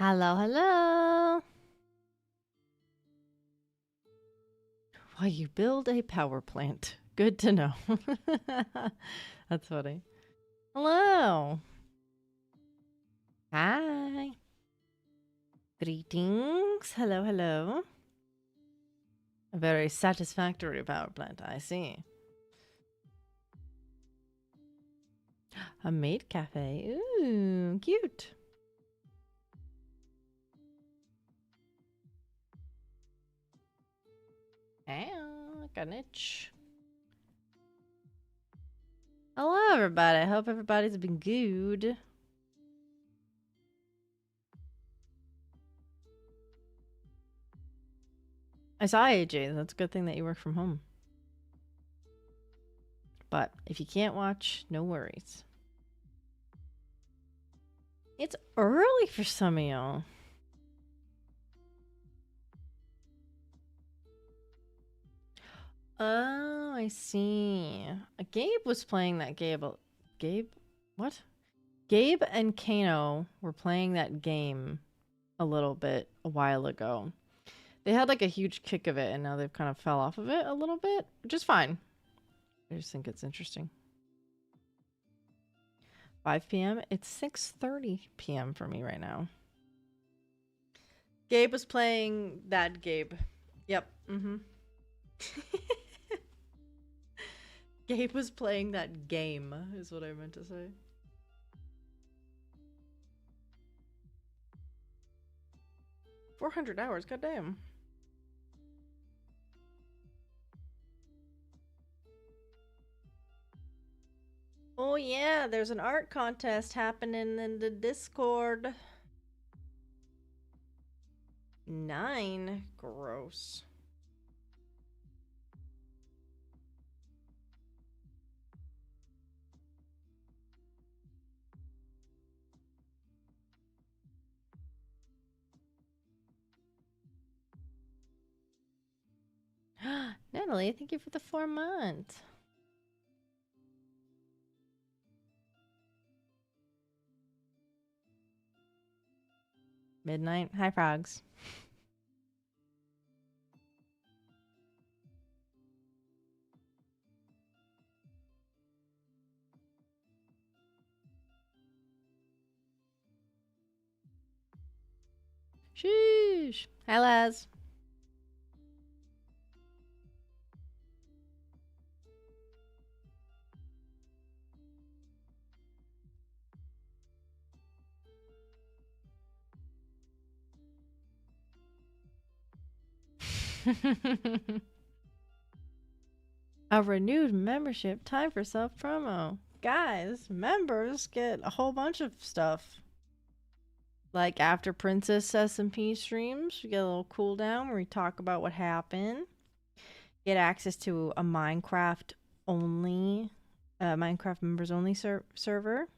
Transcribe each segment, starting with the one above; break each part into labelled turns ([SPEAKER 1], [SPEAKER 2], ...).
[SPEAKER 1] Hello, hello. Why you build a power plant. Good to know. That's funny. Hello. Hi. Greetings. Hello, hello. A very satisfactory power plant, I see. A maid cafe. Ooh, cute. Ow, got an itch. Hello, everybody. I hope everybody's been good. I saw AJ. That's a good thing that you work from home. But if you can't watch, no worries. It's early for some of y'all. Oh, I see. Gabe was playing that Gabe? What? Gabe and Kano were playing that game a little bit a while ago. They had like a huge kick of it, and now they've kind of fell off of it a little bit, which is fine. I just think it's interesting. 5 p.m. It's 6:30 p.m. for me right now. Gabe was playing that Gabe. Yep. Mm-hmm. Gabe was playing that game, is what I meant to say. $400, goddamn. Oh yeah, there's an art contest happening in the Discord. 9? Gross. Natalie, thank you for the 4 months. Midnight. Hi, frogs. Sheesh. Hi, Laz. A renewed membership. Time for self-promo. Guys, members get a whole bunch of stuff. Like after Princess SMP streams, we get a little cooldown where we talk about what happened. Get access to a Minecraft members only server.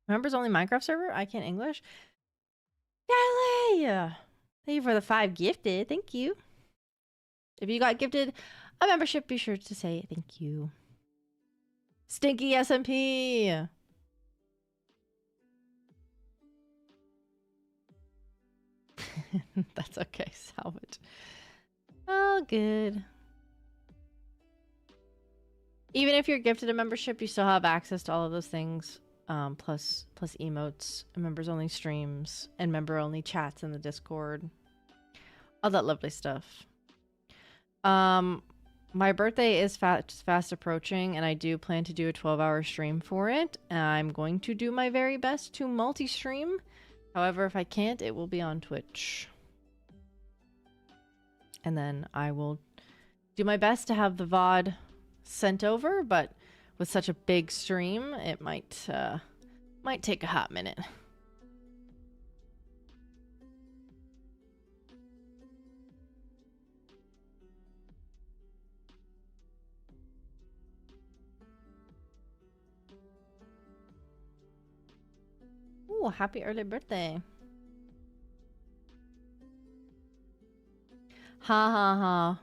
[SPEAKER 1] Members only Minecraft server? I can't English. Yay! Thank you for the 5 gifted. Thank you. If you got gifted a membership, be sure to say thank you. Stinky SMP! That's okay, salvage. Oh, good. Even if you're gifted a membership, you still have access to all of those things. Plus emotes, members only streams, and member only chats in the Discord. All that lovely stuff. My birthday is fast approaching, and I do plan to do a 12-hour stream for it. I'm going to do my very best to multi-stream. However, if I can't, it will be on Twitch. And then I will do my best to have the VOD sent over, but with such a big stream, it might take a hot minute. Ooh, happy early birthday. Ha ha ha.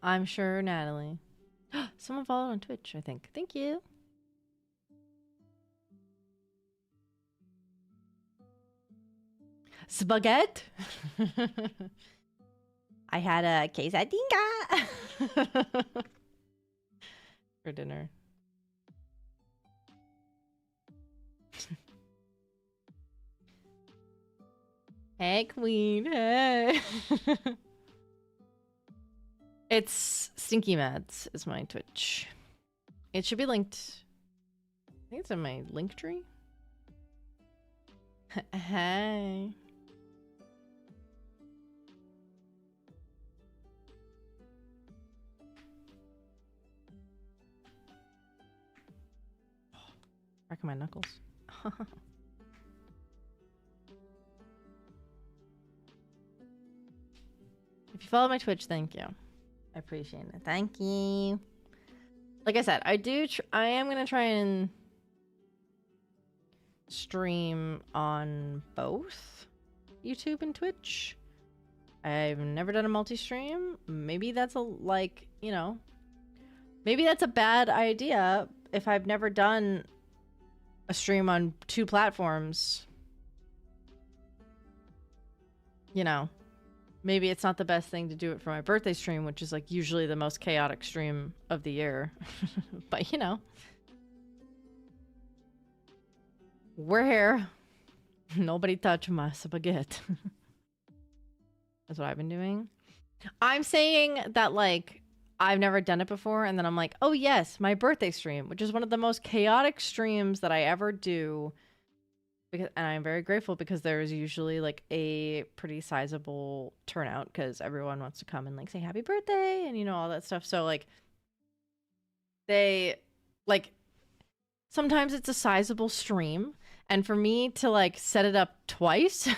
[SPEAKER 1] I'm sure, Natalie. Someone followed on Twitch, I think. Thank you. Spaghetti. I had a quesadilla for dinner. Hey, Queen. Hey. It's Stinky Mads is my Twitch. It should be linked. I think it's in my link tree. Hey. Cracking my knuckles. If you follow my Twitch, thank you. I appreciate it. Thank you. Like I said, I am gonna try and stream on both YouTube and Twitch. I've never done a multi-stream. Maybe that's maybe that's a bad idea if I've never done a stream on 2 platforms. You know, maybe it's not the best thing to do it for my birthday stream, which is like usually the most chaotic stream of the year. But you know, we're here. Nobody touch my spaghetti. That's what I've been doing. I'm saying that like I've never done it before, and then I'm like, oh yes, my birthday stream, which is one of the most chaotic streams that I ever do. And I'm very grateful because there's usually like a pretty sizable turnout because everyone wants to come and like say happy birthday and all that stuff. So like they like sometimes it's a sizable stream, and for me to like set it up twice,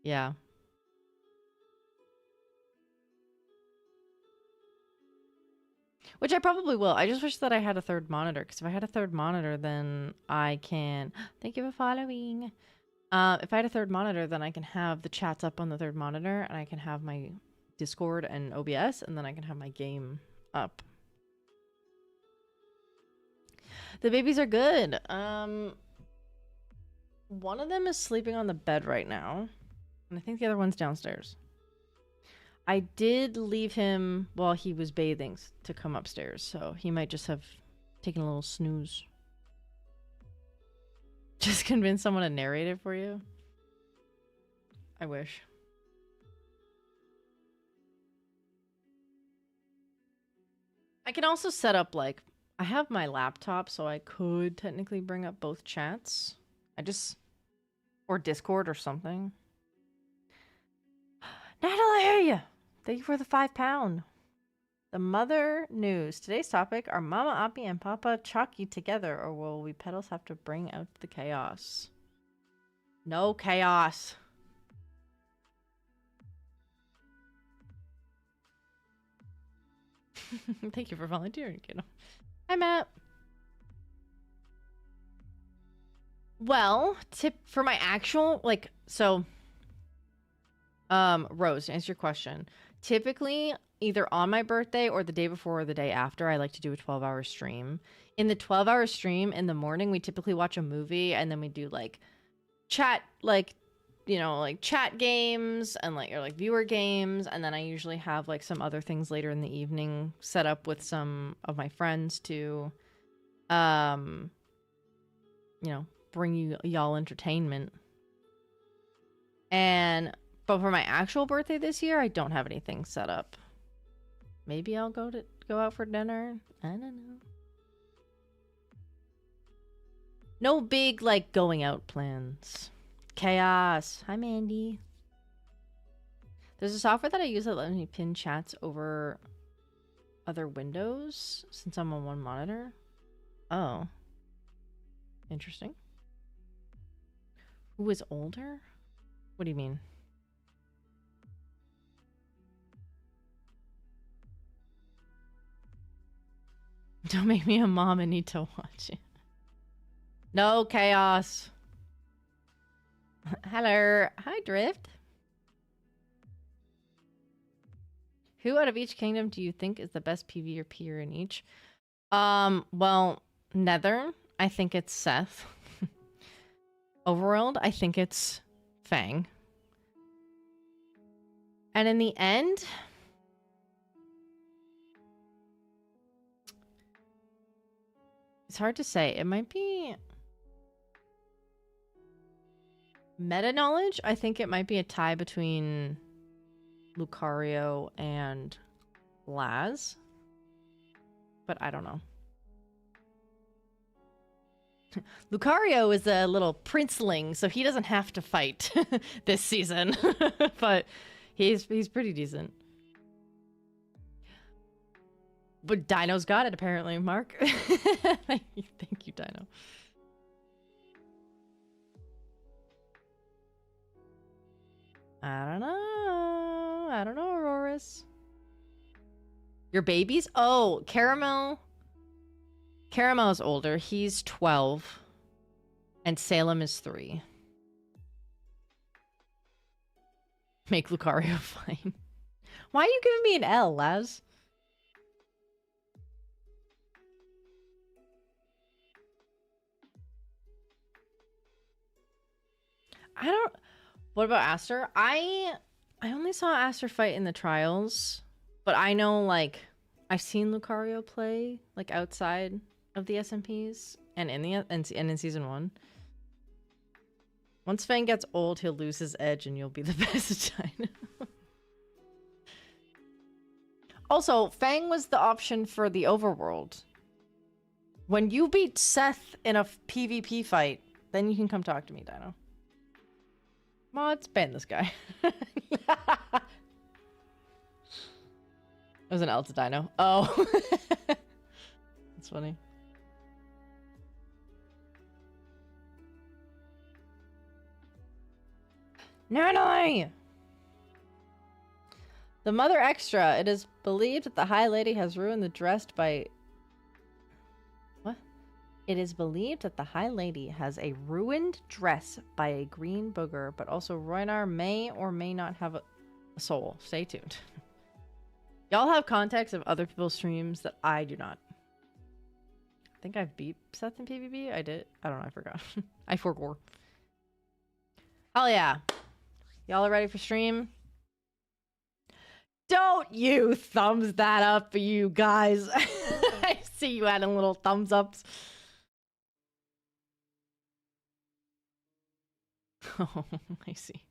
[SPEAKER 1] yeah. Which I probably will. I just wish that I had a third monitor, because if I had a third monitor, then I can... Thank you for following. If I had a third monitor, then I can have the chats up on the third monitor, and I can have my Discord and OBS, and then I can have my game up. The babies are good. One of them is sleeping on the bed right now, and I think the other one's downstairs. I did leave him while he was bathing to come upstairs, so he might just have taken a little snooze. Just convince someone to narrate it for you? I wish. I can also set up, like, I have my laptop, so I could technically bring up both chats. Or Discord or something. Natalia! Thank you for the £5. The mother news. Today's topic, are Mama, Appy, and Papa chalky together, or will we pedals have to bring out the chaos? No chaos. Thank you for volunteering, kiddo. Hi, Matt. Well, tip for my actual, like, so... Rose, to answer your question. Typically, either on my birthday or the day before or the day after, I like to do a 12-hour stream. In the 12-hour stream, in the morning, we typically watch a movie, and then we do, like, chat, like, chat games and, like, or, like, viewer games, and then I usually have, like, some other things later in the evening set up with some of my friends to, bring y'all entertainment. But for my actual birthday this year, I don't have anything set up. Maybe I'll go out for dinner. I don't know. No big, like, going out plans. Chaos. Hi, Mandy. There's a software that I use that lets me pin chats over other windows since I'm on one monitor. Oh. Interesting. Who is older? What do you mean? Don't make me a mom and need to watch it. No chaos. Hello. Hi, Drift. Who out of each kingdom do you think is the best PV or peer in each? Well, Nether, I think it's Seth. Overworld, I think it's Fang. And in the end, it's hard to say. It might be meta knowledge. I think it might be a tie between Lucario and Laz. But I don't know. Lucario is a little princeling, so he doesn't have to fight this season. But he's pretty decent. But Dino's got it, apparently, Mark. Thank you, Dino. I don't know, Auroras. Your babies? Oh, Caramel. Caramel's older. He's 12. And Salem is 3. Make Lucario fine. Why are you giving me an L, Laz? I don't... What about Aster? I only saw Aster fight in the trials. But I know, like... I've seen Lucario play, like, outside of the SMPs. And in Season 1. Once Fang gets old, he'll lose his edge and you'll be the best Dino. Also, Fang was the option for the overworld. When you beat Seth in a PvP fight, then you can come talk to me, Dino. Mods, ban this guy. It was an L to Dino. Oh. That's funny. Nanai! The Mother Extra. It is believed that the High Lady has ruined the dress by... What? It is believed that the High Lady has a ruined dress by a green booger, but also Roinar may or may not have a soul. Stay tuned. Y'all have context of other people's streams that I do not. I think I've beat Seth in PvP. I did. I don't know. I forgot. I forgot. Hell yeah. Y'all are ready for stream? Don't you thumbs that up, you guys. I see you adding little thumbs ups. Oh, I see.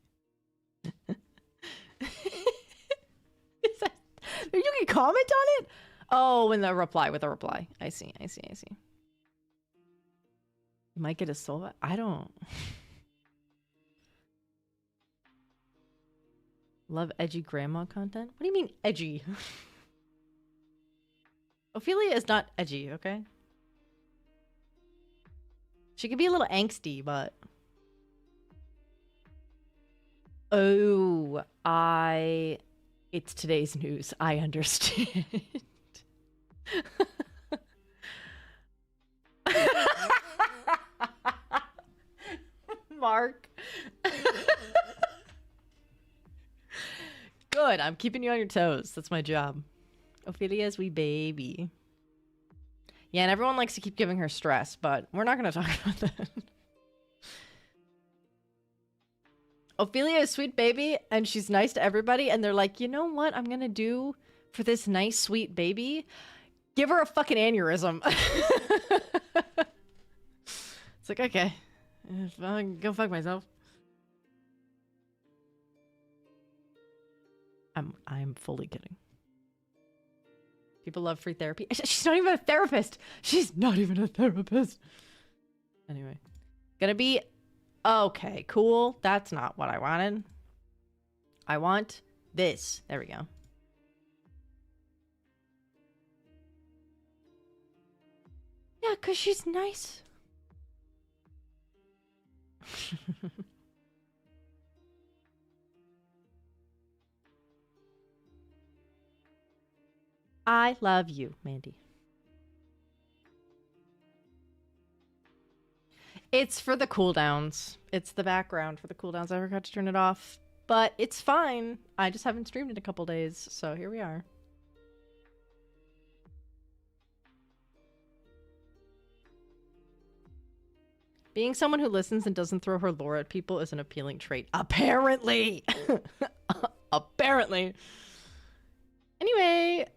[SPEAKER 1] You can comment on it? Oh, in the reply, with a reply. I see. You might get a soul. I don't... Love edgy grandma content? What do you mean edgy? Ophelia is not edgy, okay? She can be a little angsty, but... Oh, it's today's news. I understand. Mark. Good, I'm keeping you on your toes. That's my job. Ophelia's wee baby. Yeah, and everyone likes to keep giving her stress, but we're not going to talk about that. Ophelia is sweet baby, and she's nice to everybody, and they're like, you know what I'm going to do for this nice, sweet baby? Give her a fucking aneurysm. It's like, okay. Go fuck myself. I'm fully kidding. People love free therapy. She's not even a therapist. She's not even a therapist. Anyway. Gonna be... Okay, cool. That's not what I wanted. I want this. There we go. Yeah, because she's nice. I love you, Mandy. It's for the cooldowns. It's the background for the cooldowns. I forgot to turn it off. But it's fine. I just haven't streamed in a couple days, so here we are. Being someone who listens and doesn't throw her lore at people is an appealing trait. Apparently! Apparently! Anyway.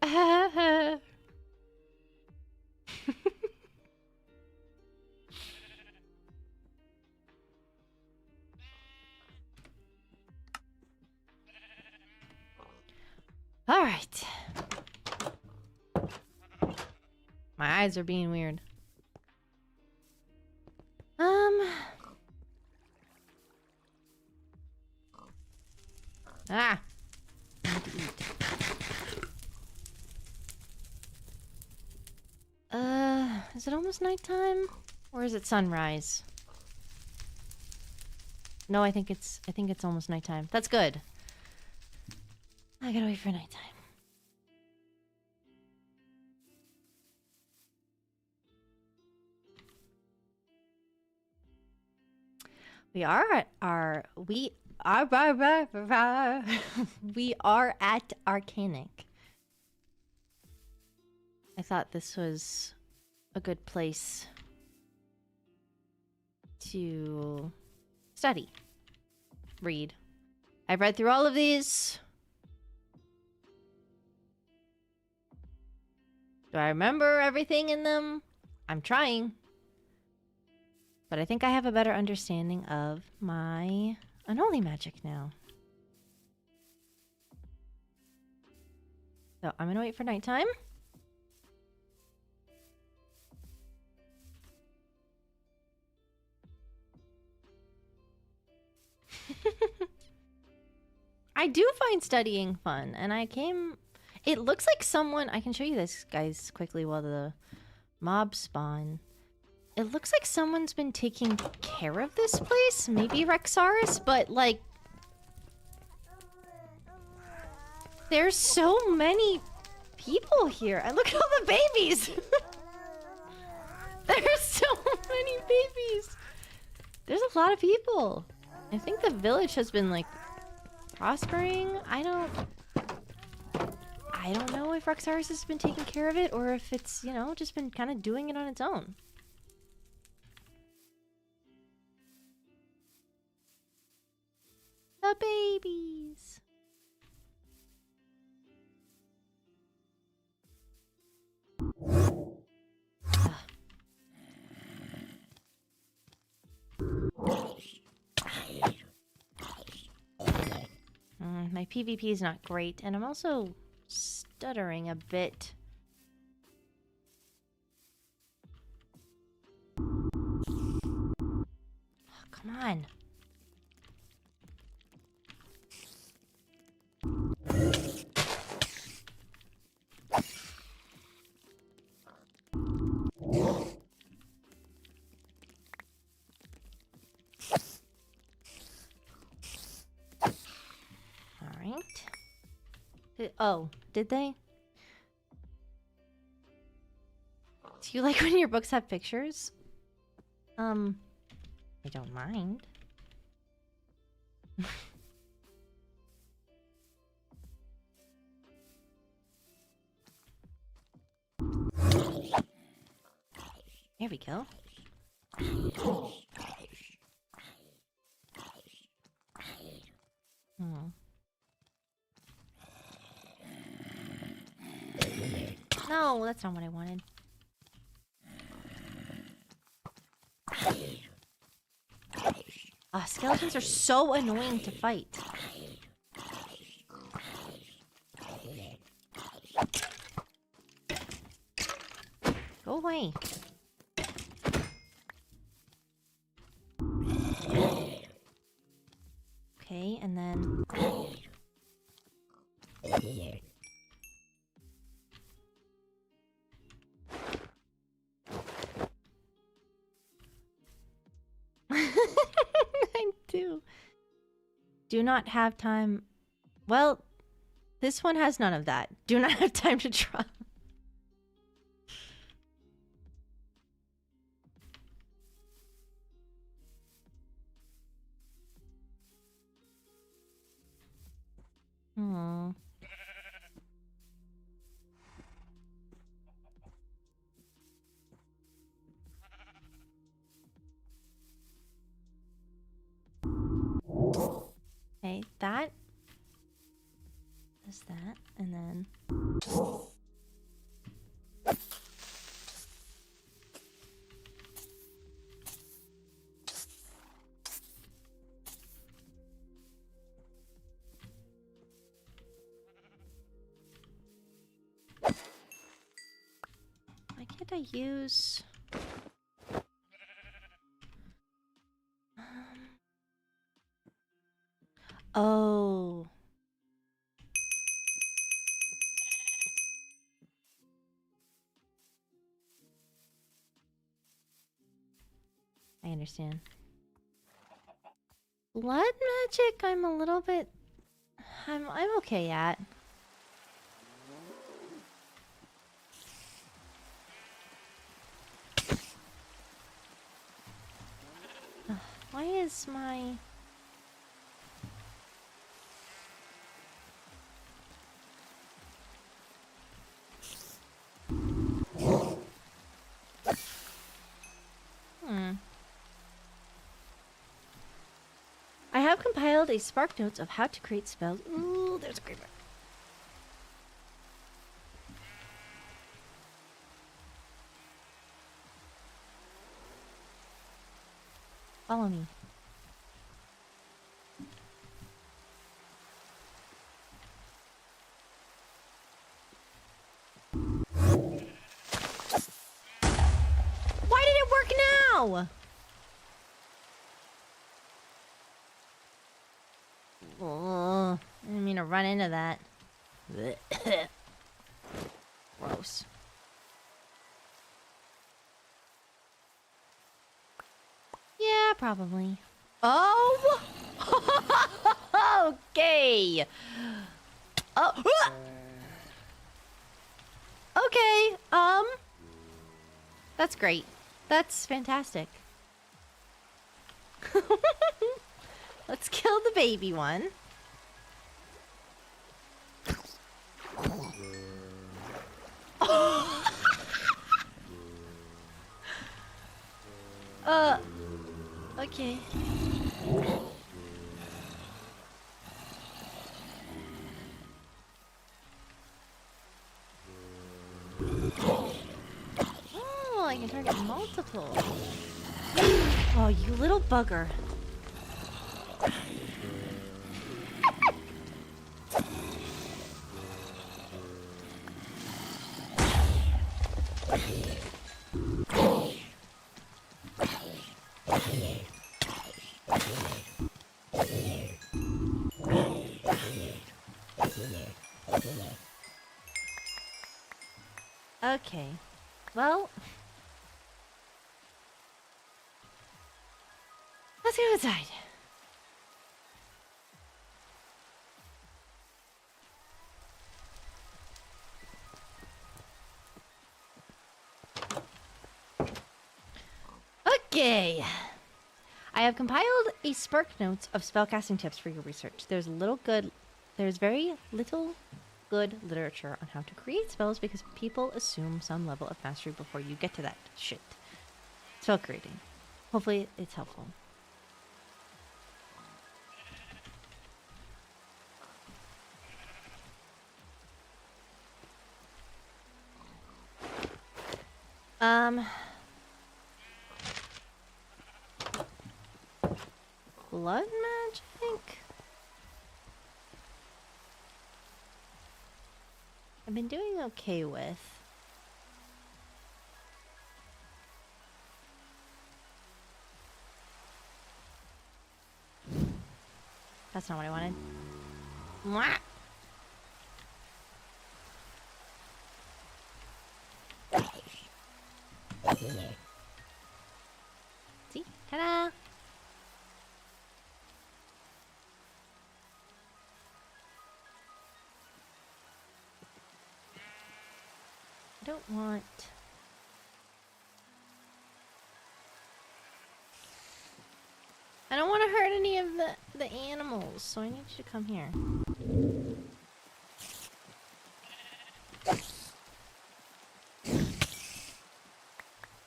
[SPEAKER 1] Alright. My eyes are being weird. Ah! I need to eat. Is it almost nighttime? Or is it sunrise? No, I think it's almost nighttime. That's good. I gotta wait for nighttime. We are at Arkanik. I thought this was a good place to study, read. I've read through all of these. Do I remember everything in them? I'm trying. But I think I have a better understanding of my unholy magic now. So I'm gonna wait for nighttime. I do find studying fun, and it looks like someone... I can show you this, guys, quickly while the mobs spawn. It looks like someone's been taking care of this place. Maybe Rexaris, but, like... There's so many people here. And look at all the babies! There's so many babies! There's a lot of people. I think the village has been, like, prospering. I don't know if Rexaris has been taking care of it or if it's, you know, just been kind of doing it on its own. The babies. My PvP is not great, and I'm also stuttering a bit. Oh, come on. Oh, did they? Do you like when your books have pictures? I don't mind. There we go. Hmm. No, that's not what I wanted. Skeletons are so annoying to fight. Go away. Okay, and then... I do. Do not have time. Well, this one has none of that. Do not have time to draw. Hmm. that. Does that, and then... Why can't I use... Oh. I understand. Blood magic, I'm a little bit... I'm okay at. Ugh, why is my... I have compiled a spark notes of how to create spells. Ooh, there's a creeper. Follow me. Why did it work now? Oh, I didn't mean to run into that. Gross. Yeah, probably. Oh! Okay. Oh. Okay. That's great. That's fantastic. Let's kill the baby one. Okay. Oh, I can target multiple. Oh, you little bugger. Okay. Well, let's go inside. Okay. I have compiled a spark notes of spellcasting tips for your research. There's very little good literature on how to create spells because people assume some level of mastery before you get to that shit. Spell creating. Hopefully it's helpful. Blood magic? I've been doing okay with. That's not what I wanted. Mwah! See? Ta-da! I don't want... I don't want to hurt any of the animals, so I need you to come here.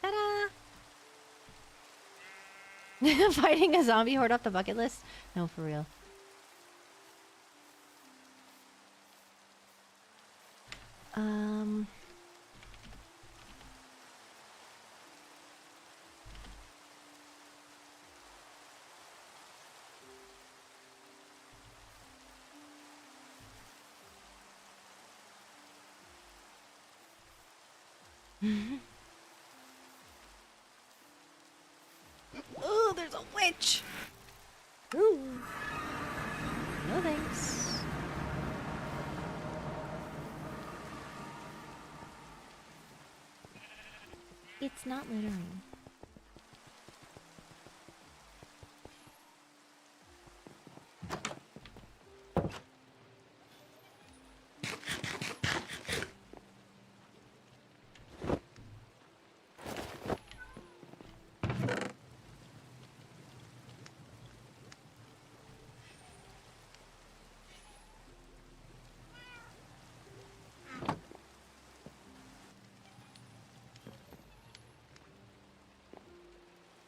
[SPEAKER 1] Ta-da! Fighting a zombie horde off the bucket list? No, for real. Um... Oh, there's a witch! Ooh. No thanks. It's not littering.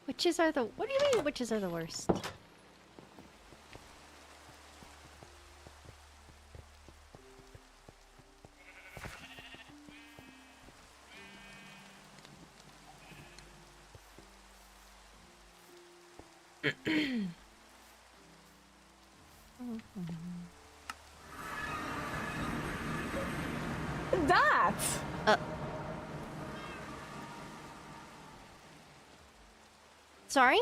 [SPEAKER 1] Witches are the... What do you mean witches are the worst?
[SPEAKER 2] That!
[SPEAKER 1] Sorry?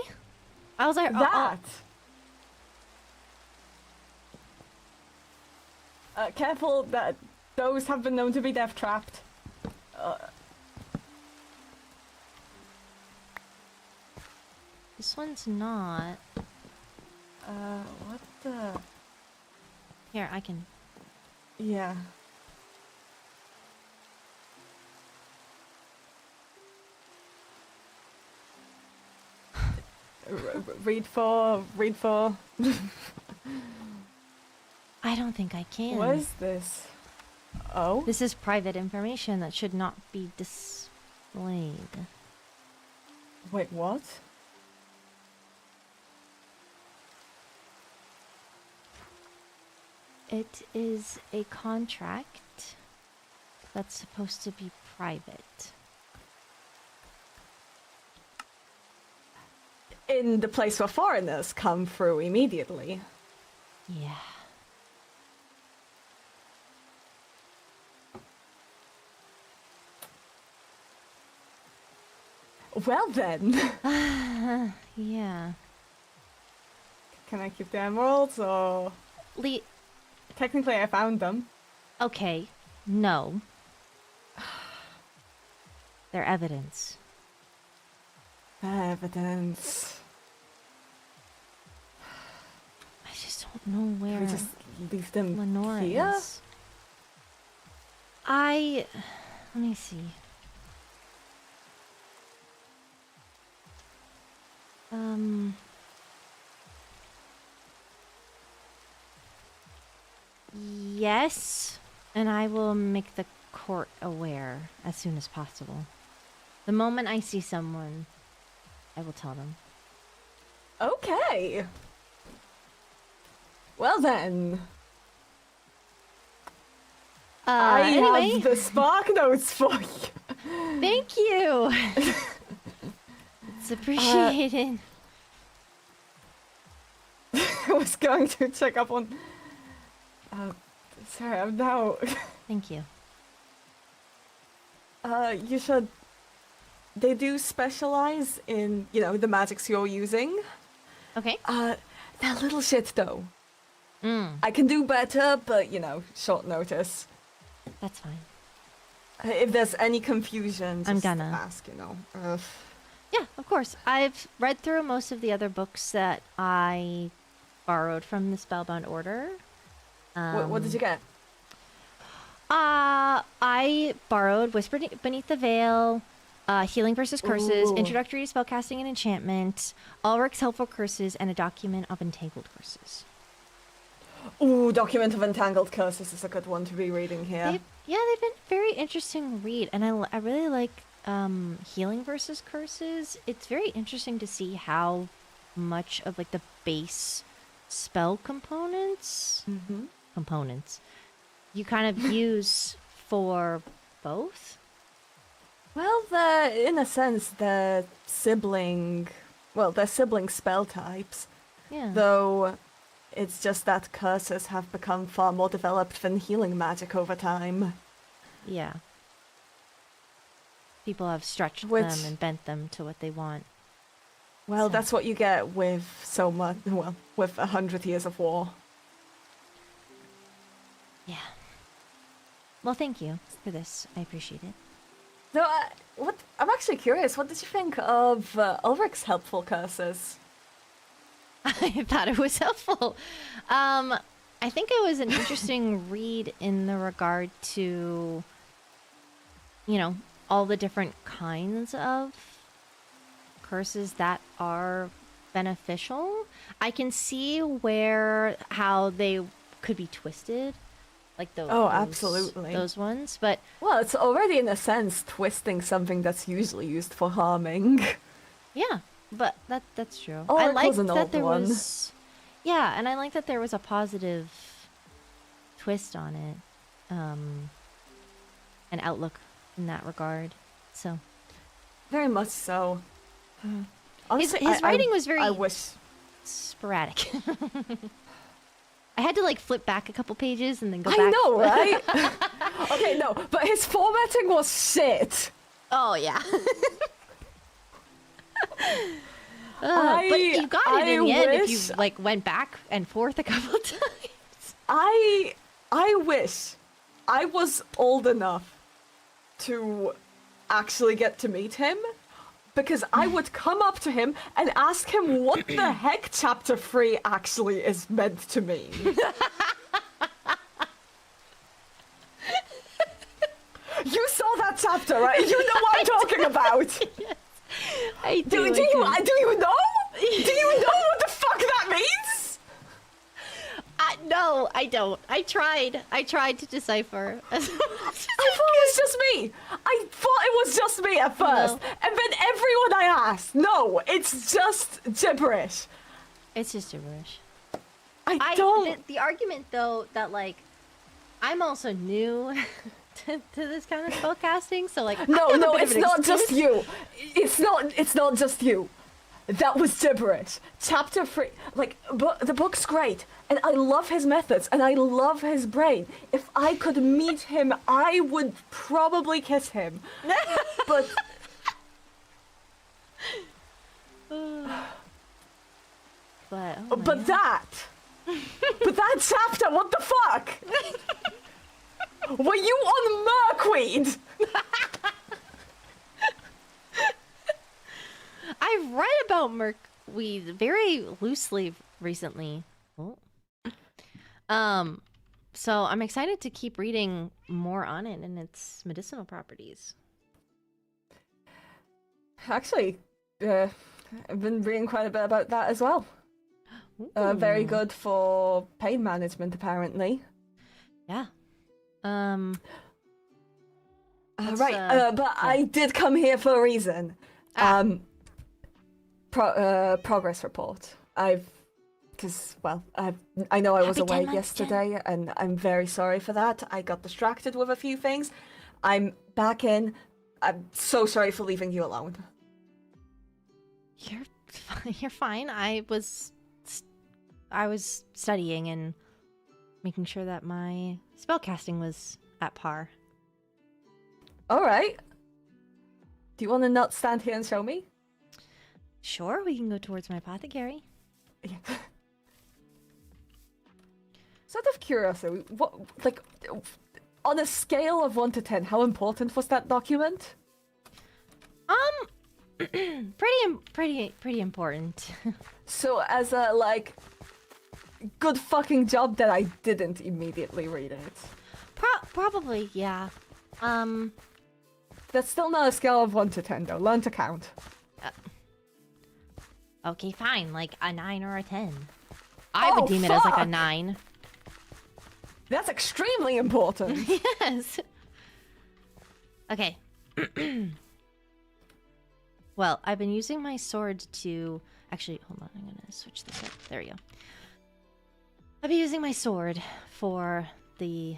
[SPEAKER 1] I was like...
[SPEAKER 2] That! Careful, that those have been known to be death trapped.
[SPEAKER 1] This one's not.
[SPEAKER 2] What the...
[SPEAKER 1] Here, I can...
[SPEAKER 2] Yeah. Read for...
[SPEAKER 1] I don't think I can.
[SPEAKER 2] What is this? Oh?
[SPEAKER 1] This is private information that should not be displayed.
[SPEAKER 2] Wait, what?
[SPEAKER 1] It is a contract that's supposed to be private.
[SPEAKER 2] In the place where foreigners come through immediately.
[SPEAKER 1] Yeah.
[SPEAKER 2] Well then.
[SPEAKER 1] Yeah.
[SPEAKER 2] Can I keep the emeralds or... Technically I found them.
[SPEAKER 1] Okay. No. They're evidence.
[SPEAKER 2] Evidence.
[SPEAKER 1] I just don't know where
[SPEAKER 2] Can we just leave them
[SPEAKER 1] Lenora
[SPEAKER 2] here?
[SPEAKER 1] is. Let me see. Yes, and I will make the court aware as soon as possible. The moment I see someone, I will tell them.
[SPEAKER 2] Okay. Well then. I
[SPEAKER 1] anyway.
[SPEAKER 2] have the spark notes for you.
[SPEAKER 1] Thank you. It's appreciated.
[SPEAKER 2] I was going to check up on... sorry, I'm now...
[SPEAKER 1] Thank you.
[SPEAKER 2] You should... They do specialize in, you know, the magics you're using.
[SPEAKER 1] Okay.
[SPEAKER 2] That little shit, though.
[SPEAKER 1] Mm,
[SPEAKER 2] I can do better, but, you know, short notice.
[SPEAKER 1] that's fine.
[SPEAKER 2] If there's any confusion, just
[SPEAKER 1] I'm gonna
[SPEAKER 2] ask, you know.
[SPEAKER 1] Yeah, of course. I've read through most of the other books that I borrowed from the Spellbound Order.
[SPEAKER 2] What did you get?
[SPEAKER 1] I borrowed Whisper Beneath the Veil, Healing versus Curses,
[SPEAKER 2] Ooh.
[SPEAKER 1] Introductory to Spellcasting and Enchantment, Ulrich's Helpful Curses, and a Document of Entangled Curses.
[SPEAKER 2] Ooh, Document of Entangled Curses is a good one to be reading here.
[SPEAKER 1] They've been very interesting read, and I really like Healing versus Curses. It's very interesting to see how much of like the base spell components you kind of use for both?
[SPEAKER 2] Well, in a sense, they're sibling spell types.
[SPEAKER 1] Yeah.
[SPEAKER 2] Though, it's just that curses have become far more developed than healing magic over time.
[SPEAKER 1] Yeah. People have stretched them and bent them to what they want.
[SPEAKER 2] Well,
[SPEAKER 1] So.
[SPEAKER 2] that's what you get with so much, well, with 100 years of war.
[SPEAKER 1] Yeah. Well, thank you for this. I appreciate it.
[SPEAKER 2] No, I'm actually curious. What did you think of Ulrich's helpful curses?
[SPEAKER 1] I thought it was helpful. I think it was an interesting read in the regard to, you know, all the different kinds of curses that are beneficial. I can see how they could be twisted, like
[SPEAKER 2] absolutely,
[SPEAKER 1] those ones. But
[SPEAKER 2] well, it's already in a sense twisting something that's usually used for harming.
[SPEAKER 1] Yeah, but that's true.
[SPEAKER 2] Oh,
[SPEAKER 1] I like
[SPEAKER 2] that there
[SPEAKER 1] was, yeah, and I like that there was a positive twist on it, an outlook in that regard. So
[SPEAKER 2] very much so. Honestly,
[SPEAKER 1] his writing was very
[SPEAKER 2] wish
[SPEAKER 1] sporadic. I had to like flip back a couple pages and then go back.
[SPEAKER 2] I know, right? Okay, no, but his formatting was shit.
[SPEAKER 1] Oh yeah. But you got it in the end if you like went back and forth a couple times.
[SPEAKER 2] I wish I was old enough to actually get to meet him, because I would come up to him and ask him what the heck chapter 3 actually is meant to mean. You saw that chapter, right? You know what I'm talking about.
[SPEAKER 1] Yes, I do.
[SPEAKER 2] Do you know? Do you know what the fuck that means?
[SPEAKER 1] No, I don't. I tried to decipher.
[SPEAKER 2] I thought it was just me. I thought it was just me at first.
[SPEAKER 1] No.
[SPEAKER 2] And then everyone I asked, no, it's just gibberish.
[SPEAKER 1] It's just gibberish.
[SPEAKER 2] I don't...
[SPEAKER 1] The argument, though, that, like, I'm also new to this kind of spellcasting, so, like...
[SPEAKER 2] No, it's not just you. It's not just you. That was gibberish. Chapter 3, like, the book's great, and I love his methods, and I love his brain. If I could meet him, I would probably kiss him. But... But that chapter, what the fuck? Were you on Merkweed?
[SPEAKER 1] I've read about Merkweed very loosely recently. So I'm excited to keep reading more on it and its medicinal properties.
[SPEAKER 2] Actually, I've been reading quite a bit about that as well. Very good for pain management, apparently.
[SPEAKER 1] Yeah.
[SPEAKER 2] Right, but
[SPEAKER 1] yeah.
[SPEAKER 2] I did come here for a reason. Progress report. I know I was away yesterday, and I'm very sorry for that. I got distracted with a few things. I'm back in. I'm so sorry for leaving you alone.
[SPEAKER 1] You're fine. I was studying and making sure that my spellcasting was at par.
[SPEAKER 2] All right. Do you want to not stand here and show me?
[SPEAKER 1] Sure, we can go towards my apothecary.
[SPEAKER 2] Yeah. Out of curiosity, what, like, on a scale of 1 to 10, how important was that document?
[SPEAKER 1] Pretty important.
[SPEAKER 2] So as a, like, good fucking job that I didn't immediately read it.
[SPEAKER 1] Probably, yeah.
[SPEAKER 2] That's still not a scale of 1 to 10, though. Learn to count.
[SPEAKER 1] Okay, fine. Like a 9 or a 10. I would deem it as like a 9.
[SPEAKER 2] That's extremely important.
[SPEAKER 1] Yes. Okay. Well, I've been using my sword to... Actually, hold on. I'm going to switch this up. There we go. I've been using my sword for the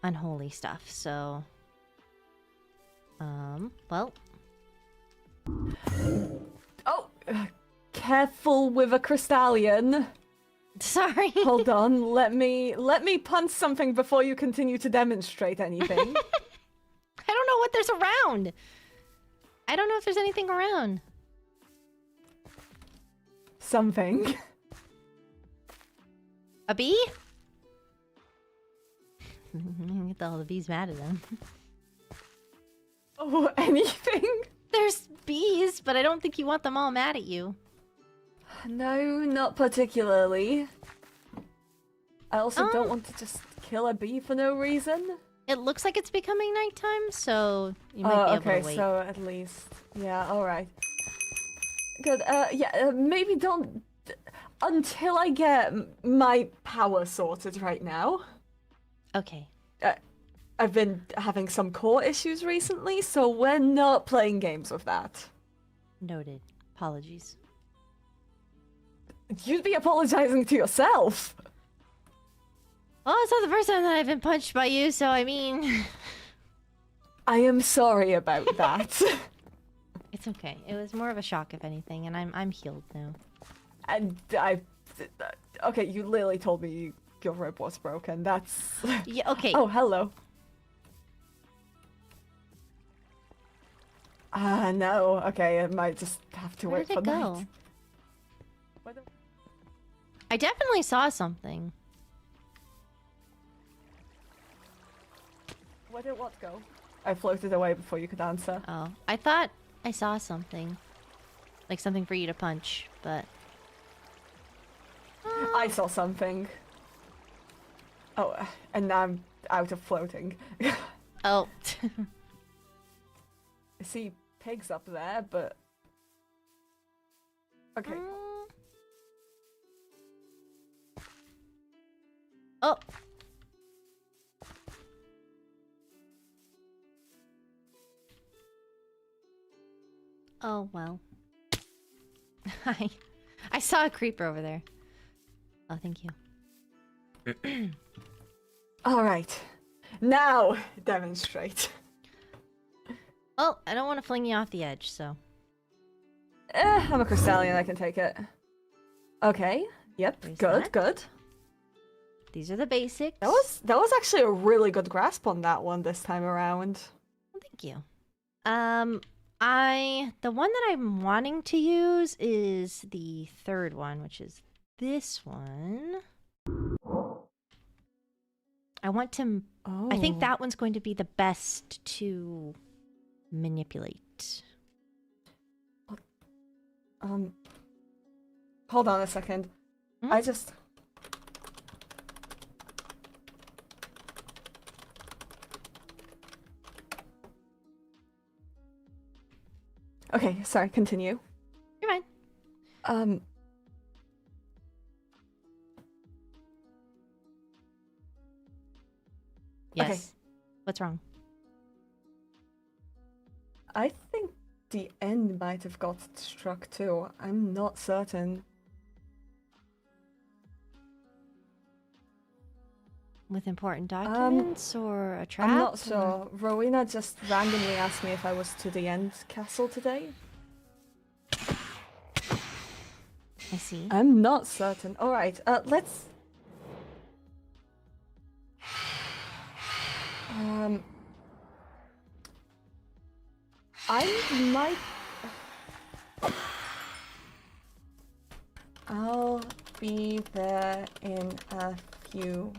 [SPEAKER 1] unholy stuff, so... well...
[SPEAKER 2] Oh, careful with a crystallion.
[SPEAKER 1] Sorry.
[SPEAKER 2] Hold on, let me punch something before you continue to demonstrate anything.
[SPEAKER 1] I don't know what there's around. I don't know if there's anything around.
[SPEAKER 2] Something.
[SPEAKER 1] A bee? Get all the bees mad at them.
[SPEAKER 2] Oh, anything?
[SPEAKER 1] There's bees, but I don't think you want them all mad at you.
[SPEAKER 2] No, not particularly. I also don't want to just kill a bee for no reason.
[SPEAKER 1] It looks like it's becoming nighttime, so you might be able to wait.
[SPEAKER 2] So at least, yeah, all right. Good. Maybe don't until I get my power sorted right now.
[SPEAKER 1] Okay.
[SPEAKER 2] I've been having some core issues recently, so we're not playing games with that.
[SPEAKER 1] Noted. Apologies.
[SPEAKER 2] You'd be apologizing to yourself.
[SPEAKER 1] Well, it's not the first time that I've been punched by you, so I mean...
[SPEAKER 2] I am sorry about that.
[SPEAKER 1] It's okay. It was more of a shock, if anything, and I'm healed now.
[SPEAKER 2] And okay, you literally told me your rib was broken. That's...
[SPEAKER 1] Yeah, okay.
[SPEAKER 2] Oh, hello. No. Okay, I might just have to wait for night.
[SPEAKER 1] I definitely saw something.
[SPEAKER 2] Where did what go? I floated away before you could answer.
[SPEAKER 1] Oh, I thought I saw something. Like something for you to punch, but...
[SPEAKER 2] I saw something. Oh, and now I'm out of floating.
[SPEAKER 1] Oh.
[SPEAKER 2] I see pigs up there, but... Okay.
[SPEAKER 1] Oh. Oh, well. I saw a creeper over there. Oh, thank you.
[SPEAKER 2] All right. Now, demonstrate.
[SPEAKER 1] Well, I don't want to fling you off the edge, so...
[SPEAKER 2] I'm a crystallian, I can take it. Okay. Yep,
[SPEAKER 1] There's
[SPEAKER 2] good,
[SPEAKER 1] that.
[SPEAKER 2] good.
[SPEAKER 1] These are the basics.
[SPEAKER 2] That was actually a really good grasp on that one this time around.
[SPEAKER 1] Well, thank you. The one that I'm wanting to use is the third one, which is this one. I want to...
[SPEAKER 2] Oh.
[SPEAKER 1] I think that one's going to be the best to manipulate.
[SPEAKER 2] Hold on a second.
[SPEAKER 1] Hmm?
[SPEAKER 2] I just... Okay, sorry, continue.
[SPEAKER 1] You're fine. Yes.
[SPEAKER 2] Okay.
[SPEAKER 1] What's wrong?
[SPEAKER 2] I think the end might have got struck too. I'm not certain.
[SPEAKER 1] With important documents or a trap?
[SPEAKER 2] I'm not sure. Rowena just randomly asked me if I was to the end castle today.
[SPEAKER 1] I see.
[SPEAKER 2] I'm not certain. Alright, let's... I might... I'll be there in a few...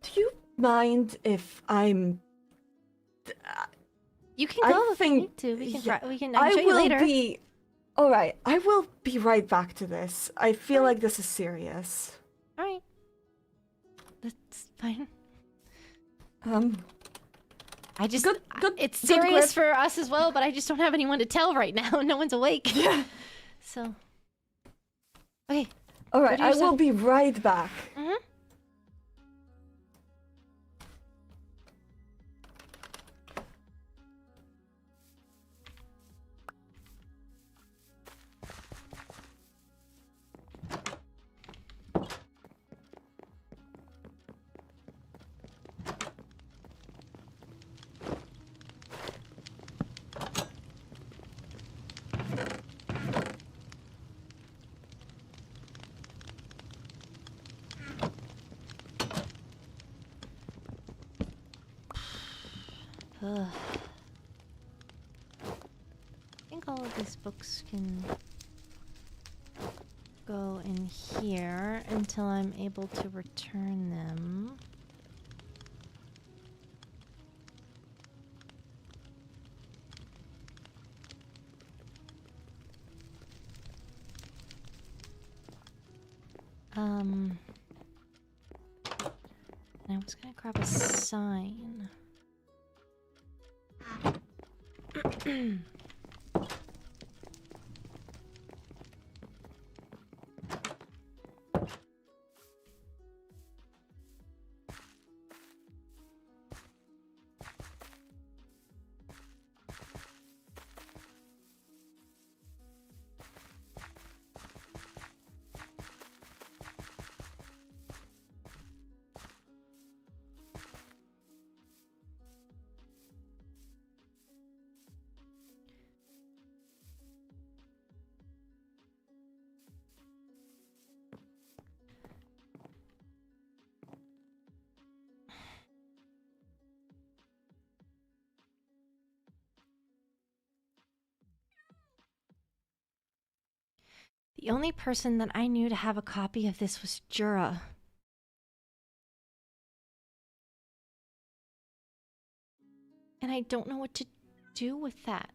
[SPEAKER 2] Do you mind if I'm...
[SPEAKER 1] You can go if you need to. We can. I can show you later.
[SPEAKER 2] All right. I will be right back to this. I feel like this is serious.
[SPEAKER 1] All right. That's fine. I just.
[SPEAKER 2] Good,
[SPEAKER 1] it's
[SPEAKER 2] good
[SPEAKER 1] serious
[SPEAKER 2] grip.
[SPEAKER 1] for us as well, but I just don't have anyone to tell right now. No one's awake.
[SPEAKER 2] Yeah.
[SPEAKER 1] So. Okay.
[SPEAKER 2] All right. I will be right back.
[SPEAKER 1] Mhm. Ugh. I think all of these books can go in here until I'm able to return them. I was gonna grab a sign. The only person that I knew to have a copy of this was Jura. And I don't know what to do with that.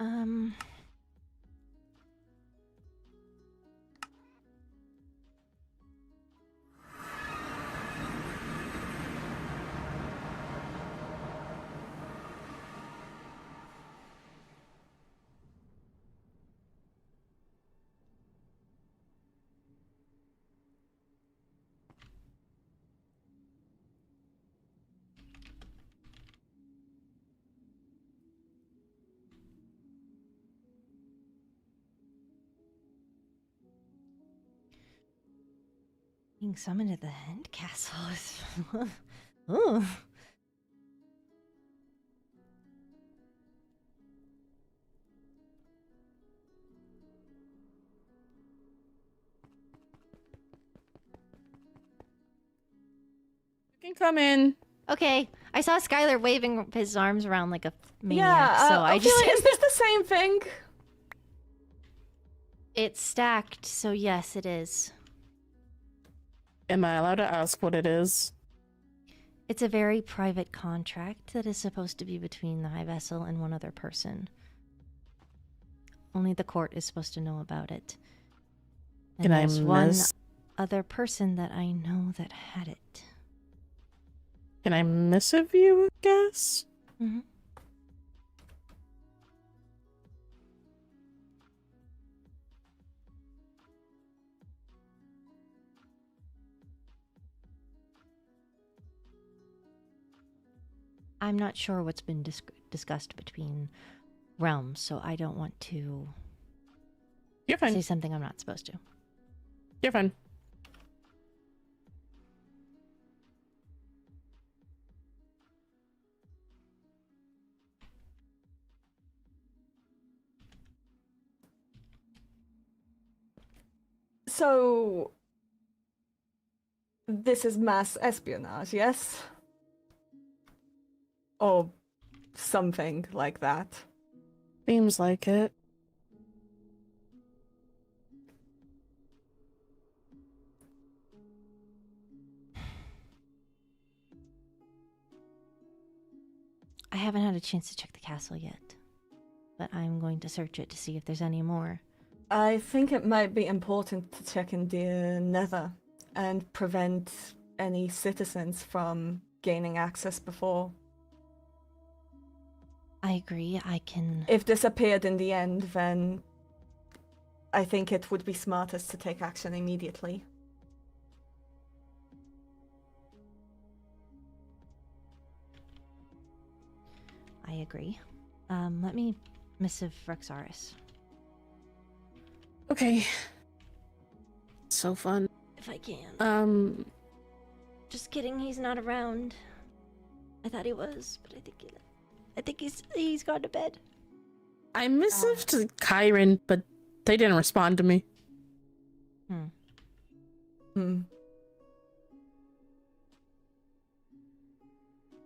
[SPEAKER 1] Um... Being summoned to the End Castle is... Ooh.
[SPEAKER 3] You can come in.
[SPEAKER 1] Okay, I saw Skylar waving his arms around like a maniac,
[SPEAKER 2] Yeah,
[SPEAKER 1] so I just...
[SPEAKER 2] is this the same thing?
[SPEAKER 1] It's stacked, so yes, it is.
[SPEAKER 3] Am I allowed to ask what it is?
[SPEAKER 1] It's a very private contract that is supposed to be between the High Vessel and one other person. Only the court is supposed to know about it. And
[SPEAKER 3] Can I
[SPEAKER 1] there's one
[SPEAKER 3] miss?
[SPEAKER 1] other person that I know that had it.
[SPEAKER 3] Can I missive you, I guess?
[SPEAKER 1] Mm-hmm. I'm not sure what's been discussed between realms, so I don't want to
[SPEAKER 3] You're fine.
[SPEAKER 1] say something I'm not supposed to.
[SPEAKER 3] You're fine.
[SPEAKER 2] So, this is mass espionage, yes? Or something like that.
[SPEAKER 3] Seems like it.
[SPEAKER 1] I haven't had a chance to check the castle yet, but I'm going to search it to see if there's any more.
[SPEAKER 2] I think it might be important to check in the Nether and prevent any citizens from gaining access before.
[SPEAKER 1] I agree. I can.
[SPEAKER 2] If this appeared in the end, then I think it would be smartest to take action immediately.
[SPEAKER 1] I agree. Let me missive Rexaris.
[SPEAKER 3] Okay. So fun.
[SPEAKER 1] If I can.
[SPEAKER 3] Um,
[SPEAKER 1] Just kidding, he's not around. I thought he was, but I think he's gone to bed.
[SPEAKER 3] I missived to Kyron, but they didn't respond to me.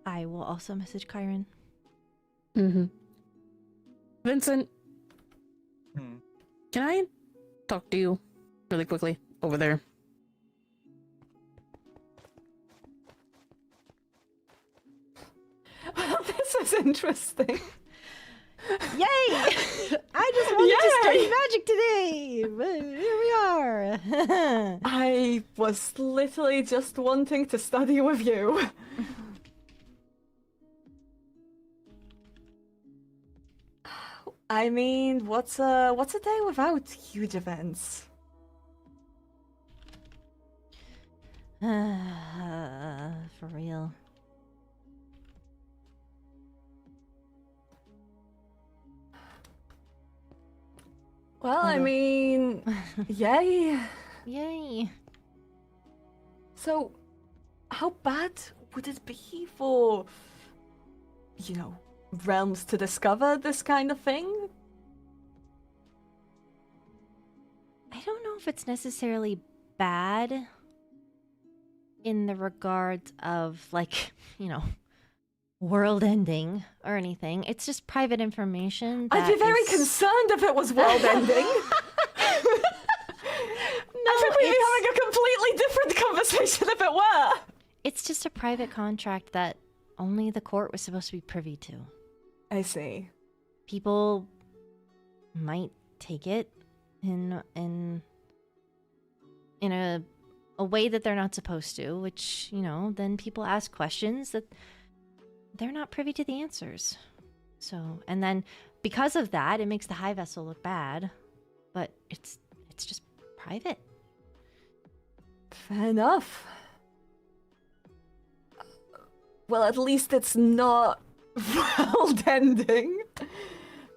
[SPEAKER 1] I will also message Kyron.
[SPEAKER 3] Mm-hmm. Vincent, can I talk to you really quickly over there?
[SPEAKER 2] Well, this is interesting.
[SPEAKER 1] Yay! I just wanted to study magic today, but here we are.
[SPEAKER 2] I was literally just wanting to study with you. I mean, what's a day without huge events?
[SPEAKER 1] For real.
[SPEAKER 2] Well, I mean, yay.
[SPEAKER 1] Yay.
[SPEAKER 2] So, how bad would it be for, you know, realms to discover this kind of thing?
[SPEAKER 1] I don't know if it's necessarily bad in the regards of, like, you know, world ending or anything. It's just private information.
[SPEAKER 2] I'd be very concerned if it was world ending. I think we'd be having a completely different conversation if it were.
[SPEAKER 1] It's just a private contract that only the court was supposed to be privy to.
[SPEAKER 2] I see.
[SPEAKER 1] People might take it in a way that they're not supposed to, which, you know, then people ask questions that they're not privy to the answers. So, and then because of that, it makes the high vessel look bad, but it's just private.
[SPEAKER 2] Fair enough. Well, at least it's not world ending.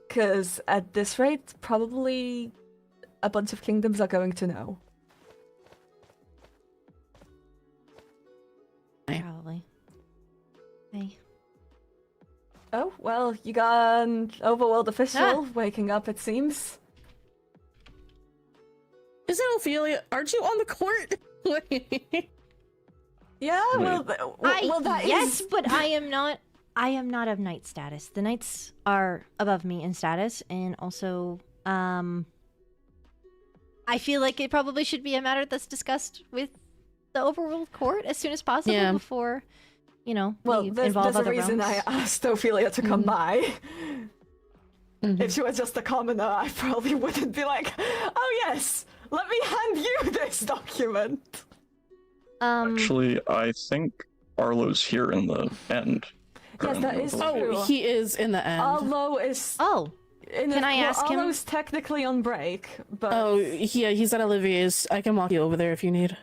[SPEAKER 2] Because at this rate, probably a bunch of kingdoms are going to know.
[SPEAKER 1] Probably. Hey.
[SPEAKER 2] Oh, well, you got an overworld official waking up, it seems.
[SPEAKER 3] Isn't Ophelia? Aren't you on the court?
[SPEAKER 2] Yeah, well, that
[SPEAKER 1] yes,
[SPEAKER 2] is...
[SPEAKER 1] but I am not of knight status. The knights are above me in status, and also, I feel like it probably should be a matter that's discussed with the overworld court as soon as possible before, you know,
[SPEAKER 2] well,
[SPEAKER 1] we
[SPEAKER 2] there's
[SPEAKER 1] involve
[SPEAKER 2] a
[SPEAKER 1] other
[SPEAKER 2] reason
[SPEAKER 1] realms.
[SPEAKER 2] I asked Ophelia to come by. If she was just a commoner, I probably wouldn't be like, oh yes, let me hand you this document.
[SPEAKER 4] Actually, I think Arlo's here in the end.
[SPEAKER 2] Yes, that is true.
[SPEAKER 3] Oh, he is in the end.
[SPEAKER 2] Arlo is...
[SPEAKER 1] Oh, can I ask him?
[SPEAKER 2] Arlo's technically on break, but...
[SPEAKER 3] Oh, yeah, he's at Olivier's. I can walk you over there if you need.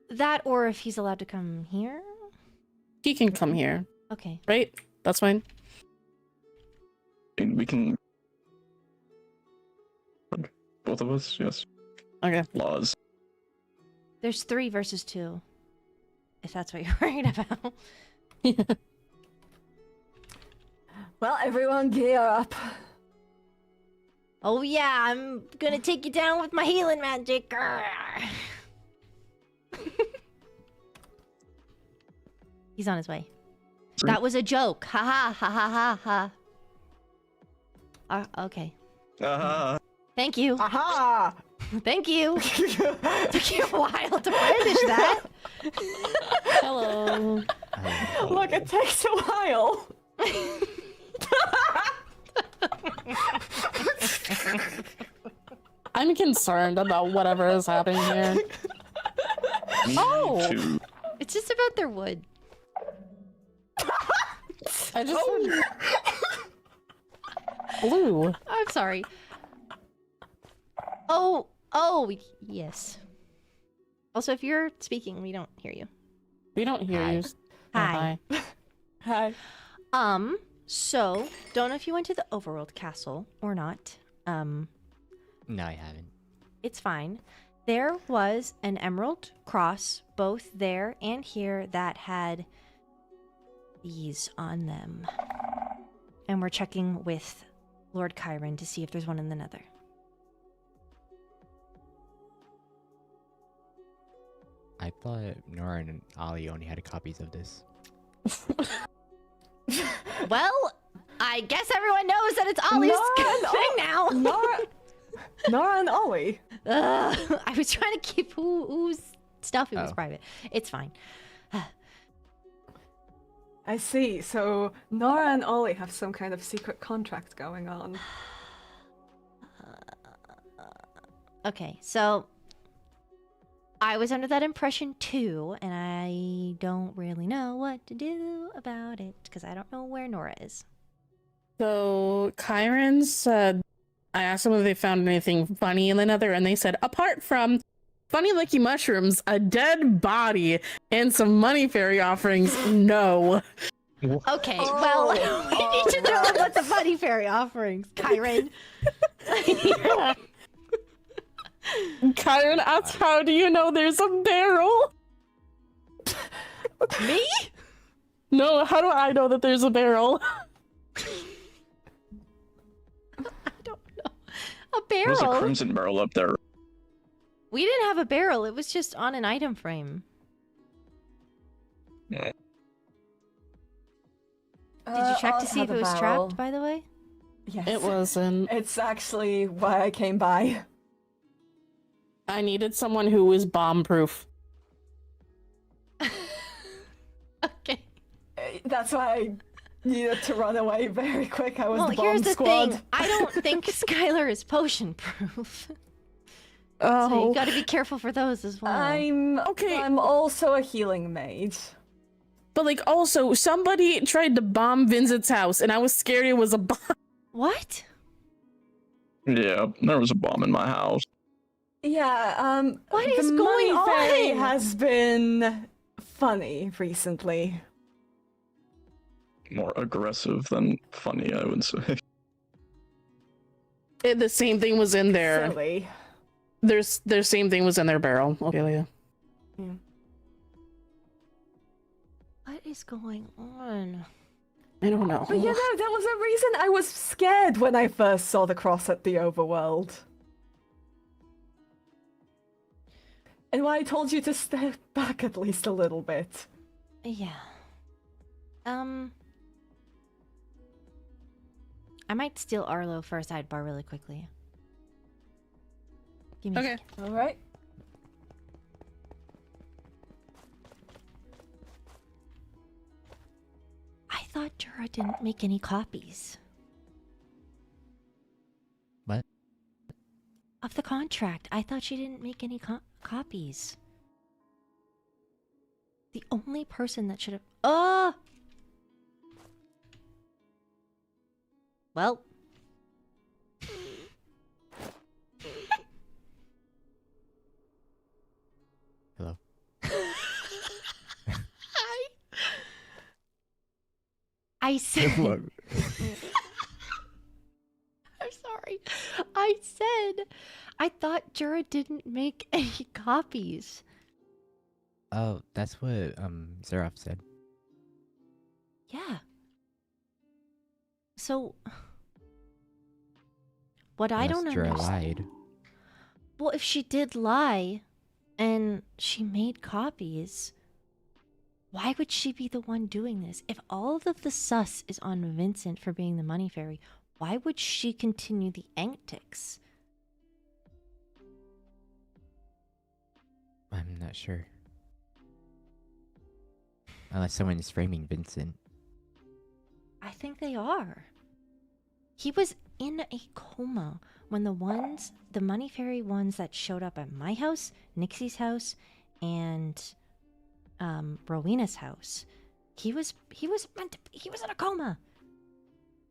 [SPEAKER 1] That, or if he's allowed to come here?
[SPEAKER 3] He can come here,
[SPEAKER 1] Okay.
[SPEAKER 3] right? That's fine.
[SPEAKER 4] We can... Both of us, yes.
[SPEAKER 3] Okay.
[SPEAKER 4] Laws.
[SPEAKER 1] There's 3 versus 2. If that's what you're worried about.
[SPEAKER 2] Well, everyone gear up.
[SPEAKER 1] Oh yeah, I'm gonna take you down with my healing magic. Grr. He's on his way. That was a joke. Ha ha ha ha ha ha. Okay. Thank you.
[SPEAKER 2] Aha!
[SPEAKER 1] Thank you. Took you a while to finish that.
[SPEAKER 3] Hello.
[SPEAKER 2] Look, it takes a while.
[SPEAKER 3] I'm concerned about whatever is happening here. Oh!
[SPEAKER 1] It's just about their wood.
[SPEAKER 3] I just heard blue.
[SPEAKER 1] I'm sorry. Oh, yes. Also, if you're speaking, we don't hear you.
[SPEAKER 3] We don't hear
[SPEAKER 5] Hi.
[SPEAKER 3] you.
[SPEAKER 1] Hi.
[SPEAKER 2] Hi.
[SPEAKER 1] So, don't know if you went to the Overworld Castle or not.
[SPEAKER 5] No, I haven't.
[SPEAKER 1] It's fine. There was an emerald cross, both there and here, that had these on them. And we're checking with Lord Chiron to see if there's one in the nether.
[SPEAKER 5] I thought Nora and Ali only had copies of this.
[SPEAKER 1] Well, I guess everyone knows that it's Ollie's thing now.
[SPEAKER 2] Nora and Ollie.
[SPEAKER 1] I was trying to keep whose stuff it was private. It's fine.
[SPEAKER 2] I see. So Nora and Ollie have some kind of secret contract going on.
[SPEAKER 1] Okay, so I was under that impression too, and I don't really know what to do about it because I don't know where Nora is.
[SPEAKER 3] So Chiron said, I asked them if they found anything funny in the nether, and they said, apart from funny lucky mushrooms, a dead body, and some money fairy offerings, no.
[SPEAKER 1] Okay, well, we need to know about the funny fairy offerings, Chiron.
[SPEAKER 3] Chiron asked, how do you know there's a barrel?
[SPEAKER 1] Me?
[SPEAKER 3] No, how do I know that there's a barrel?
[SPEAKER 1] I don't know. A
[SPEAKER 4] There's a
[SPEAKER 1] barrel?
[SPEAKER 4] crimson barrel up there.
[SPEAKER 1] We didn't have a barrel. It was just on an item frame.
[SPEAKER 4] Yeah.
[SPEAKER 1] Did you check to see if it was trapped, by the way?
[SPEAKER 2] Yes.
[SPEAKER 3] It wasn't.
[SPEAKER 2] It's actually why I came by.
[SPEAKER 3] I needed someone who was bomb-proof.
[SPEAKER 1] Okay.
[SPEAKER 2] That's why I needed to run away very quick. I was
[SPEAKER 1] Well,
[SPEAKER 2] the bomb
[SPEAKER 1] here's the
[SPEAKER 2] squad.
[SPEAKER 1] thing. I don't think Skylar is potion-proof.
[SPEAKER 3] Oh.
[SPEAKER 1] So you gotta be careful for those as well.
[SPEAKER 2] I'm also a healing mage.
[SPEAKER 3] But, like, also, somebody tried to bomb Vincent's house, and I was scared it was a bomb.
[SPEAKER 1] What?
[SPEAKER 4] Yeah, there was a bomb in my house.
[SPEAKER 2] Yeah,
[SPEAKER 1] What
[SPEAKER 2] the
[SPEAKER 1] is
[SPEAKER 2] money
[SPEAKER 1] going
[SPEAKER 2] fairy
[SPEAKER 1] on?
[SPEAKER 2] has been funny recently.
[SPEAKER 4] More aggressive than funny, I would say.
[SPEAKER 3] The same thing was in there.
[SPEAKER 2] Silly.
[SPEAKER 3] Their same thing was in their barrel. Okay, yeah.
[SPEAKER 1] What is going on?
[SPEAKER 3] I don't know.
[SPEAKER 2] But you know, there was a reason I was scared when I first saw the cross at the overworld. And why I told you to step back at least a little bit.
[SPEAKER 1] Yeah. I might steal Arlo for a sidebar really quickly. Give me a
[SPEAKER 3] Okay.
[SPEAKER 1] second.
[SPEAKER 2] Alright.
[SPEAKER 1] I thought Jura didn't make any copies.
[SPEAKER 5] What?
[SPEAKER 1] Of the contract. I thought she didn't make any copies. The only person that should have... Oh! Well.
[SPEAKER 5] Hello.
[SPEAKER 1] I said... I'm sorry. I said I thought Jura didn't make any copies.
[SPEAKER 5] Oh, that's what Seraph said.
[SPEAKER 1] Yeah. So what I don't
[SPEAKER 5] Unless Jura
[SPEAKER 1] understand.
[SPEAKER 5] lied.
[SPEAKER 1] Well, if she did lie and she made copies, why would she be the one doing this? If all of the sus is on Vincent for being the money fairy, why would she continue the antics?
[SPEAKER 5] I'm not sure. Unless someone is framing Vincent.
[SPEAKER 1] I think they are. He was in a coma when the Money Fairy ones that showed up at my house, Nixie's house, and Rowena's house. He was in a coma.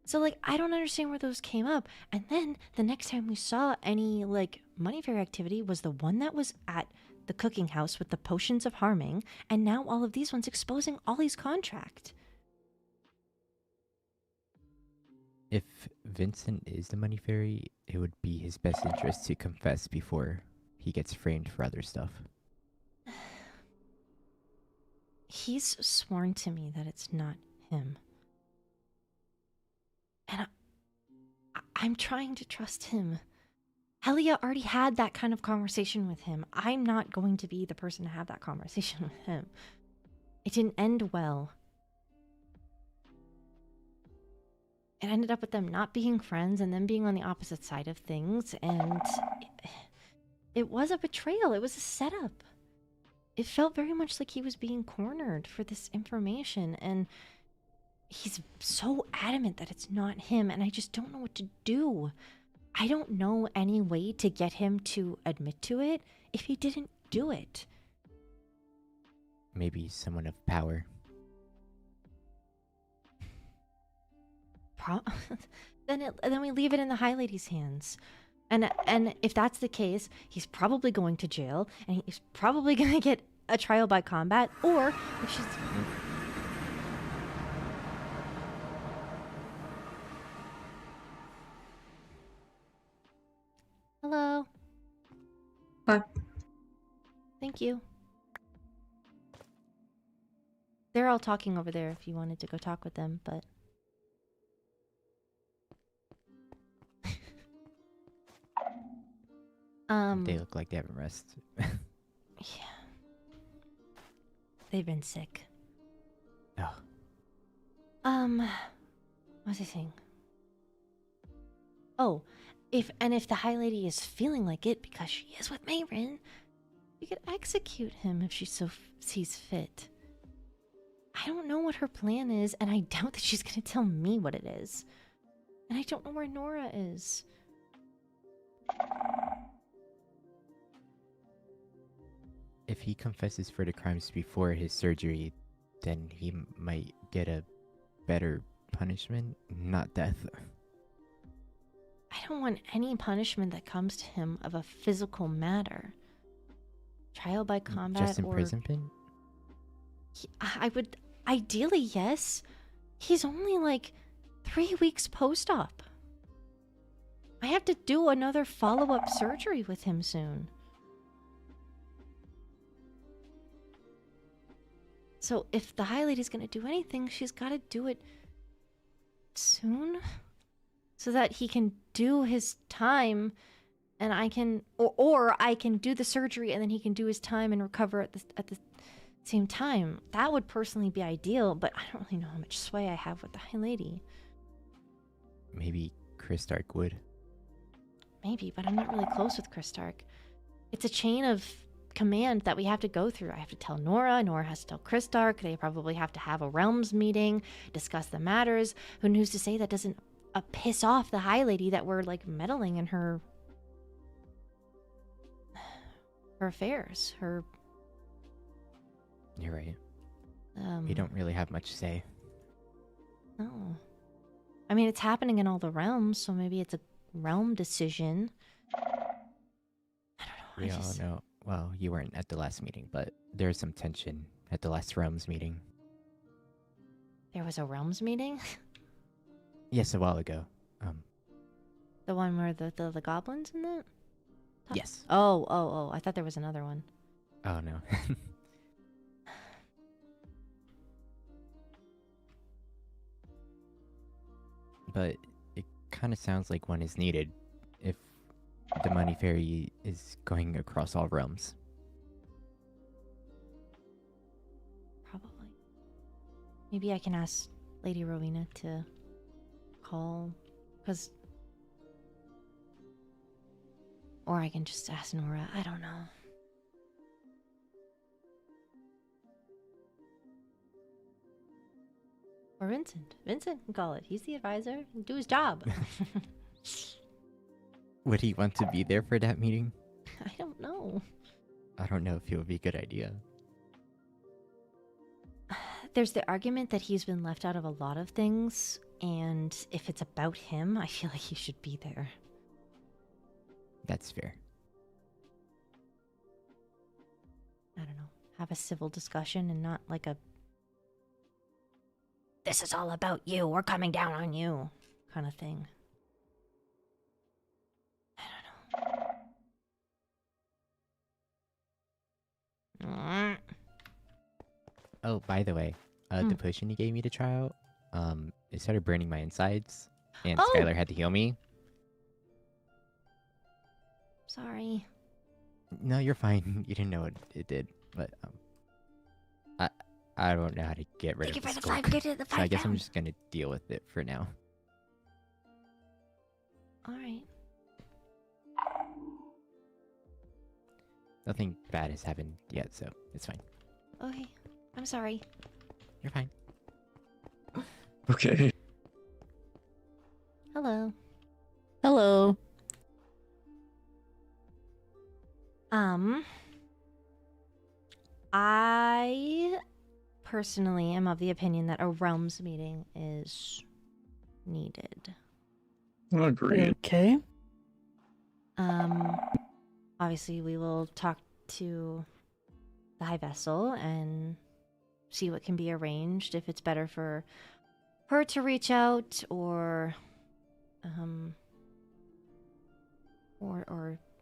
[SPEAKER 1] So like I don't understand where those came up. And then the next time we saw any like Money Fairy activity was the one that was at the cooking house with the potions of harming, and now all of these ones exposing Ollie's contract.
[SPEAKER 5] If Vincent is the Money Fairy, it would be his best interest to confess before he gets framed for other stuff.
[SPEAKER 1] He's sworn to me that it's not him. And I'm trying to trust him. Helia already had that kind of conversation with him. I'm not going to be the person to have that conversation with him. It didn't end well. It ended up with them not being friends and them being on the opposite side of things, and it was a betrayal. It was a setup. It felt very much like he was being cornered for this information, and he's so adamant that it's not him, and I just don't know what to do. I don't know any way to get him to admit to it if he didn't do it.
[SPEAKER 5] Maybe someone of power.
[SPEAKER 1] Then we leave it in the High Lady's hands. And if that's the case, he's probably going to jail, and he's probably going to get a trial by combat, or if she's... Hello.
[SPEAKER 6] Hi.
[SPEAKER 1] Thank you. They're all talking over there if you wanted to go talk with them, but...
[SPEAKER 5] They look like they haven't rested.
[SPEAKER 1] Yeah. They've been sick.
[SPEAKER 5] Oh.
[SPEAKER 1] What's I saying? Oh, if the High Lady is feeling like it because she is with Mayrin, you could execute him if she so sees fit. I don't know what her plan is, and I doubt that she's gonna tell me what it is. And I don't know where Nora is.
[SPEAKER 5] If he confesses for the crimes before his surgery, then he might get a better punishment, not death.
[SPEAKER 1] I don't want any punishment that comes to him of a physical matter. Trial by combat
[SPEAKER 5] Just imprisonment?
[SPEAKER 1] I would... Ideally, yes. He's only like 3 weeks post-op. I have to do another follow-up surgery with him soon. So if the High Lady's gonna do anything, she's gotta do it soon, so that he can do his time, and I can, or I can do the surgery and then he can do his time and recover at the same time. That would personally be ideal, but I don't really know how much sway I have with the High Lady.
[SPEAKER 5] Maybe Chris Stark would.
[SPEAKER 1] Maybe, but I'm not really close with Chris Stark. It's a chain of command that we have to go through. I have to tell Nora, Nora has to tell Chris Stark, they probably have to have a realms meeting, discuss the matters. Who's to say that doesn't piss off the High Lady that we're like meddling in her affairs, her...
[SPEAKER 5] You're right. We don't really have much say.
[SPEAKER 1] No. I mean, it's happening in all the realms, so maybe it's a realm decision. I don't know.
[SPEAKER 5] We all know. Well, you weren't at the last meeting, but there's some tension at the last realms meeting.
[SPEAKER 1] There was a realms meeting?
[SPEAKER 5] Yes, a while ago.
[SPEAKER 1] The one where the goblins in that?
[SPEAKER 5] Yes.
[SPEAKER 1] Oh, I thought there was another one.
[SPEAKER 5] Oh, no. But it kind of sounds like one is needed if the Money Fairy is going across all realms.
[SPEAKER 1] Probably. Maybe I can ask Lady Rowena to call, because... Or I can just ask Nora. I don't know. Or Vincent. Vincent can call it. He's the advisor. Do his job.
[SPEAKER 5] Would he want to be there for that meeting?
[SPEAKER 1] I don't know.
[SPEAKER 5] I don't know if it would be a good idea.
[SPEAKER 1] There's the argument that he's been left out of a lot of things, and if it's about him, I feel like he should be there.
[SPEAKER 5] That's fair.
[SPEAKER 1] I don't know. Have a civil discussion and not like a "this is all about you, we're coming down on you" kind of thing. I don't know.
[SPEAKER 5] Oh, by the way, the potion you gave me to try out, it started burning my insides, and
[SPEAKER 1] Oh!
[SPEAKER 5] Skylar had to heal me.
[SPEAKER 1] Sorry.
[SPEAKER 5] No, you're fine. You didn't know what it did, but I don't know how to get rid
[SPEAKER 1] Thank you
[SPEAKER 5] of
[SPEAKER 1] for
[SPEAKER 5] the
[SPEAKER 1] the
[SPEAKER 5] skulk.
[SPEAKER 1] 5. Get it, the 5
[SPEAKER 5] So I guess I'm
[SPEAKER 1] pound.
[SPEAKER 5] just gonna deal with it for now.
[SPEAKER 1] Alright.
[SPEAKER 5] Nothing bad has happened yet, so it's fine.
[SPEAKER 1] Okay. I'm sorry.
[SPEAKER 5] You're fine.
[SPEAKER 4] Okay.
[SPEAKER 1] Hello.
[SPEAKER 3] Hello.
[SPEAKER 1] I personally am of the opinion that a realms meeting is needed.
[SPEAKER 4] Agreed.
[SPEAKER 3] Okay.
[SPEAKER 1] Obviously we will talk to the High Vessel and see what can be arranged, if it's better for her to reach out or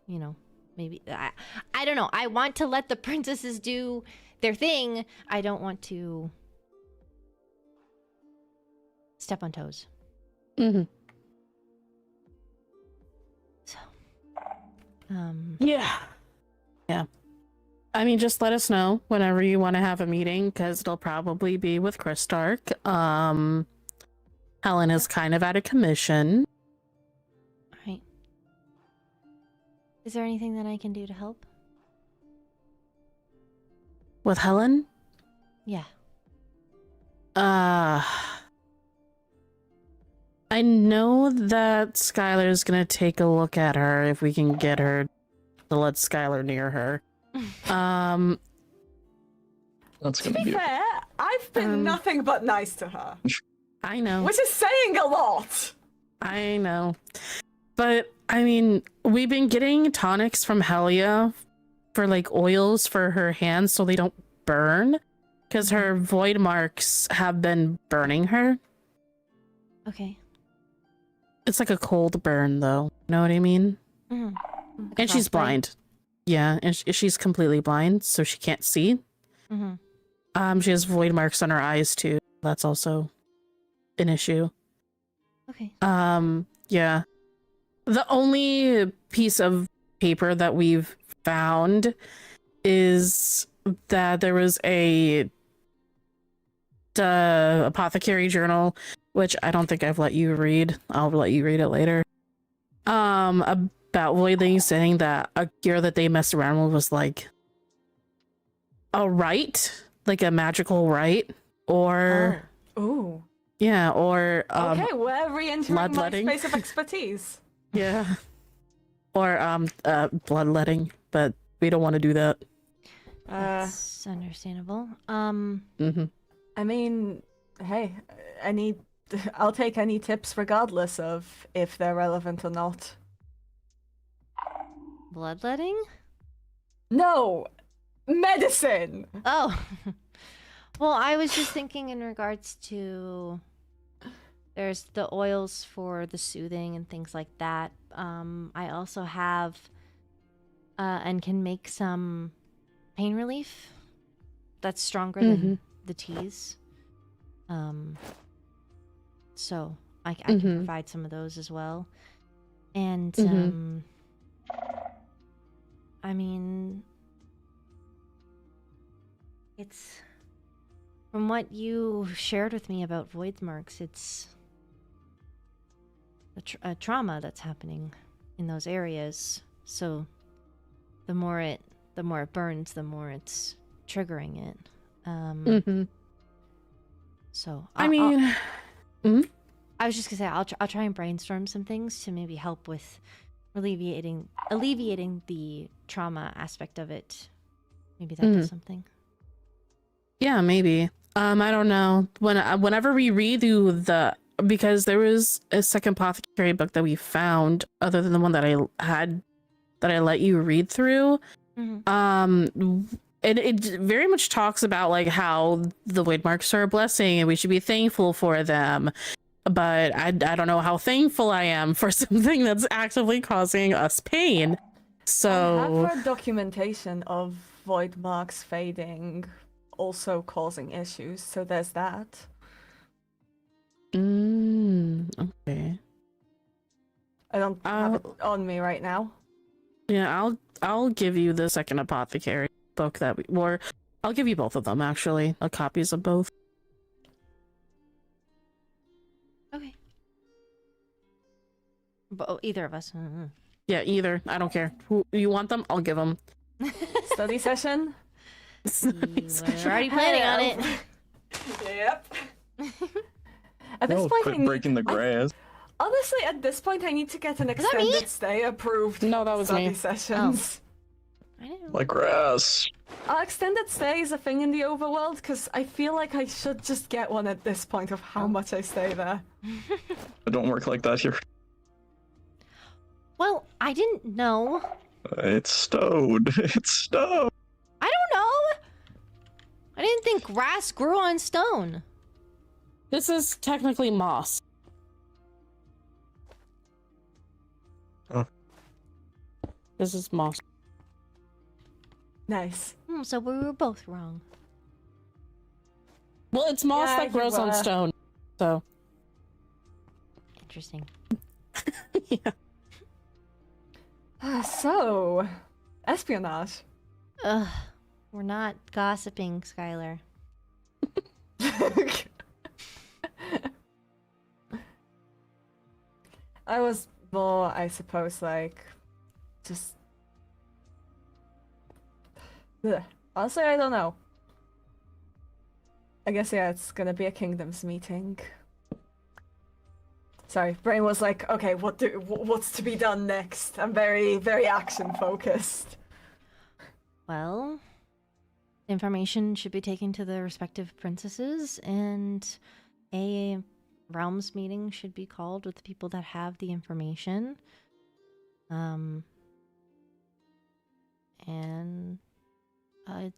[SPEAKER 1] you know, maybe I don't know. I want to let the princesses do their thing. I don't want to step on toes.
[SPEAKER 3] Mm-hmm.
[SPEAKER 1] So,
[SPEAKER 3] Yeah. Yeah. I mean, just let us know whenever you want to have a meeting, because it'll probably be with Chris Stark. Helen is kind of out of commission.
[SPEAKER 1] right. Is there anything that I can do to help?
[SPEAKER 3] With Helen?
[SPEAKER 1] Yeah.
[SPEAKER 3] I know that Skylar's gonna take a look at her if we can get her to let Skylar near her.
[SPEAKER 4] That's
[SPEAKER 2] To
[SPEAKER 4] gonna
[SPEAKER 2] be
[SPEAKER 4] be.
[SPEAKER 2] fair, I've been nothing but nice to her,
[SPEAKER 3] I know.
[SPEAKER 2] which is saying a lot.
[SPEAKER 3] I know. But, I mean, we've been getting tonics from Helia for, like, oils for her hands so they don't burn. Because her void marks have been burning her.
[SPEAKER 1] Okay.
[SPEAKER 3] It's like a cold burn, though. You know what I mean?
[SPEAKER 1] Mm-hmm.
[SPEAKER 3] And she's blind. Yeah, and she's completely blind, so she can't see.
[SPEAKER 1] Mm-hmm.
[SPEAKER 3] She has void marks on her eyes, too. That's also an issue.
[SPEAKER 1] Okay.
[SPEAKER 3] Yeah. The only piece of paper that we've found is that there was a apothecary journal, which I don't think I've let you read. I'll let you read it later. About voidlings saying that a gear that they messed around with was like a rite, like a magical rite, or
[SPEAKER 2] Ooh.
[SPEAKER 3] yeah, or
[SPEAKER 2] Okay, we're re-entering my
[SPEAKER 3] bloodletting.
[SPEAKER 2] space of expertise.
[SPEAKER 3] yeah, or bloodletting, but we don't want to do that.
[SPEAKER 1] That's understandable.
[SPEAKER 3] Mm-hmm.
[SPEAKER 2] I mean, hey, I'll take any tips regardless of if they're relevant or not.
[SPEAKER 1] Bloodletting?
[SPEAKER 2] No, medicine.
[SPEAKER 1] Oh. Well, I was just thinking in regards to there's the oils for the soothing and things like that. I also have and can make some pain relief that's stronger than the teas. So I can provide some of those as well. And I mean, it's from what you shared with me about void marks, it's a trauma that's happening in those areas. So the more it burns, the more it's triggering it. So
[SPEAKER 3] I mean,
[SPEAKER 1] I was just gonna say I'll try and brainstorm some things to maybe help with alleviating the trauma aspect of it. Maybe that does something.
[SPEAKER 3] yeah, maybe. I don't know. Whenever we read through because there was a second apothecary book that we found other than the one that I let you read through. It very much talks about like how the void marks are a blessing and we should be thankful for them. But I don't know how thankful I am for something that's actively causing us pain. So
[SPEAKER 2] I have heard documentation of void marks fading also causing issues, so there's that.
[SPEAKER 3] Okay.
[SPEAKER 2] I don't have it on me right now.
[SPEAKER 3] Yeah, I'll give you the second apothecary book or I'll give you both of them actually, copies of both.
[SPEAKER 1] Okay. But either of us.
[SPEAKER 3] Yeah, either. I don't care. Who you want them? I'll give them.
[SPEAKER 2] Study session?
[SPEAKER 1] We're already planning on it.
[SPEAKER 2] Yep. At this
[SPEAKER 4] No,
[SPEAKER 2] point,
[SPEAKER 4] quit breaking the grass.
[SPEAKER 2] Honestly, at this point, I need to get an extended stay approved.
[SPEAKER 3] No, that was
[SPEAKER 2] study
[SPEAKER 3] me.
[SPEAKER 2] sessions.
[SPEAKER 1] I know.
[SPEAKER 4] Like grass.
[SPEAKER 2] Extended stay is a thing in the overworld because I feel like I should just get one at this point of how much I stay there.
[SPEAKER 4] It don't work like that here.
[SPEAKER 1] Well, I didn't know.
[SPEAKER 4] It's stowed. It's stowed.
[SPEAKER 1] I don't know. I didn't think grass grew on stone.
[SPEAKER 3] This is technically moss.
[SPEAKER 4] Oh.
[SPEAKER 3] This is moss.
[SPEAKER 2] Nice.
[SPEAKER 1] So we were both wrong.
[SPEAKER 3] Well, it's moss
[SPEAKER 2] Yeah,
[SPEAKER 3] that grows
[SPEAKER 2] you
[SPEAKER 3] on
[SPEAKER 2] were.
[SPEAKER 3] stone. So
[SPEAKER 1] Interesting.
[SPEAKER 3] yeah.
[SPEAKER 2] So, espionage.
[SPEAKER 1] Ugh. We're not gossiping, Skylar.
[SPEAKER 2] I was more, I suppose, like, just... Ugh. Honestly, I don't know. I guess, yeah, it's gonna be a kingdoms meeting. Sorry, brain was like, okay, what's to be done next? I'm very, very action-focused.
[SPEAKER 1] Well, information should be taken to the respective princesses, and a realms meeting should be called with the people that have the information. And a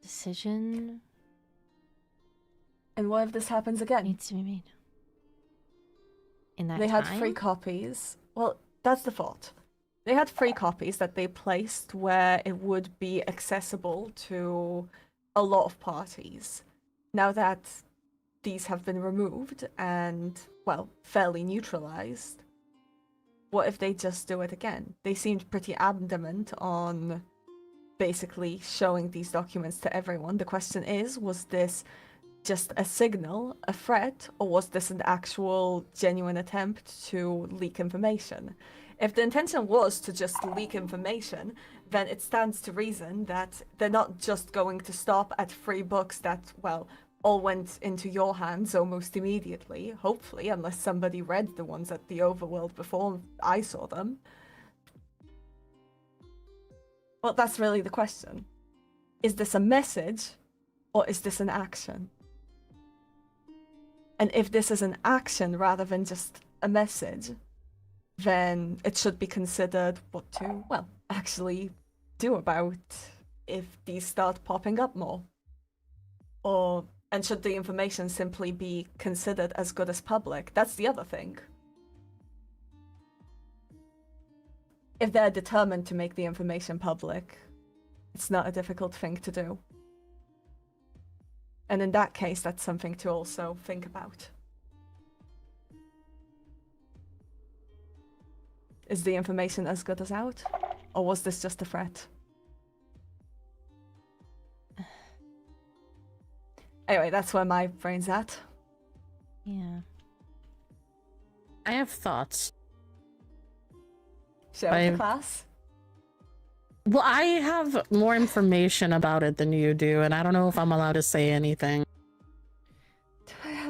[SPEAKER 1] decision
[SPEAKER 2] And what if this happens again?
[SPEAKER 1] needs to be made. In that
[SPEAKER 2] They had
[SPEAKER 1] time?
[SPEAKER 2] 3 copies. Well, that's the fault. They had 3 copies that they placed where it would be accessible to a lot of parties. Now that these have been removed and, well, fairly neutralized, what if they just do it again? They seemed pretty adamant on basically showing these documents to everyone. The question is, was this just a signal, a threat, or was this an actual genuine attempt to leak information? If the intention was to just leak information, then it stands to reason that they're not just going to stop at 3 books that, well, all went into your hands almost immediately, hopefully, unless somebody read the ones at the overworld before I saw them. Well, that's really the question. Is this a message, or is this an action? And if this is an action rather than just a message, then it should be considered what to, well, actually do about if these start popping up more. And should the information simply be considered as good as public? That's the other thing. If they're determined to make the information public, it's not a difficult thing to do. And in that case, that's something to also think about. Is the information as good as out? Or was this just a threat? Anyway, that's where my brain's at.
[SPEAKER 1] Yeah.
[SPEAKER 3] I have thoughts.
[SPEAKER 2] Share with the class?
[SPEAKER 3] Well, I have more information about it than you do, and I don't know if I'm allowed to say anything.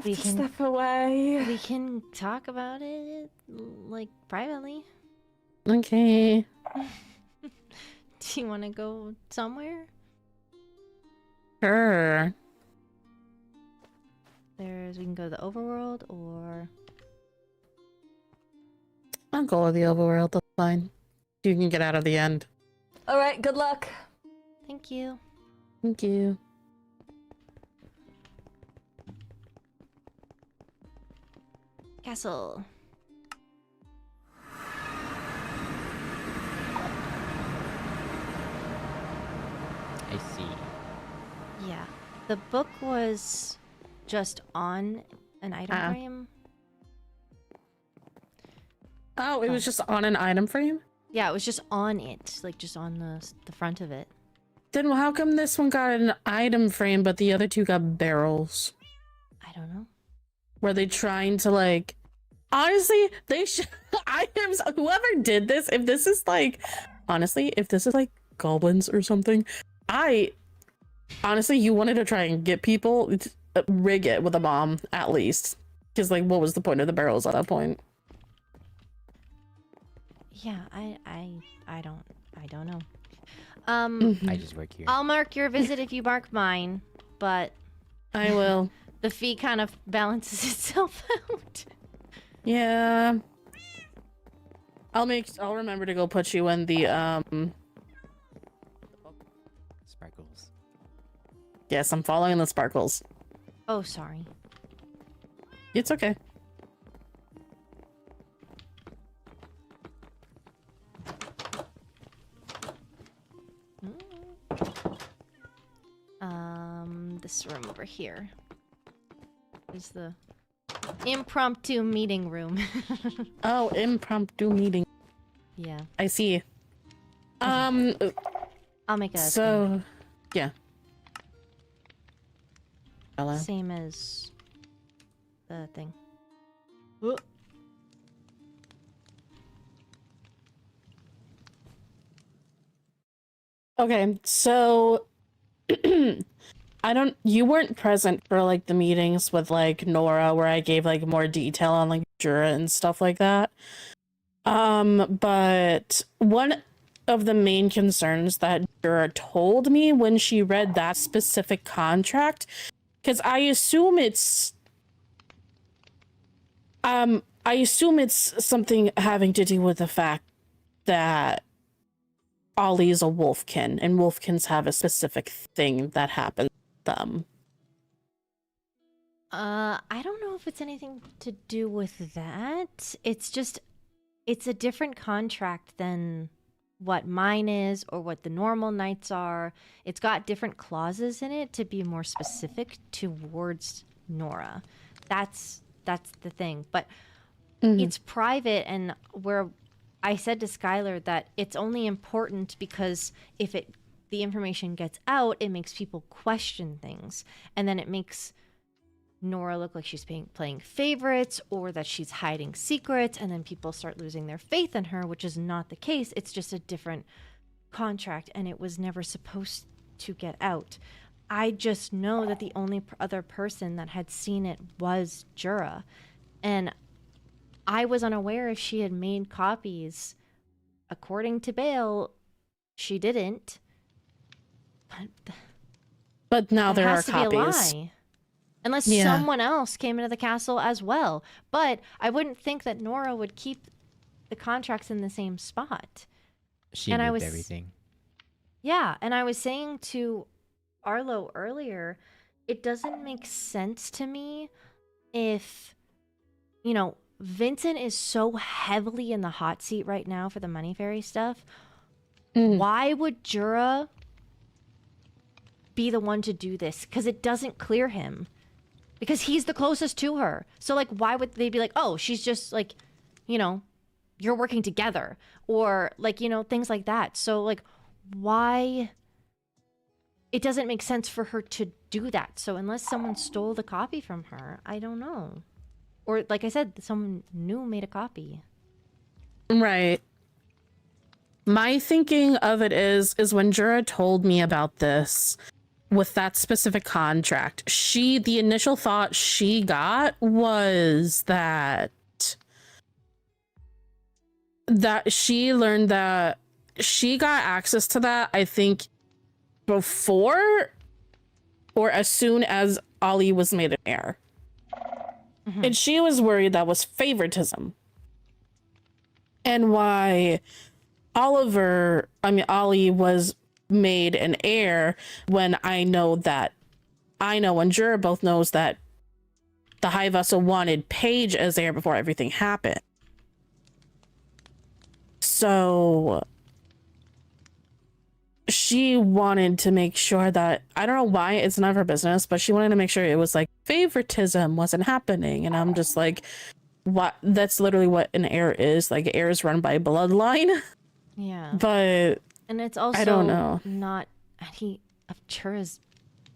[SPEAKER 2] have
[SPEAKER 1] We
[SPEAKER 2] to
[SPEAKER 1] can-
[SPEAKER 2] step away.
[SPEAKER 1] We can talk about it, like, privately.
[SPEAKER 3] Okay.
[SPEAKER 1] Do you want to go somewhere?
[SPEAKER 3] Sure.
[SPEAKER 1] We can go to the overworld, or...
[SPEAKER 3] I'll go with the overworld. That's fine. You can get out of the end.
[SPEAKER 2] All right, good luck.
[SPEAKER 1] Thank you.
[SPEAKER 3] Thank you.
[SPEAKER 1] Castle.
[SPEAKER 5] I see.
[SPEAKER 1] Yeah. The book was just on an item
[SPEAKER 3] Ah.
[SPEAKER 1] frame.
[SPEAKER 3] Oh, it was just on an item frame?
[SPEAKER 1] Yeah, it was just on it, like just on the front of it.
[SPEAKER 3] Then how come this one got an item frame, but the other two got barrels?
[SPEAKER 1] I don't know.
[SPEAKER 3] Were they trying to like... Honestly, they should... items... Whoever did this, if this is like... Honestly, if this is like goblins or something, honestly, you wanted to try and get people, rig it with a bomb, at least. Because, like, what was the point of the barrels at that point?
[SPEAKER 1] Yeah, I don't know.
[SPEAKER 5] I just work here.
[SPEAKER 1] I'll mark your visit if you mark mine, but
[SPEAKER 3] I will.
[SPEAKER 1] the fee kind of balances itself out.
[SPEAKER 3] Yeah. I'll remember to go put you in the,
[SPEAKER 5] Sparkles.
[SPEAKER 3] Yes, I'm following the sparkles.
[SPEAKER 1] Oh, sorry.
[SPEAKER 3] It's okay.
[SPEAKER 1] This room over here is the impromptu meeting room.
[SPEAKER 3] Oh, impromptu meeting.
[SPEAKER 1] Yeah,
[SPEAKER 3] I see.
[SPEAKER 1] I'll make a
[SPEAKER 3] So, yeah. Hello.
[SPEAKER 1] same as the thing.
[SPEAKER 3] Okay, so you weren't present for like the meetings with like Nora where I gave like more detail on like Jura and stuff like that. But one of the main concerns that Jura told me when she read that specific contract, because I assume it's something having to do with the fact that Ollie is a wolfkin, and wolfkins have a specific thing that happens to them.
[SPEAKER 1] I don't know if it's anything to do with that. It's a different contract than what mine is or what the normal knights are. It's got different clauses in it to be more specific towards Nora. That's the thing. But it's private, and where I said to Skylar that it's only important because if the information gets out, it makes people question things, and then it makes Nora look like she's playing favorites, or that she's hiding secrets, and then people start losing their faith in her, which is not the case. It's just a different contract, and it was never supposed to get out. I just know that the only other person that had seen it was Jura, and I was unaware if she had made copies. According to Bale, she didn't.
[SPEAKER 3] But now there are
[SPEAKER 1] has to be a
[SPEAKER 3] copies.
[SPEAKER 1] lie. Unless
[SPEAKER 3] Yeah.
[SPEAKER 1] someone else came into the castle as well. But I wouldn't think that Nora would keep the contracts in the same spot.
[SPEAKER 5] She
[SPEAKER 1] And I
[SPEAKER 5] moved
[SPEAKER 1] was-
[SPEAKER 5] everything.
[SPEAKER 1] Yeah, and I was saying to Arlo earlier, it doesn't make sense to me if, Vincent is so heavily in the hot seat right now for the Money Fairy stuff. Why would Jura be the one to do this? Because it doesn't clear him. Because he's the closest to her. So, why would they be like, oh, she's just, you're working together. Or, things like that. So, why... It doesn't make sense for her to do that. So, unless someone stole the copy from her, I don't know. Or, like I said, someone new made a copy.
[SPEAKER 3] Right. My thinking of it is when Jura told me about this, with that specific contract, the initial thought she got was that she learned that she got access to that, I think, before or as soon as Ollie was made an heir.
[SPEAKER 1] Mhm.
[SPEAKER 3] And she was worried that was favoritism. And why Ollie was made an heir when I know and Jura both knows that the High Vessel wanted Paige as heir before everything happened. So she wanted to make sure that, I don't know why, it's none of her business, but she wanted to make sure it was like favoritism wasn't happening. And I'm just like, what? That's literally what an heir is. Like, heir is run by bloodline.
[SPEAKER 1] Yeah.
[SPEAKER 3] But
[SPEAKER 1] And it's also
[SPEAKER 3] I don't know.
[SPEAKER 1] not any of Chura's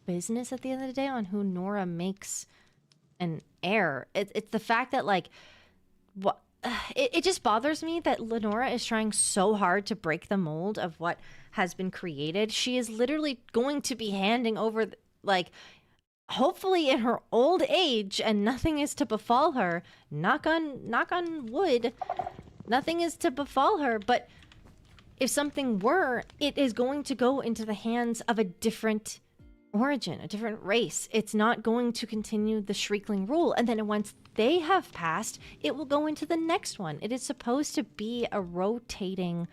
[SPEAKER 1] business at the end of the day on who Nora makes an heir. It's the fact that, like, what it just bothers me that Lenora is trying so hard to break the mold of what has been created. She is literally going to be handing over, like, hopefully in her old age, and nothing is to befall her. Knock on wood. Nothing is to befall her, but if something were, it is going to go into the hands of a different origin, a different race. It's not going to continue the Shriekling rule. And then once they have passed, it will go into the next one. It is supposed to be a rotating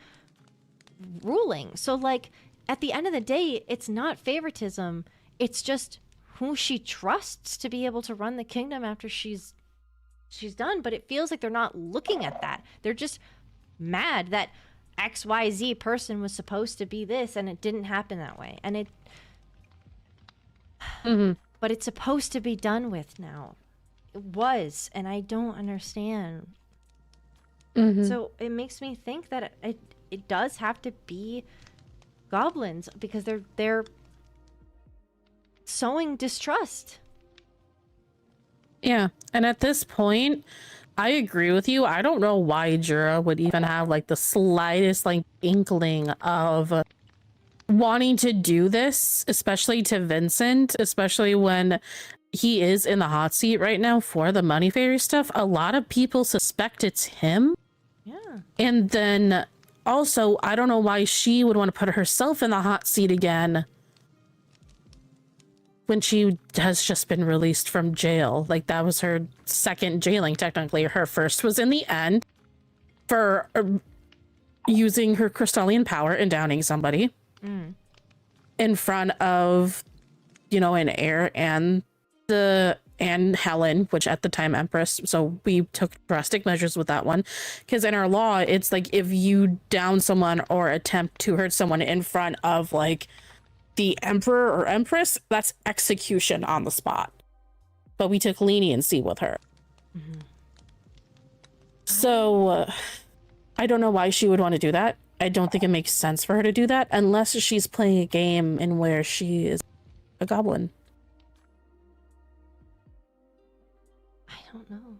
[SPEAKER 1] ruling. So, like, at the end of the day, it's not favoritism. It's just who she trusts to be able to run the kingdom after she's done. But it feels like they're not looking at that. They're just mad that XYZ person was supposed to be this and it didn't happen that way. And it but it's supposed to be done with now. It was, and I don't understand. So it makes me think that it does have to be goblins, because they're sowing distrust.
[SPEAKER 3] yeah, and at this point, I agree with you. I don't know why Jura would even have like the slightest like inkling of wanting to do this, especially to Vincent, especially when he is in the hot seat right now for the Money Fairy stuff. A lot of people suspect it's him.
[SPEAKER 1] Yeah.
[SPEAKER 3] And then also, I don't know why she would want to put herself in the hot seat again when she has just been released from jail. Like, that was her second jailing, technically. Her first was in the end for using her Crystallian power and downing somebody in front of, an heir and Helen, which at the time Empress. So we took drastic measures with that one, because in our law, it's like if you down someone or attempt to hurt someone in front of like the Emperor or Empress, that's execution on the spot. But we took leniency with her. So I don't know why she would want to do that. I don't think it makes sense for her to do that unless she's playing a game in where she is a goblin.
[SPEAKER 1] I don't know.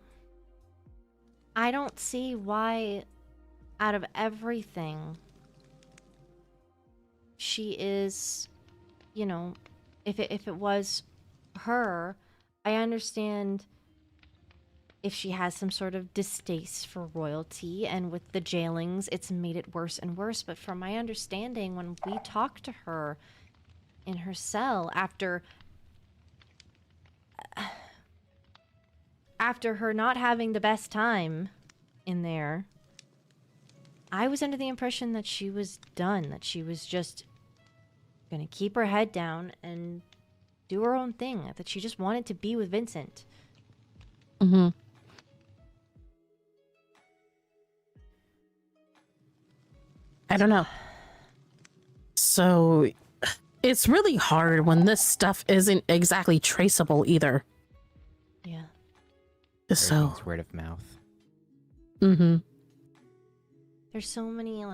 [SPEAKER 1] I don't see why, out of everything, she is, if it was her, I understand if she has some sort of distaste for royalty, and with the jailings, it's made it worse and worse. But from my understanding, when we talked to her in her cell after her not having the best time in there, I was under the impression that she was done, that she was just gonna keep her head down and do her own thing, that she just wanted to be with Vincent.
[SPEAKER 3] I don't know. So it's really hard when this stuff isn't exactly traceable either.
[SPEAKER 1] Yeah.
[SPEAKER 3] So
[SPEAKER 5] Everything's word of mouth.
[SPEAKER 1] There's so many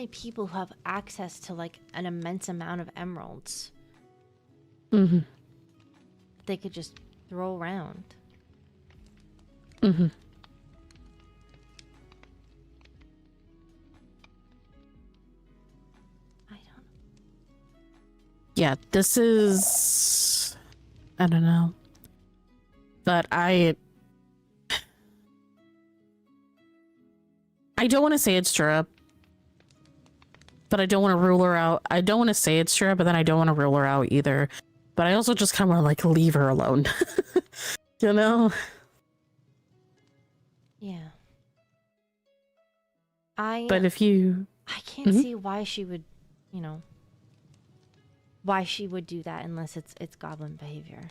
[SPEAKER 1] people who have access to like an immense amount of emeralds. They could just throw around. I don't
[SPEAKER 3] Yeah, this is... I don't know. But I don't want to say it's true. But I don't want to rule her out. I don't want to say it's true, but then I don't want to rule her out either. But I also just kind of want to, like, leave her alone. You know?
[SPEAKER 1] Yeah.
[SPEAKER 3] But if you...
[SPEAKER 1] I can't see why she would, you know, why she would do that unless it's goblin behavior.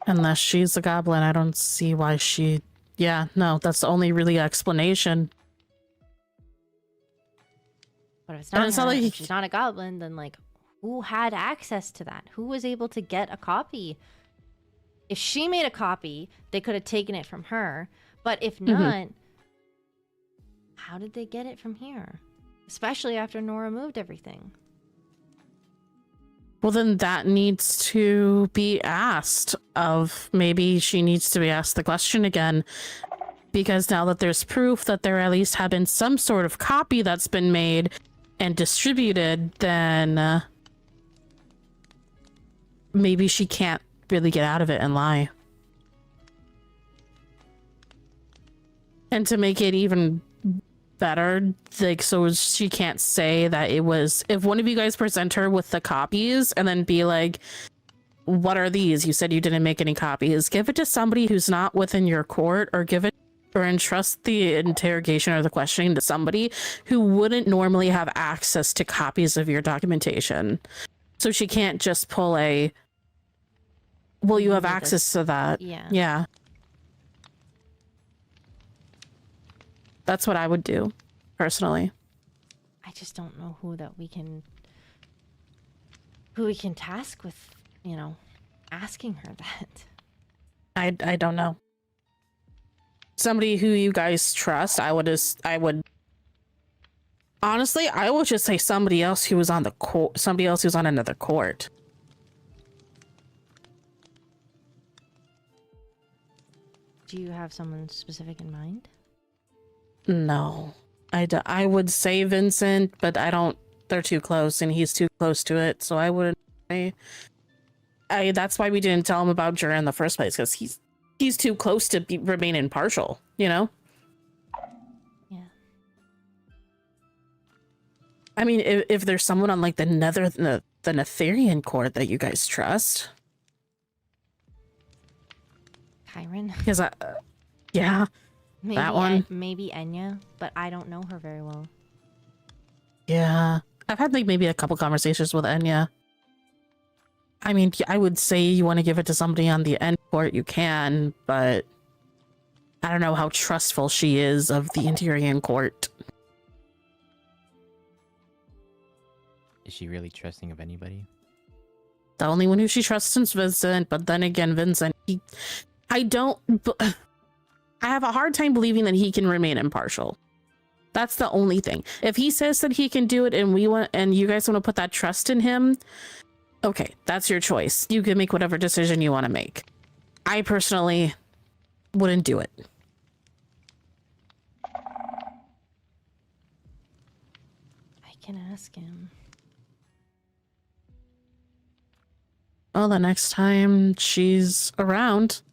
[SPEAKER 3] Unless she's a goblin, I don't see why she... Yeah, no, that's the only really explanation.
[SPEAKER 1] But if it's not,
[SPEAKER 3] it's
[SPEAKER 1] her,
[SPEAKER 3] not like
[SPEAKER 1] if she's not a goblin, then, like, who had access to that? Who was able to get a copy? If she made a copy, they could have taken it from her. But if not, how did they get it from here? Especially after Nora moved everything.
[SPEAKER 3] Well, then that needs to be asked of... Maybe she needs to be asked the question again. Because now that there's proof that there at least have been some sort of copy that's been made and distributed, then maybe she can't really get out of it and lie. And to make it even better, like, so she can't say that it was... If one of you guys present her with the copies and then be like, what are these? You said you didn't make any copies. Give it to somebody who's not within your court, or give it or entrust the interrogation or the questioning to somebody who wouldn't normally have access to copies of your documentation. So she can't just pull a, well, you have access to that.
[SPEAKER 1] Yeah.
[SPEAKER 3] Yeah. That's what I would do, personally.
[SPEAKER 1] I just don't know who we can task with, you know, asking her that.
[SPEAKER 3] I don't know. Somebody who you guys trust, I would honestly, I would just say somebody else who was on the court, somebody else who's on another court.
[SPEAKER 1] Do you have someone specific in mind?
[SPEAKER 3] No, I would say Vincent, but I don't, they're too close and he's too close to it. So I wouldn't say, that's why we didn't tell him about Jura in the first place. Cause he's too close to remain impartial, you know?
[SPEAKER 1] Yeah.
[SPEAKER 3] I mean, if there's someone on like the Netherian court that you guys trust.
[SPEAKER 1] Chiron?
[SPEAKER 3] Because yeah.
[SPEAKER 1] Maybe
[SPEAKER 3] That one.
[SPEAKER 1] Maybe Enya, but I don't know her very well.
[SPEAKER 3] Yeah. I've had like maybe a couple conversations with Enya. I mean, I would say you want to give it to somebody on the end court, you can, but I don't know how trustful she is of the Interior court.
[SPEAKER 5] Is she really trusting of anybody?
[SPEAKER 3] The only one who she trusts is Vincent, but then again, Vincent, I have a hard time believing that he can remain impartial. That's the only thing. If he says that he can do it and you guys want to put that trust in him, okay, that's your choice. You can make whatever decision you want to make. I personally wouldn't do it.
[SPEAKER 1] I can ask him.
[SPEAKER 3] Well, the next time she's around.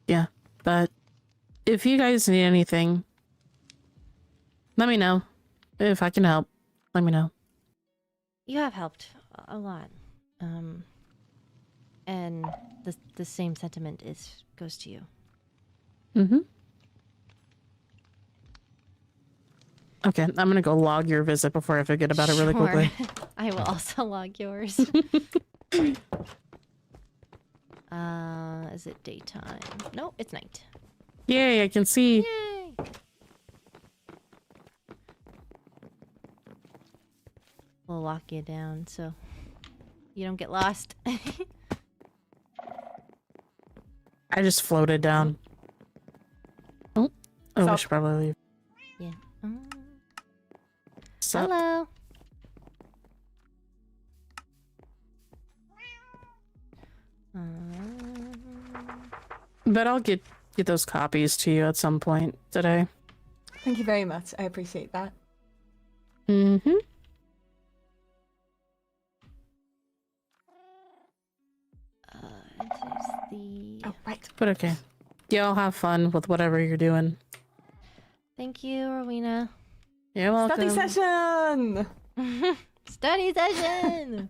[SPEAKER 3] Yeah, but if you guys need anything, let me know. If I can help, let me know.
[SPEAKER 1] You have helped a lot. And the same sentiment goes to you.
[SPEAKER 3] Mm-hmm. Okay, I'm gonna go log your visit before I forget about it really quickly.
[SPEAKER 1] I will also log yours. Is it daytime? No, it's night.
[SPEAKER 3] Yay, I can see.
[SPEAKER 1] Yay! We'll lock you down so you don't get lost.
[SPEAKER 3] I just floated down. Oh, we
[SPEAKER 2] Sup?
[SPEAKER 3] should probably leave.
[SPEAKER 1] Yeah.
[SPEAKER 3] Sup?
[SPEAKER 1] Hello.
[SPEAKER 3] But I'll get those copies to you at some point today.
[SPEAKER 2] Thank you very much. I appreciate that.
[SPEAKER 3] Mm-hmm.
[SPEAKER 1] And today's the...
[SPEAKER 2] Oh, right.
[SPEAKER 3] But okay. Y'all have fun with whatever you're doing.
[SPEAKER 1] Thank you, Rowena.
[SPEAKER 3] You're welcome.
[SPEAKER 2] Study session!
[SPEAKER 1] Study session!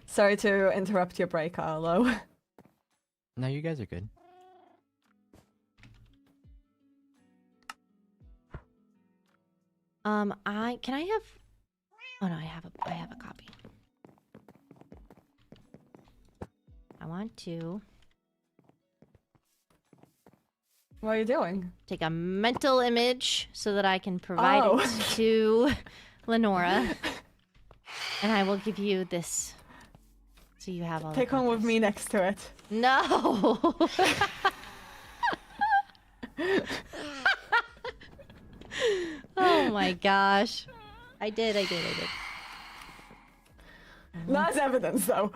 [SPEAKER 2] Sorry to interrupt your break, Arlo.
[SPEAKER 5] No, you guys are good.
[SPEAKER 1] Can I have... Oh no, I have a copy. I want to
[SPEAKER 2] What are you doing?
[SPEAKER 1] take a mental image so that I can provide
[SPEAKER 2] Oh.
[SPEAKER 1] it to Lenora. And I will give you this. So you have all the
[SPEAKER 2] Take one with
[SPEAKER 1] copies.
[SPEAKER 2] me next to it.
[SPEAKER 1] No! Oh my gosh. I did.
[SPEAKER 2] That's evidence, though.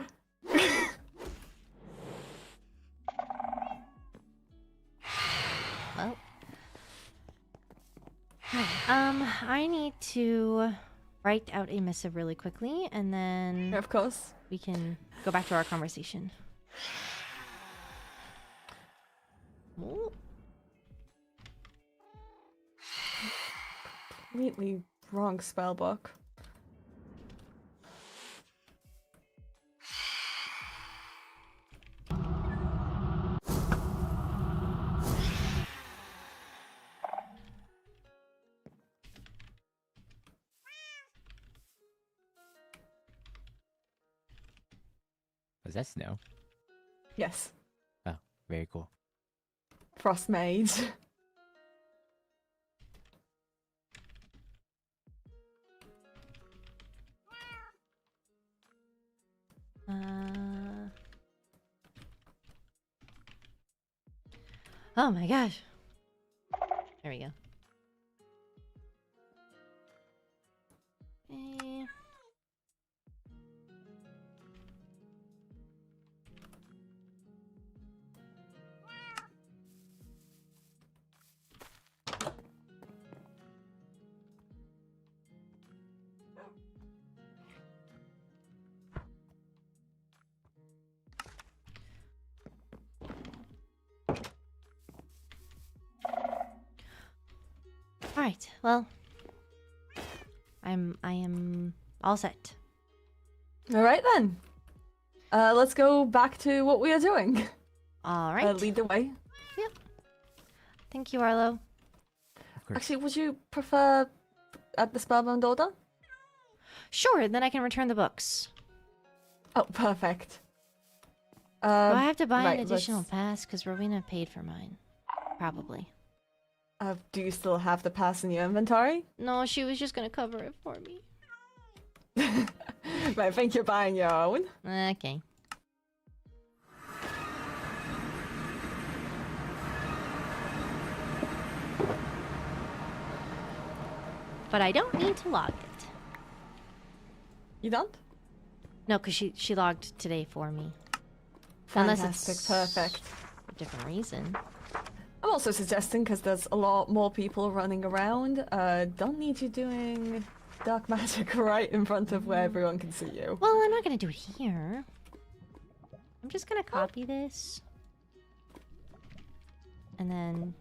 [SPEAKER 1] Well. I need to write out a missive really quickly, and then
[SPEAKER 2] Of course.
[SPEAKER 1] we can go back to our conversation. Oh,
[SPEAKER 2] Completely wrong spell book.
[SPEAKER 5] Was that snow?
[SPEAKER 2] Yes.
[SPEAKER 5] Oh, very cool.
[SPEAKER 2] Frost Mage.
[SPEAKER 1] oh my gosh. There we go. Eh. All right. Well, I am all set.
[SPEAKER 2] All right then. Let's go back to what we are doing.
[SPEAKER 1] All right.
[SPEAKER 2] Lead the way.
[SPEAKER 1] Thank you, Arlo.
[SPEAKER 5] Of course.
[SPEAKER 2] Actually, would you prefer at the Spellbound Order?
[SPEAKER 1] Sure. Then I can return the books.
[SPEAKER 2] Oh, perfect.
[SPEAKER 1] Do I have to buy
[SPEAKER 2] right,
[SPEAKER 1] an additional
[SPEAKER 2] let's-
[SPEAKER 1] pass? Because Rowena paid for mine. Probably.
[SPEAKER 2] Do you still have the pass in your inventory?
[SPEAKER 1] No, she was just gonna cover it for me.
[SPEAKER 2] But I think you're buying your own.
[SPEAKER 1] Okay. But I don't need to log it.
[SPEAKER 2] You don't?
[SPEAKER 1] No, because she logged today for me. Unless
[SPEAKER 2] Fantastic,
[SPEAKER 1] it's
[SPEAKER 2] perfect.
[SPEAKER 1] for a different reason.
[SPEAKER 2] I'm also suggesting, because there's a lot more people running around, don't need you doing dark magic right in front of where everyone can see you.
[SPEAKER 1] Well, I'm not gonna do it here. I'm just gonna copy this. And then,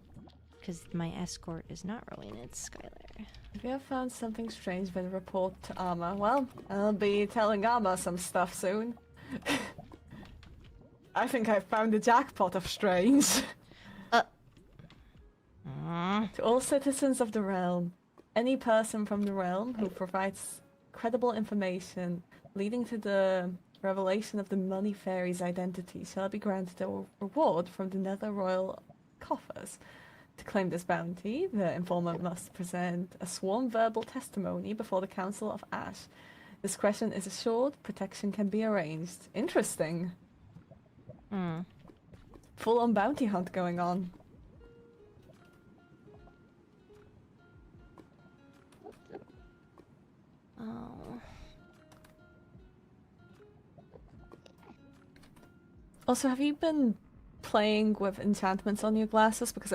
[SPEAKER 1] because my escort is not Rowena, it's Skylar.
[SPEAKER 2] If you have found something strange, then report to Arma. Well, I'll be telling Arma some stuff soon. I think I found the jackpot of strange. To all citizens of the realm, any person from the realm who provides credible information leading to the revelation of the money fairy's identity shall be granted a reward from the nether royal coffers. To claim this bounty, the informant must present a sworn verbal testimony before the Council of Ash. Discretion is assured, protection can be arranged. Interesting.
[SPEAKER 1] Hmm.
[SPEAKER 2] Full-on bounty hunt going on.
[SPEAKER 1] Oh.
[SPEAKER 2] Also, have you been playing with enchantments on your glasses? Because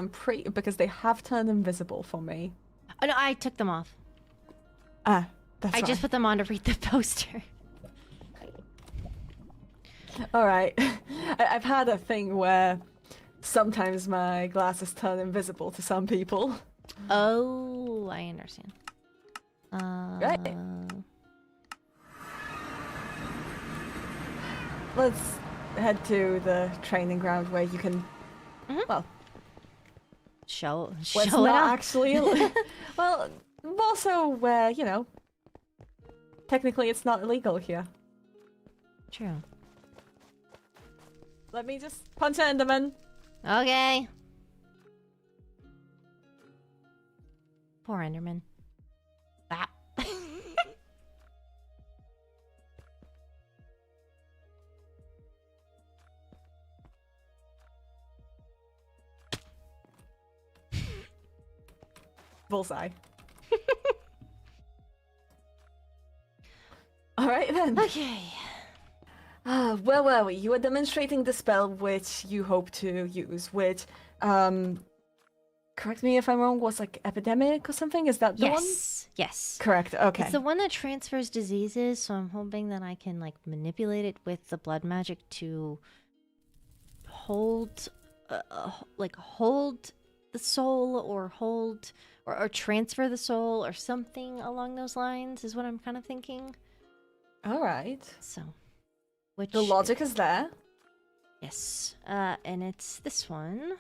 [SPEAKER 2] because they have turned invisible for me.
[SPEAKER 1] Oh, no, I took them off.
[SPEAKER 2] Ah, that's
[SPEAKER 1] I
[SPEAKER 2] right.
[SPEAKER 1] just put them on to read the poster.
[SPEAKER 2] All right. I've had a thing where sometimes my glasses turn invisible to some people.
[SPEAKER 1] Oh, I understand.
[SPEAKER 2] Right. Let's head to the training ground where you can, well,
[SPEAKER 1] Show
[SPEAKER 2] well, it's
[SPEAKER 1] it
[SPEAKER 2] not
[SPEAKER 1] off.
[SPEAKER 2] actually, well, also where, you know, technically it's not illegal here.
[SPEAKER 1] True.
[SPEAKER 2] Let me just punch Enderman.
[SPEAKER 1] Okay. Poor Enderman. Ah.
[SPEAKER 2] Bullseye. Alright then.
[SPEAKER 1] Okay.
[SPEAKER 2] Where were we? You were demonstrating the spell which you hope to use, which, correct me if I'm wrong, was like epidemic or something? Is that the one?
[SPEAKER 1] Yes.
[SPEAKER 2] Correct, okay.
[SPEAKER 1] It's the one that transfers diseases, so I'm hoping that I can like manipulate it with the blood magic to hold hold the soul or hold or transfer the soul or something along those lines is what I'm kind of thinking.
[SPEAKER 2] Alright.
[SPEAKER 1] So, which
[SPEAKER 2] The logic is there,
[SPEAKER 1] yes. And it's this one.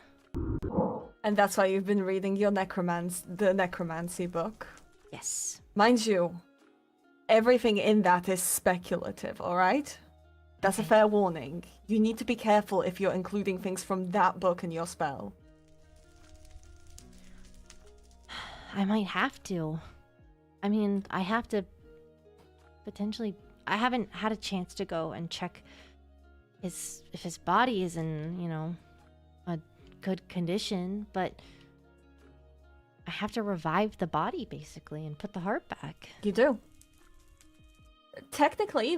[SPEAKER 2] and that's why you've been reading your the necromancy book.
[SPEAKER 1] Yes.
[SPEAKER 2] Mind you, everything in that is speculative, alright? That's a
[SPEAKER 1] Okay.
[SPEAKER 2] fair warning. You need to be careful if you're including things from that book in your spell.
[SPEAKER 1] I might have to. I mean, I have to potentially. I haven't had a chance to go and check if his body is in, you know, a good condition, but I have to revive the body basically and put the heart back.
[SPEAKER 2] You do. Technically,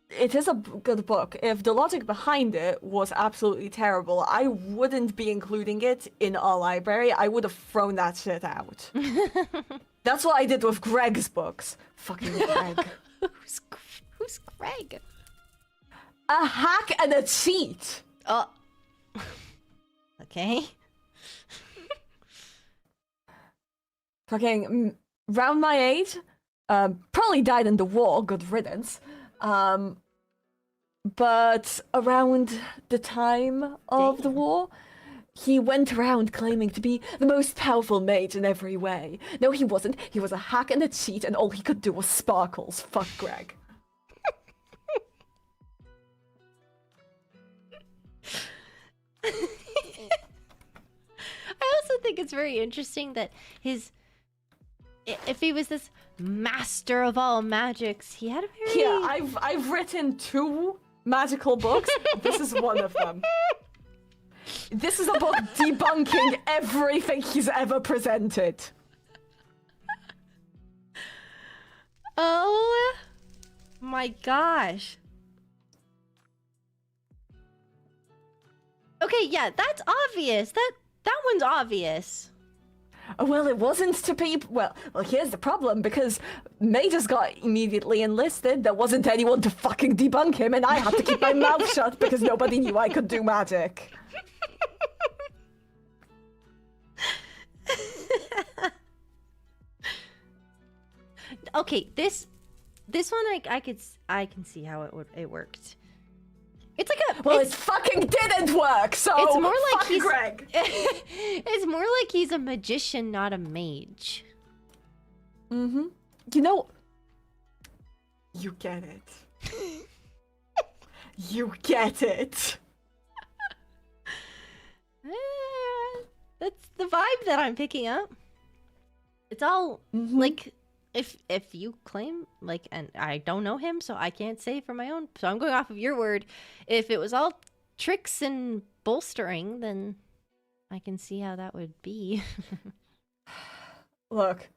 [SPEAKER 2] it is a good book. If the logic behind it was absolutely terrible, I wouldn't be including it in our library. I would have thrown that shit out. That's what I did with Greg's books. Fucking Greg.
[SPEAKER 1] Who's Greg?
[SPEAKER 2] A hack and a cheat!
[SPEAKER 1] Oh. Okay.
[SPEAKER 2] Fucking round my age, probably died in the war, good riddance. But around the time of the war, he went around claiming to be the most powerful mage in every way. No, he wasn't. He was a hack and a cheat, and all he could do was sparkles. Fuck Greg.
[SPEAKER 1] I also think it's very interesting that if he was this master of all magics, he had a very...
[SPEAKER 2] Yeah, I've written 2 magical books. This is one of them. This is a book debunking everything he's ever presented.
[SPEAKER 1] Oh my gosh. Okay, yeah, that's obvious. That one's obvious.
[SPEAKER 2] Well, it wasn't to people. Well, here's the problem, because May just got immediately enlisted. There wasn't anyone to fucking debunk him, and I had to keep my mouth shut because nobody knew I could do magic.
[SPEAKER 1] Okay, this one I can see how it worked. It's like a
[SPEAKER 2] Well, it fucking didn't work. So
[SPEAKER 1] it's more like
[SPEAKER 2] fuck
[SPEAKER 1] he's
[SPEAKER 2] Greg.
[SPEAKER 1] it's more like he's a magician, not a mage.
[SPEAKER 2] Mm-hmm. You know, you get it. You get it.
[SPEAKER 1] That's the vibe that I'm picking up. It's all like if you claim like, and I don't know him, so I can't say for my own. So I'm going off of your word. If it was all tricks and bolstering, then I can see how that would be.
[SPEAKER 2] Look,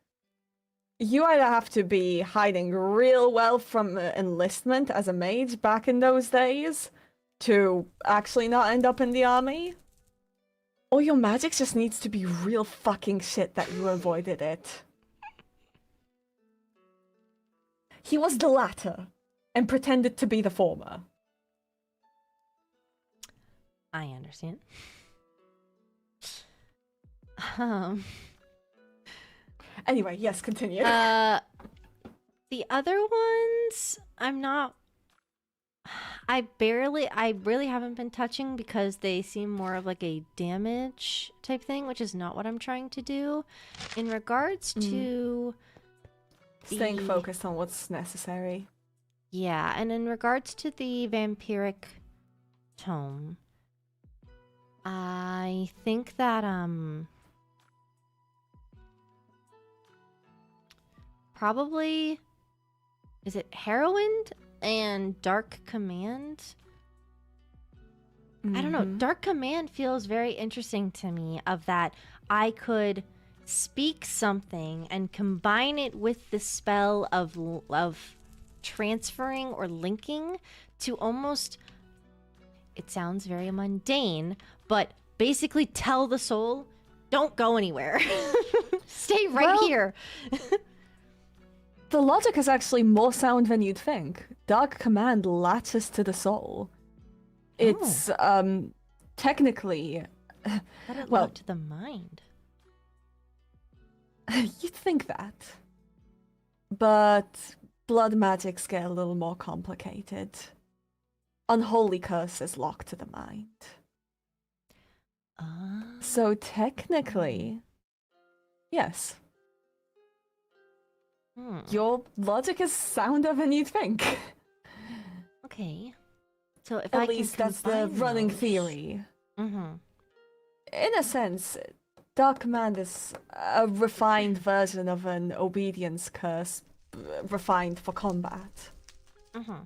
[SPEAKER 2] you either have to be hiding real well from enlistment as a mage back in those days, to actually not end up in the army, or your magic just needs to be real fucking shit that you avoided it. He was the latter, and pretended to be the former.
[SPEAKER 1] I understand. Um.
[SPEAKER 2] Anyway, yes, continue.
[SPEAKER 1] The other ones, I really haven't been touching because they seem more of like a damage type thing, which is not what I'm trying to do. In regards to
[SPEAKER 2] Staying focused on what's necessary.
[SPEAKER 1] Yeah, and in regards to the vampiric tome, I think that probably is it Heroine and Dark Command? I don't know. Dark Command feels very interesting to me, of that I could speak something and combine it with the spell of transferring or linking to almost, it sounds very mundane, but basically tell the soul, don't go anywhere. Stay right here.
[SPEAKER 2] The logic is actually more sound than you'd think. Dark Command latches to the soul. It's technically
[SPEAKER 1] Well, to the mind.
[SPEAKER 2] You'd think that. But blood magics get a little more complicated. Unholy curses lock to the mind. So technically, yes. Your logic is sounder than you'd think.
[SPEAKER 1] Okay. So if
[SPEAKER 2] At
[SPEAKER 1] I
[SPEAKER 2] least
[SPEAKER 1] can
[SPEAKER 2] that's the
[SPEAKER 1] combine
[SPEAKER 2] running
[SPEAKER 1] those-
[SPEAKER 2] theory.
[SPEAKER 1] Mm-hmm.
[SPEAKER 2] In a sense, Dark Command is a refined version of an obedience curse, refined for combat.
[SPEAKER 1] Mm-hmm.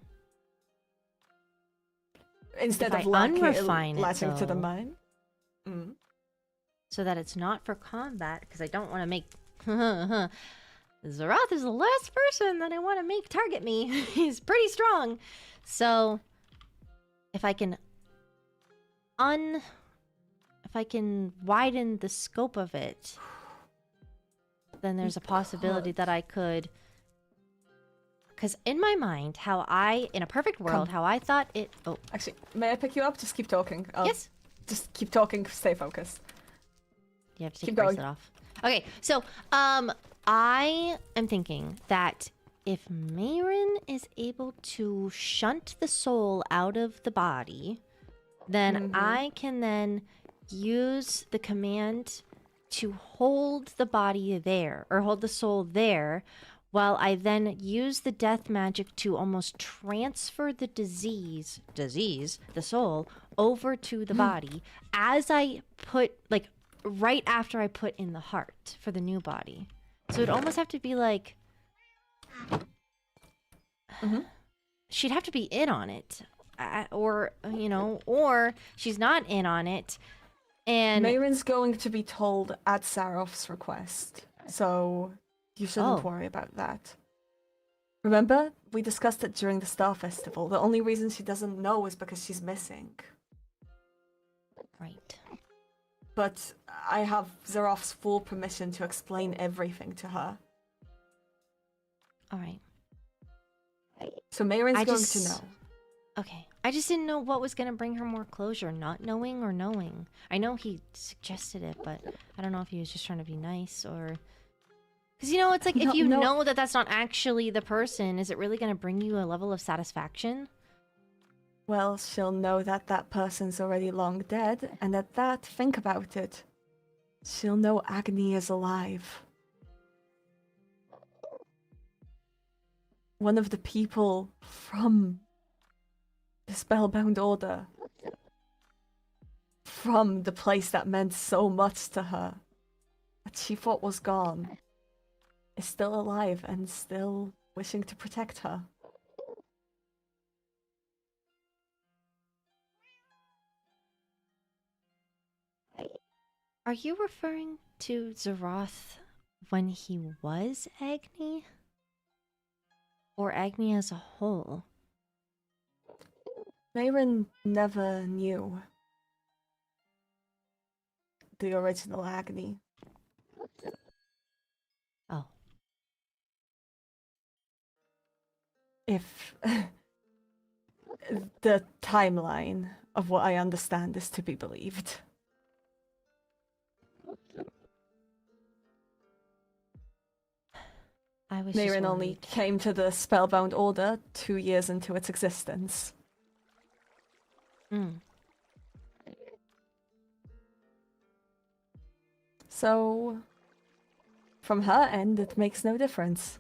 [SPEAKER 2] Instead
[SPEAKER 1] If
[SPEAKER 2] of
[SPEAKER 1] I unrefine it,
[SPEAKER 2] latching to the
[SPEAKER 1] though,
[SPEAKER 2] mind.
[SPEAKER 1] so that it's not for combat, because I don't want to make Zeroth is the last person that I want to make target me. He's pretty strong. So if I can widen the scope of it, then there's a possibility that I could, because in my mind, in a perfect world, how I thought it. Oh,
[SPEAKER 2] Actually, may I pick you up? Just keep talking.
[SPEAKER 1] yes.
[SPEAKER 2] Just keep talking. Stay focused.
[SPEAKER 1] You have to take
[SPEAKER 2] Keep
[SPEAKER 1] the bracelet
[SPEAKER 2] going.
[SPEAKER 1] off. Okay, so I am thinking that if Mayrin is able to shunt the soul out of the body, then I can then use the command to hold the body there, or hold the soul there, while I then use the death magic to almost transfer the the soul, over to the body as I put, like, right after I put in the heart for the new body. So it'd almost have to be like, she'd have to be in on it, or she's not in on it, and
[SPEAKER 2] Mayrin's going to be told at Sarof's request, so you shouldn't worry about that. Remember, we discussed it during the Star Festival. The only reason she doesn't know is because she's missing.
[SPEAKER 1] right.
[SPEAKER 2] But I have Zarof's full permission to explain everything to her.
[SPEAKER 1] All right.
[SPEAKER 2] So Mayrin's going to know.
[SPEAKER 1] Okay. I just didn't know what was going to bring her more closure, not knowing or knowing. I know he suggested it, but I don't know if he was just trying to be nice or... Because, it's like, if you know that that's not actually the person, is it really going to bring you a level of satisfaction?
[SPEAKER 2] Well, she'll know that that person's already long dead, and at that, think about it. She'll know Agni is alive. One of the people from the Spellbound Order. From the place that meant so much to her. That she thought was gone. Is still alive and still wishing to protect her.
[SPEAKER 1] Are you referring to Zeroth when he was Agni? Or Agni as a whole?
[SPEAKER 2] Mayrin never knew the original agony.
[SPEAKER 1] Oh.
[SPEAKER 2] If the timeline of what I understand is to be believed.
[SPEAKER 1] I was just
[SPEAKER 2] Mayrin only
[SPEAKER 1] worried.
[SPEAKER 2] came to the Spellbound Order 2 years into its existence.
[SPEAKER 1] Mm.
[SPEAKER 2] So, from her end, it makes no difference.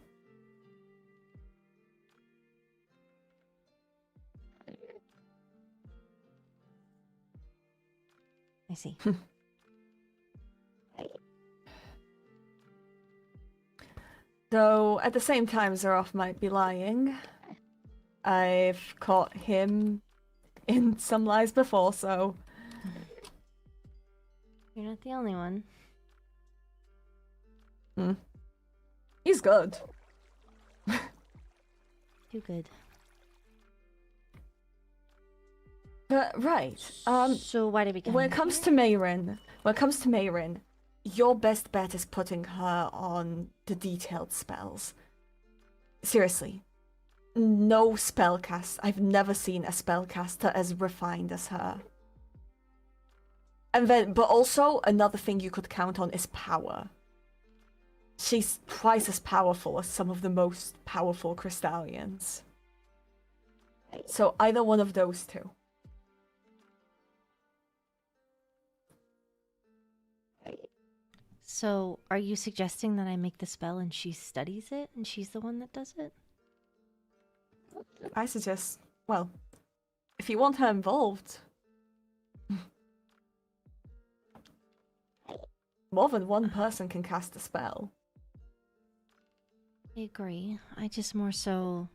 [SPEAKER 1] I see.
[SPEAKER 2] Though, at the same time, Zaroff might be lying. I've caught him in some lies before, so...
[SPEAKER 1] You're not the only one.
[SPEAKER 2] He's good.
[SPEAKER 1] Too good.
[SPEAKER 2] But, right,
[SPEAKER 1] So why did we come
[SPEAKER 2] when it comes to Mayrin, your best bet is putting her on the detailed spells. Seriously. No spellcast. I've never seen a spellcaster as refined as her. And then, but also, another thing you could count on is power. She's twice as powerful as some of the most powerful Crystallians. So either one of those two.
[SPEAKER 1] So are you suggesting that I make the spell and she studies it and she's the one that does it?
[SPEAKER 2] I suggest, well, if you want her involved, more than one person can cast a spell.
[SPEAKER 1] I agree. I just more so...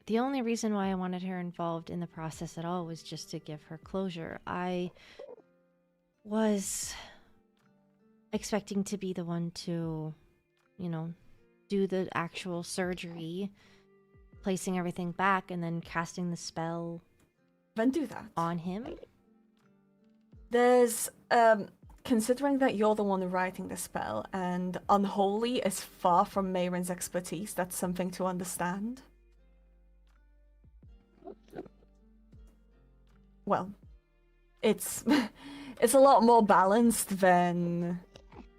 [SPEAKER 1] The only reason why I wanted her involved in the process at all was just to give her closure. I was expecting to be the one to, you know, do the actual surgery, placing everything back, and then casting the spell
[SPEAKER 2] Then do that.
[SPEAKER 1] on him.
[SPEAKER 2] There's, considering that you're the one writing the spell, and Unholy is far from Mayrin's expertise, that's something to understand. Well, it's it's a lot more balanced than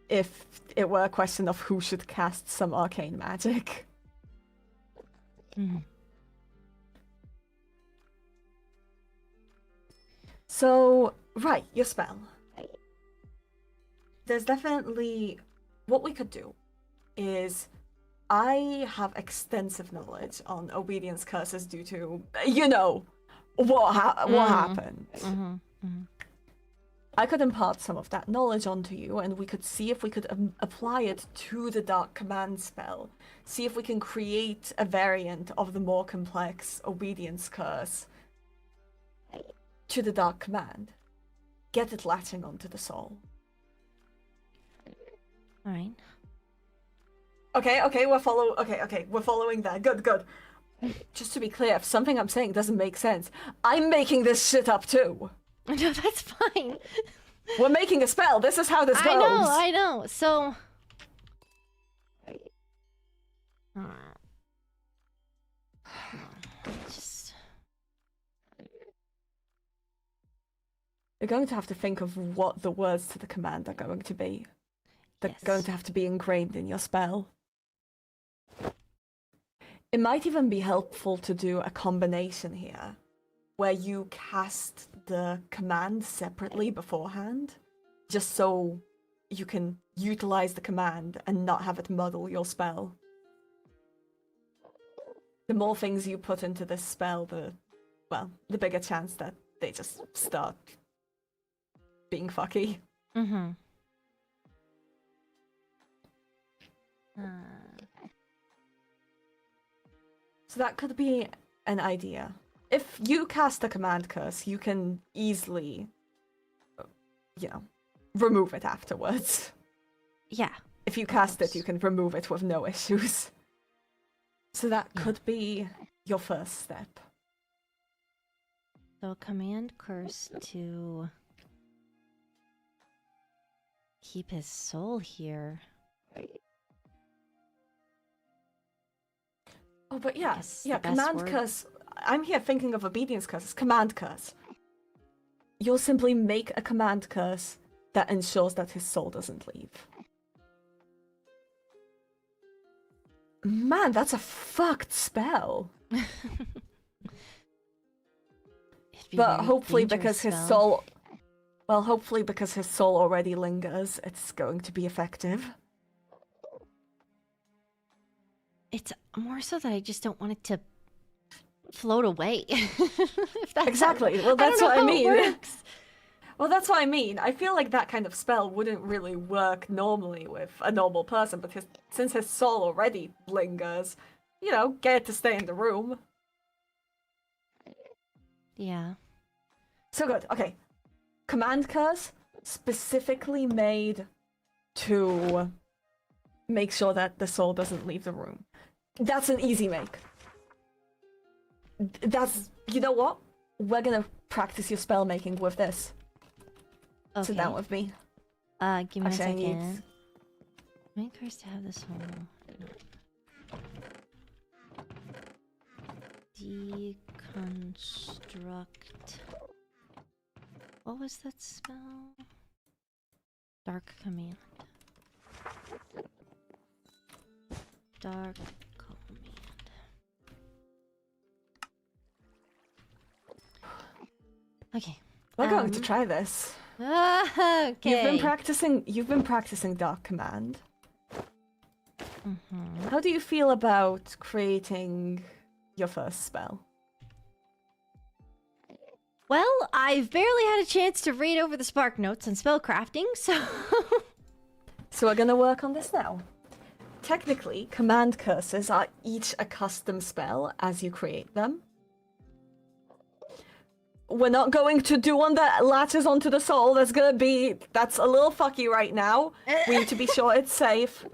[SPEAKER 2] if it were a question of who should cast some arcane magic.
[SPEAKER 1] Mhm.
[SPEAKER 2] So, right, your spell. There's definitely... What we could do is... I have extensive knowledge on obedience curses due to, you know, what happened.
[SPEAKER 1] Mm-hmm. Mm-hmm.
[SPEAKER 2] I could impart some of that knowledge onto you, and we could see if we could apply it to the Dark Command spell. See if we can create a variant of the more complex obedience curse to the Dark Command. Get it latching onto the soul.
[SPEAKER 1] All right.
[SPEAKER 2] Okay, we're following that. Good. Just to be clear, if something I'm saying doesn't make sense, I'm making this shit up too.
[SPEAKER 1] No, that's fine.
[SPEAKER 2] We're making a spell. This is how this goes.
[SPEAKER 1] I know. So... Just...
[SPEAKER 2] You're going to have to think of what the words to the command are going to be. They're
[SPEAKER 1] Yes.
[SPEAKER 2] going to have to be ingrained in your spell. It might even be helpful to do a combination here, where you cast the command separately beforehand, just so you can utilize the command and not have it muddle your spell. The more things you put into this spell, the bigger chance that they just start being fucky.
[SPEAKER 1] Mm-hmm.
[SPEAKER 2] So that could be an idea. If you cast a command curse, you can easily, remove it afterwards.
[SPEAKER 1] Yeah.
[SPEAKER 2] If you cast it, you can remove it with no issues. So that could be your first step.
[SPEAKER 1] So command curse to keep his soul here.
[SPEAKER 2] Oh, but yeah,
[SPEAKER 1] guess
[SPEAKER 2] yeah,
[SPEAKER 1] the best
[SPEAKER 2] command
[SPEAKER 1] word-
[SPEAKER 2] curse. I'm here thinking of obedience curses. Command curse. You'll simply make a command curse that ensures that his soul doesn't leave. Man, that's a fucked spell.
[SPEAKER 1] It'd be
[SPEAKER 2] But
[SPEAKER 1] very
[SPEAKER 2] hopefully
[SPEAKER 1] dangerous
[SPEAKER 2] because his
[SPEAKER 1] spell.
[SPEAKER 2] soul... Well, hopefully because his soul already lingers, it's going to be effective.
[SPEAKER 1] It's more so that I just don't want it to float away. If that's
[SPEAKER 2] Exactly.
[SPEAKER 1] how-
[SPEAKER 2] Well, that's
[SPEAKER 1] don't
[SPEAKER 2] what
[SPEAKER 1] know
[SPEAKER 2] I
[SPEAKER 1] how it
[SPEAKER 2] mean.
[SPEAKER 1] works.
[SPEAKER 2] Well, that's what I mean. I feel like that kind of spell wouldn't really work normally with a normal person, but since his soul already lingers, you know, get it to stay in the room.
[SPEAKER 1] Yeah.
[SPEAKER 2] So good. Okay. Command curse specifically made to make sure that the soul doesn't leave the room. That's an easy make. That's, you know what? We're gonna practice your spell making with this.
[SPEAKER 1] Okay.
[SPEAKER 2] Sit down with me.
[SPEAKER 1] Give me
[SPEAKER 2] Actually, I
[SPEAKER 1] a
[SPEAKER 2] need-
[SPEAKER 1] second. Make hers to have this whole deconstruct. What was that spell? Dark command. Dark command. Okay.
[SPEAKER 2] We're going to try this.
[SPEAKER 1] Okay.
[SPEAKER 2] You've been practicing Dark Command.
[SPEAKER 1] Mhm.
[SPEAKER 2] How do you feel about creating your first spell?
[SPEAKER 1] Well, I've barely had a chance to read over the spark notes on spellcrafting, so
[SPEAKER 2] So we're gonna work on this now. Technically, command curses are each a custom spell as you create them. We're not going to do one that latches onto the soul. That's a little fucky right now. We need to be sure it's safe.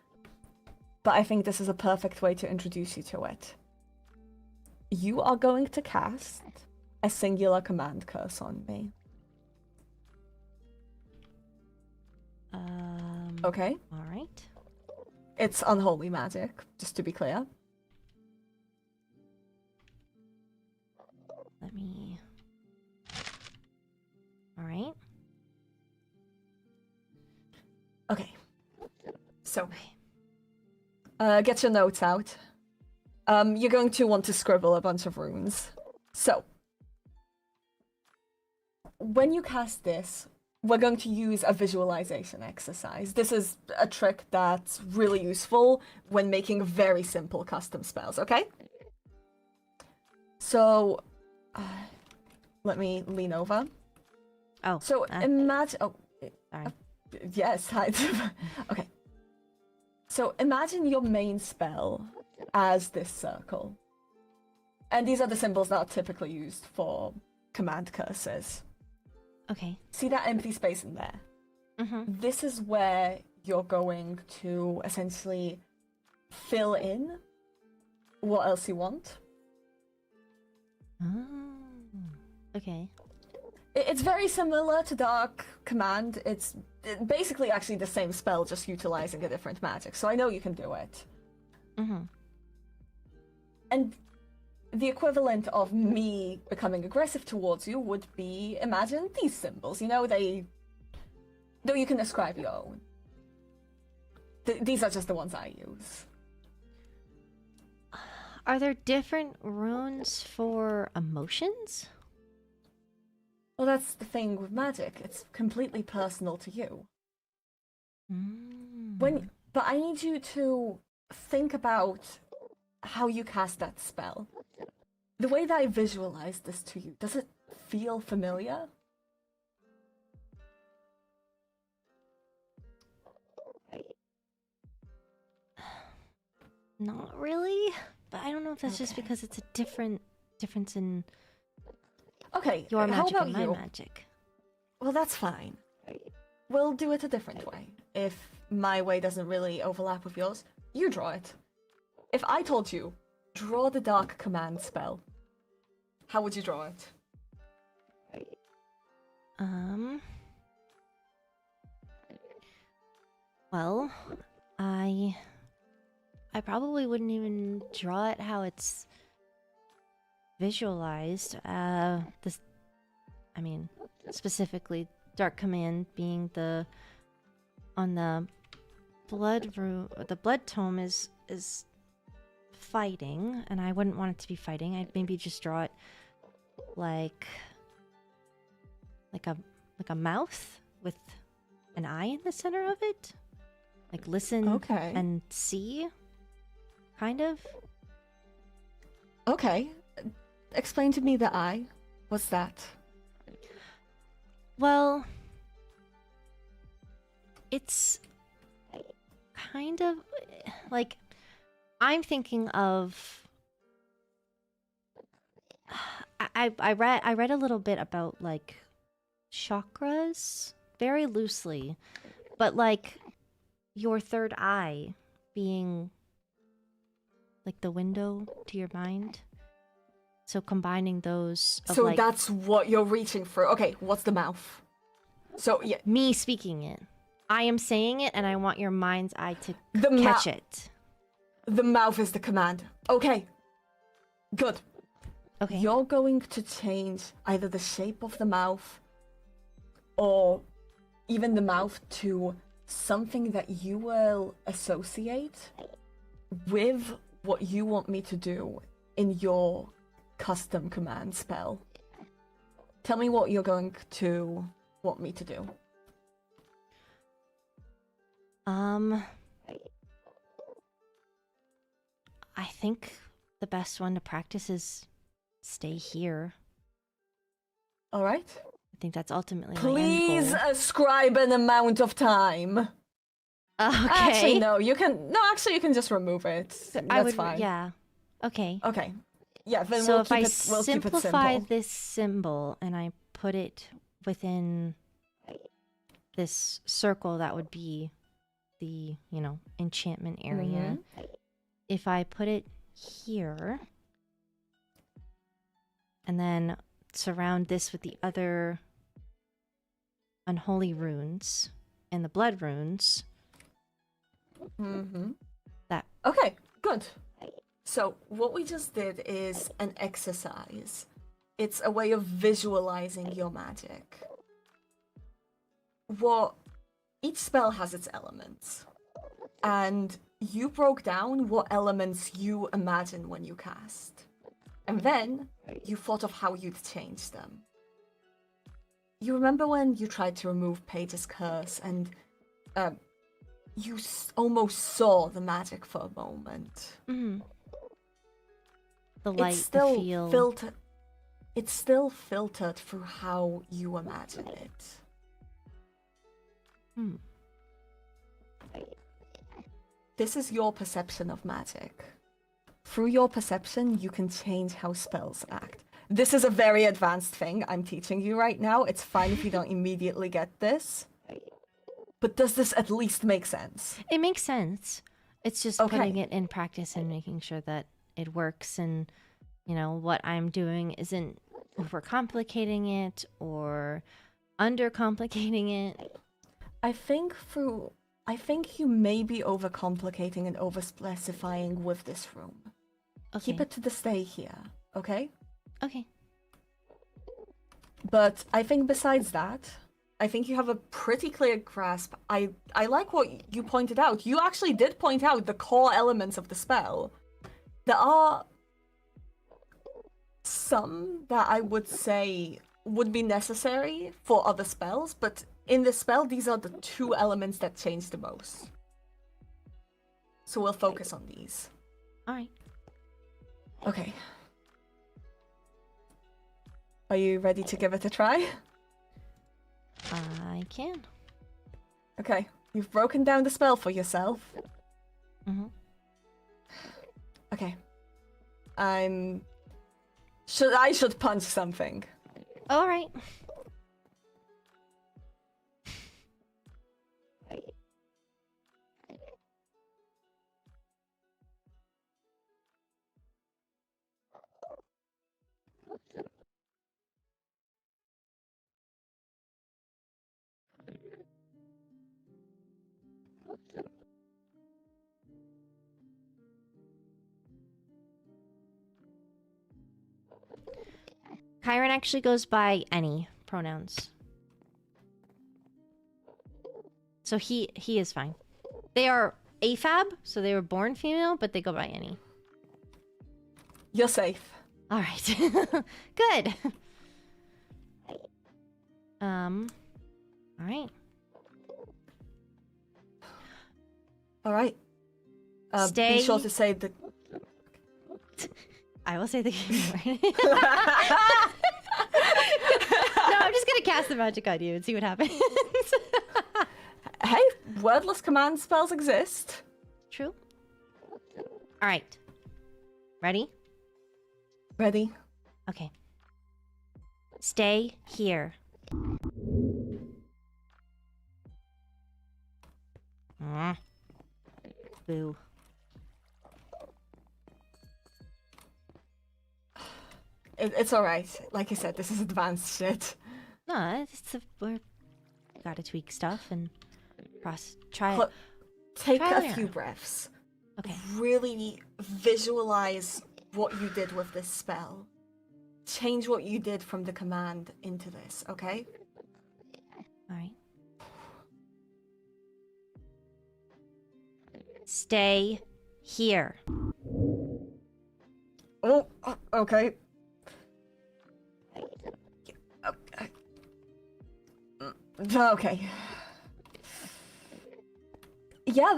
[SPEAKER 2] But I think this is a perfect way to introduce you to it. You are going to cast a singular command curse on me. Okay?
[SPEAKER 1] all right.
[SPEAKER 2] It's unholy magic, just to be clear.
[SPEAKER 1] Let me. All right.
[SPEAKER 2] Okay. So,
[SPEAKER 1] Okay.
[SPEAKER 2] get your notes out. You're going to want to scribble a bunch of runes. So, when you cast this, we're going to use a visualization exercise. This is a trick that's really useful when making very simple custom spells, okay? So, let me lean over.
[SPEAKER 1] Oh.
[SPEAKER 2] So, imagine... Oh,
[SPEAKER 1] sorry.
[SPEAKER 2] yes, okay. So imagine your main spell as this circle. And these are the symbols that are typically used for command curses.
[SPEAKER 1] Okay.
[SPEAKER 2] See that empty space in there?
[SPEAKER 1] Mm-hmm.
[SPEAKER 2] This is where you're going to essentially fill in what else you want.
[SPEAKER 1] Oh. Okay.
[SPEAKER 2] It's very similar to Dark Command. It's basically actually the same spell, just utilizing a different magic. So I know you can do it.
[SPEAKER 1] Mm-hmm.
[SPEAKER 2] And the equivalent of me becoming aggressive towards you would be, imagine these symbols. You know, though you can describe your own. These are just the ones I use.
[SPEAKER 1] Are there different runes for emotions?
[SPEAKER 2] Well, that's the thing with magic. It's completely personal to you. But I need you to think about how you cast that spell. The way that I visualize this to you, does it feel familiar?
[SPEAKER 1] Not really, but I don't know if that's just
[SPEAKER 2] Okay.
[SPEAKER 1] because it's a difference in
[SPEAKER 2] Okay,
[SPEAKER 1] your
[SPEAKER 2] how
[SPEAKER 1] magic
[SPEAKER 2] about
[SPEAKER 1] and my
[SPEAKER 2] you?
[SPEAKER 1] magic.
[SPEAKER 2] Well, that's fine. We'll do it a different way. If my way doesn't really overlap with yours, you draw it. If I told you, draw the Dark Command spell, how would you draw it?
[SPEAKER 7] Um. Well, I probably wouldn't even draw it how it's visualized. This, I mean, specifically Dark Command being on the blood room. The blood tome is fighting, and I wouldn't want it to be fighting. I'd maybe just draw it like a mouth with an eye in the center of it. Like listen
[SPEAKER 2] Okay.
[SPEAKER 7] and see, kind of.
[SPEAKER 2] Okay. Explain to me the eye. What's that?
[SPEAKER 7] Well, it's kind of like I'm thinking of. I read a little bit about like chakras very loosely, but like your third eye being like the window to your mind. So combining those. Of
[SPEAKER 2] So
[SPEAKER 7] like,
[SPEAKER 2] that's what you're reaching for. Okay, what's the mouth? So yeah,
[SPEAKER 7] me speaking it. I am saying it, and I want your mind's eye to
[SPEAKER 2] The
[SPEAKER 7] catch it.
[SPEAKER 2] the mouth is the command. Okay. Good.
[SPEAKER 7] Okay.
[SPEAKER 2] You're going to change either the shape of the mouth or even the mouth to something that you will associate with what you want me to do in your custom command spell. Tell me what you're going to want me to do.
[SPEAKER 7] I think the best one to practice is stay here.
[SPEAKER 2] All right.
[SPEAKER 7] I think that's ultimately
[SPEAKER 2] Please
[SPEAKER 7] my end
[SPEAKER 2] ascribe an amount of time.
[SPEAKER 7] goal. Okay.
[SPEAKER 2] Actually, no. You can. No, actually, you can just remove it. That's fine.
[SPEAKER 7] Yeah. Okay.
[SPEAKER 2] Okay. Yeah. Then
[SPEAKER 7] So
[SPEAKER 2] we'll
[SPEAKER 7] if
[SPEAKER 2] keep
[SPEAKER 7] I
[SPEAKER 2] it. We'll keep it
[SPEAKER 7] simplify
[SPEAKER 2] simple.
[SPEAKER 7] this symbol and I put it within this circle, that would be the, enchantment area.
[SPEAKER 2] Mhm.
[SPEAKER 7] If I put it here and then surround this with the other unholy runes and the blood runes,
[SPEAKER 2] Mm-hmm.
[SPEAKER 7] that
[SPEAKER 2] Okay. Good. So what we just did is an exercise. It's a way of visualizing your magic. Each spell has its elements, and you broke down what elements you imagine when you cast, and then you thought of how you'd change them. You remember when you tried to remove Paige's curse and you almost saw the magic for a moment.
[SPEAKER 7] the light,
[SPEAKER 2] It's still
[SPEAKER 7] the feel.
[SPEAKER 2] filtered. It's still filtered through how you imagine it. This is your perception of magic. Through your perception, you can change how spells act. This is a very advanced thing I'm teaching you right now. It's fine if you don't immediately get this. But does this at least make sense?
[SPEAKER 7] It makes sense. It's just
[SPEAKER 2] Okay.
[SPEAKER 7] putting it in practice and making sure that it works, and what I'm doing isn't overcomplicating it or undercomplicating it.
[SPEAKER 2] I think you may be overcomplicating and overspecifying with this room.
[SPEAKER 7] Okay.
[SPEAKER 2] Keep it to the stay here, okay?
[SPEAKER 7] Okay.
[SPEAKER 2] But I think besides that, I think you have a pretty clear grasp. I like what you pointed out. You actually did point out the core elements of the spell. There are some that I would say would be necessary for other spells, but in this spell, these are the two elements that change the most. So we'll focus on these.
[SPEAKER 7] All right.
[SPEAKER 2] Okay. Are you ready to give it a try?
[SPEAKER 7] I can.
[SPEAKER 2] Okay. You've broken down the spell for yourself. Okay. I should punch something.
[SPEAKER 7] All right. Kyron actually goes by any pronouns. So he is fine. They are AFAB, so they were born female, but they go by any.
[SPEAKER 2] You're safe.
[SPEAKER 7] All right. Good. All right.
[SPEAKER 2] All right.
[SPEAKER 7] Stay.
[SPEAKER 2] Be sure to say the.
[SPEAKER 7] I will say the keyword. No, I'm just gonna cast the magic on you and see what happens.
[SPEAKER 2] Hey, wordless command spells exist.
[SPEAKER 7] True. All right. Ready?
[SPEAKER 2] Ready?
[SPEAKER 7] Okay. Stay here. Boo.
[SPEAKER 2] It's all right. Like I said, this is advanced shit.
[SPEAKER 7] No, we're gotta tweak stuff and try it.
[SPEAKER 2] Look, take
[SPEAKER 7] Trial
[SPEAKER 2] a
[SPEAKER 7] and
[SPEAKER 2] few
[SPEAKER 7] error.
[SPEAKER 2] breaths.
[SPEAKER 7] Okay.
[SPEAKER 2] Really visualize what you did with this spell. Change what you did from the command into this, okay?
[SPEAKER 7] All right. Stay here.
[SPEAKER 2] Oh, okay. Okay. Yeah,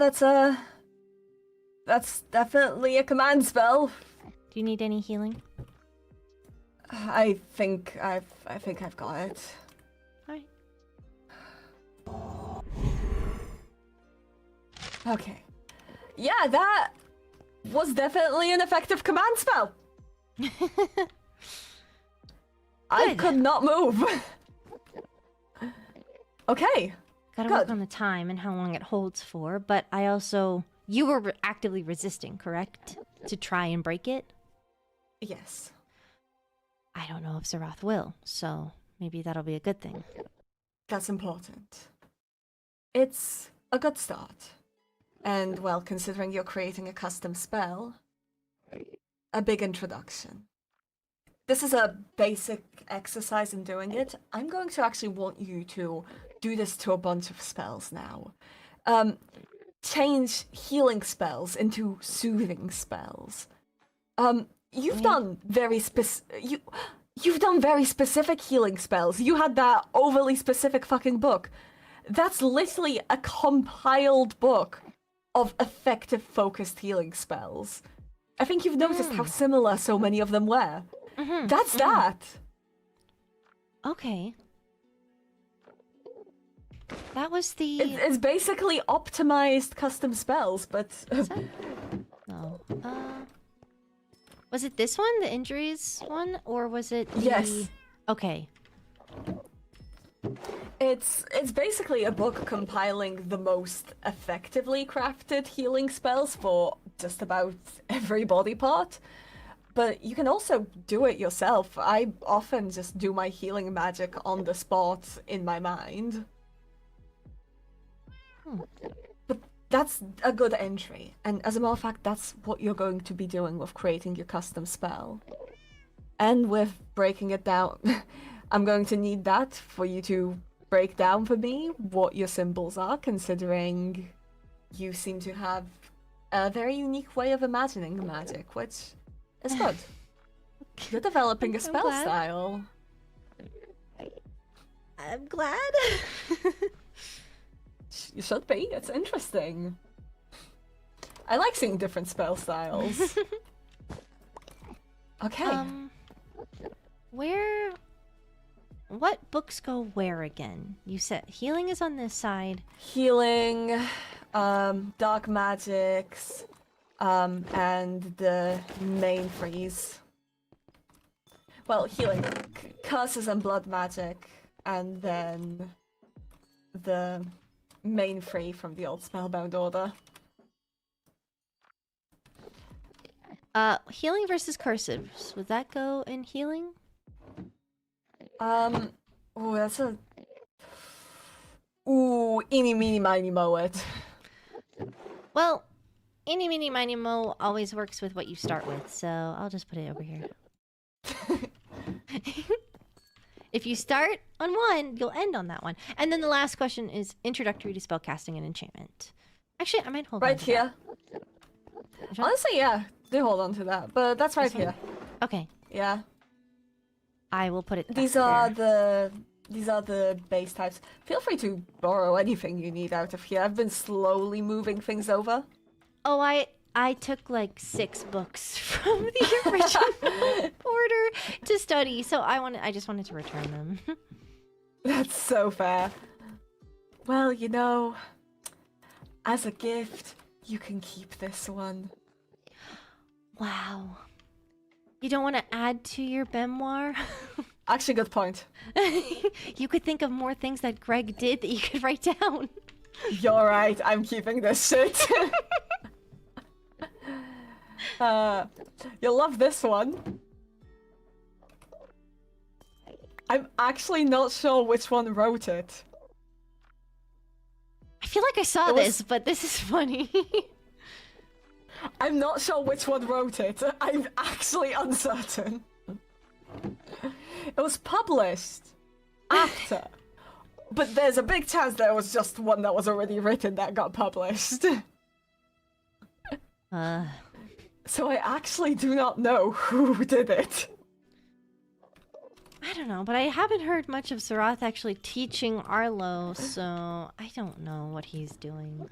[SPEAKER 2] that's definitely a command spell.
[SPEAKER 7] Do you need any healing?
[SPEAKER 2] I think I've got it.
[SPEAKER 7] All right.
[SPEAKER 2] Okay. Yeah, that was definitely an effective command spell. I
[SPEAKER 7] Good.
[SPEAKER 2] could not move. Okay.
[SPEAKER 7] Gotta
[SPEAKER 2] Good.
[SPEAKER 7] work on the time and how long it holds for, but I also... You were actively resisting, correct? To try and break it?
[SPEAKER 2] Yes.
[SPEAKER 7] I don't know if Zerath will, so maybe that'll be a good thing.
[SPEAKER 2] That's important. It's a good start. And, well, considering you're creating a custom spell, a big introduction. This is a basic exercise in doing it. I'm going to actually want you to do this to a bunch of spells now. Change healing spells into soothing spells. You've done very you've done very specific healing spells. You had that overly specific fucking book. That's literally a compiled book of effective focused healing spells. I think you've noticed how similar so many of them were. That's that.
[SPEAKER 7] Okay. That was the...
[SPEAKER 2] It's basically optimized custom spells, but
[SPEAKER 7] Oh. Was it this one, the injuries one, or was it the...
[SPEAKER 2] Yes.
[SPEAKER 7] Okay.
[SPEAKER 2] it's basically a book compiling the most effectively crafted healing spells for just about every body part. But you can also do it yourself. I often just do my healing magic on the spot in my mind. But that's a good entry. And as a matter of fact, that's what you're going to be doing with creating your custom spell. And with breaking it down. I'm going to need that for you to break down for me what your symbols are, considering you seem to have a very unique way of imagining magic, which is good. You're developing a
[SPEAKER 7] I'm
[SPEAKER 2] spell
[SPEAKER 7] glad.
[SPEAKER 2] style.
[SPEAKER 7] I'm glad.
[SPEAKER 2] You should be. It's interesting. I like seeing different spell styles. Okay.
[SPEAKER 7] What books go where again? You said healing is on this side.
[SPEAKER 2] Healing, dark magics, and the main freeze. Well, healing, curses and blood magic, and then the main free from the old Spellbound Order.
[SPEAKER 7] Healing versus cursives. Would that go in healing?
[SPEAKER 2] Oh, that's a... Ooh, eeny, meeny, miny, moe it.
[SPEAKER 7] Well, eeny, meeny, miny, mo always works with what you start with, so I'll just put it over here. If you start on one, you'll end on that one. And then the last question is introductory to spellcasting and enchantment. Actually, I might hold on
[SPEAKER 2] Right
[SPEAKER 7] to
[SPEAKER 2] here.
[SPEAKER 7] that.
[SPEAKER 2] Honestly, yeah. Do hold on to that, but that's right
[SPEAKER 7] This one?
[SPEAKER 2] here.
[SPEAKER 7] Okay,
[SPEAKER 2] Yeah.
[SPEAKER 7] I will put it back
[SPEAKER 2] These are
[SPEAKER 7] there.
[SPEAKER 2] the base types. Feel free to borrow anything you need out of here. I've been slowly moving things over.
[SPEAKER 7] Oh, I took like 6 books from the original order to study, so I just wanted to return them.
[SPEAKER 2] That's so fair. Well, you know, as a gift, you can keep this one.
[SPEAKER 7] Wow. You don't want to add to your memoir?
[SPEAKER 2] Actually, good point.
[SPEAKER 7] You could think of more things that Greg did that you could write down.
[SPEAKER 2] You're right, I'm keeping this shit. You'll love this one. I'm actually not sure which one wrote it.
[SPEAKER 7] I feel like I saw
[SPEAKER 2] It was-
[SPEAKER 7] this, but this is funny.
[SPEAKER 2] I'm not sure which one wrote it. I'm actually uncertain. It was published after. But there's a big chance there was just one that was already written that got published. So I actually do not know who did it.
[SPEAKER 7] I don't know, but I haven't heard much of Sarath actually teaching Arlo, so I don't know what he's doing.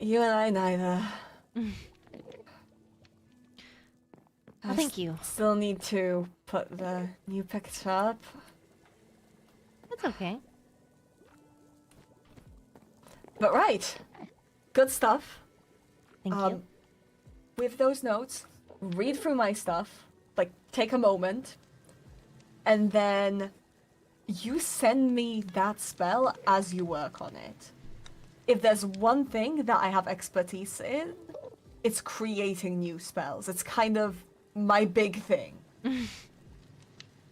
[SPEAKER 2] You and I neither.
[SPEAKER 7] Well, thank you.
[SPEAKER 2] Still need to put the new picture up.
[SPEAKER 7] That's okay.
[SPEAKER 2] But right. Good stuff.
[SPEAKER 7] Thank you.
[SPEAKER 2] With those notes, read through my stuff. Like, take a moment. And then you send me that spell as you work on it. If there's one thing that I have expertise in, it's creating new spells. It's kind of my big thing.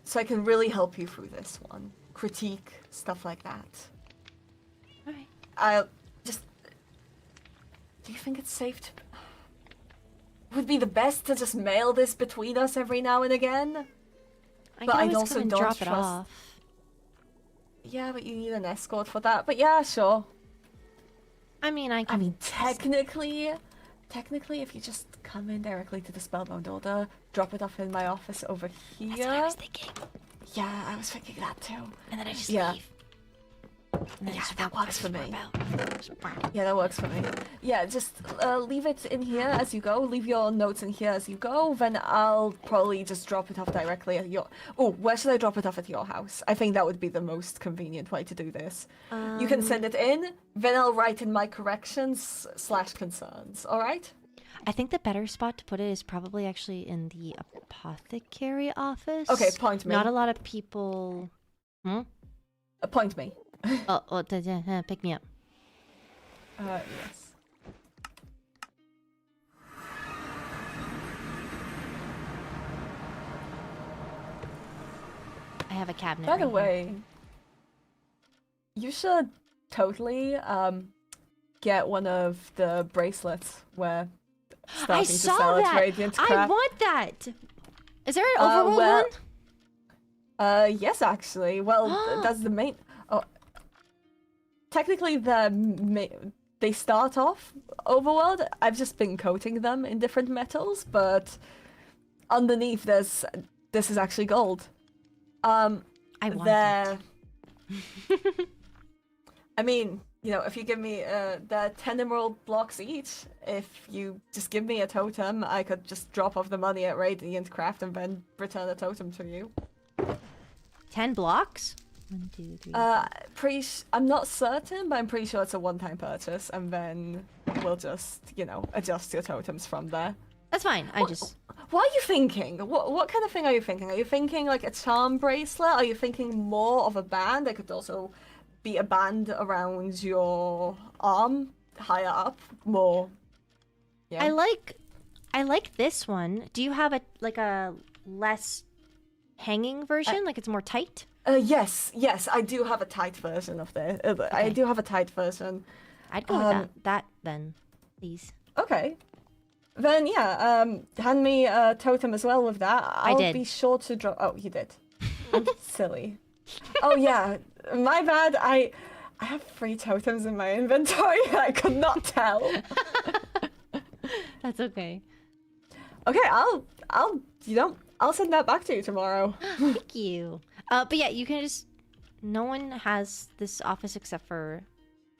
[SPEAKER 2] So I can really help you through this one. Critique, stuff like that.
[SPEAKER 7] Alright.
[SPEAKER 2] I'll just... Do you think it's safe to... Would be the best to just mail this between us every now and again?
[SPEAKER 7] I
[SPEAKER 2] but
[SPEAKER 7] can
[SPEAKER 2] I
[SPEAKER 7] always
[SPEAKER 2] also
[SPEAKER 7] come and
[SPEAKER 2] don't
[SPEAKER 7] drop it
[SPEAKER 2] trust-
[SPEAKER 7] off.
[SPEAKER 2] Yeah, but you need an escort for that. But yeah, sure.
[SPEAKER 7] I mean, I
[SPEAKER 2] I
[SPEAKER 7] can...
[SPEAKER 2] mean, technically, if you just come in directly to the Spellbound Order, drop it off in my office over here.
[SPEAKER 7] That's what I was thinking.
[SPEAKER 2] Yeah, I was thinking that too.
[SPEAKER 7] And then I just
[SPEAKER 2] Yeah.
[SPEAKER 7] leave. And then I
[SPEAKER 2] Yeah,
[SPEAKER 7] just
[SPEAKER 2] that
[SPEAKER 7] walk
[SPEAKER 2] works for me.
[SPEAKER 7] Just out.
[SPEAKER 2] Yeah, that works for me. Yeah, just leave it in here as you go. Leave your notes in here as you go. Then I'll probably just drop it off directly at your... Oh, where should I drop it off at your house? I think that would be the most convenient way to do this. You can send it in, then I'll write in my corrections / concerns, alright?
[SPEAKER 7] I think the better spot to put it is probably actually in the apothecary office.
[SPEAKER 2] Okay, point me.
[SPEAKER 7] Not a lot of people...
[SPEAKER 2] Point me.
[SPEAKER 7] Pick me up.
[SPEAKER 2] Yes.
[SPEAKER 7] I have a cabinet.
[SPEAKER 2] By the
[SPEAKER 7] right here.
[SPEAKER 2] way, you should totally get one of the bracelets where
[SPEAKER 7] I
[SPEAKER 2] starting to
[SPEAKER 7] saw
[SPEAKER 2] sell its
[SPEAKER 7] that.
[SPEAKER 2] radiant
[SPEAKER 7] I
[SPEAKER 2] crap.
[SPEAKER 7] want that. Is there an overworld
[SPEAKER 2] well,
[SPEAKER 7] one?
[SPEAKER 2] Yes, actually. Well, that's the main. Oh, technically, they start off overworld. I've just been coating them in different metals, but underneath this is actually gold.
[SPEAKER 7] I want
[SPEAKER 2] they're-
[SPEAKER 7] it.
[SPEAKER 2] I mean, you know, if you give me the 10 emerald blocks each, if you just give me a totem, I could just drop off the money at Radiant Craft and then return a totem to you.
[SPEAKER 7] 10 blocks? 1, 2, 3.
[SPEAKER 2] I'm not certain, but I'm pretty sure it's a one-time purchase, and then we'll just, you know, adjust your totems from there.
[SPEAKER 7] That's fine. I just...
[SPEAKER 2] What are you thinking? What kind of thing are you thinking? Are you thinking like a charm bracelet? Are you thinking more of a band? It could also be a band around your arm, higher up, more. Yeah.
[SPEAKER 7] I like this one. Do you have a less hanging version? Like it's more tight?
[SPEAKER 2] Yes, I do have a tight version of this. I
[SPEAKER 7] Okay.
[SPEAKER 2] do have a tight version.
[SPEAKER 7] I'd go with that then, please.
[SPEAKER 2] Okay. Then yeah, hand me a totem as well with that. I'll
[SPEAKER 7] did.
[SPEAKER 2] be sure to drop. Oh, you did. I'm silly. Oh yeah, my bad. I have 3 totems in my inventory. I could not tell.
[SPEAKER 7] That's okay.
[SPEAKER 2] Okay, I'll send that back to you tomorrow.
[SPEAKER 7] Thank you. But yeah, you can just. No one has this office except for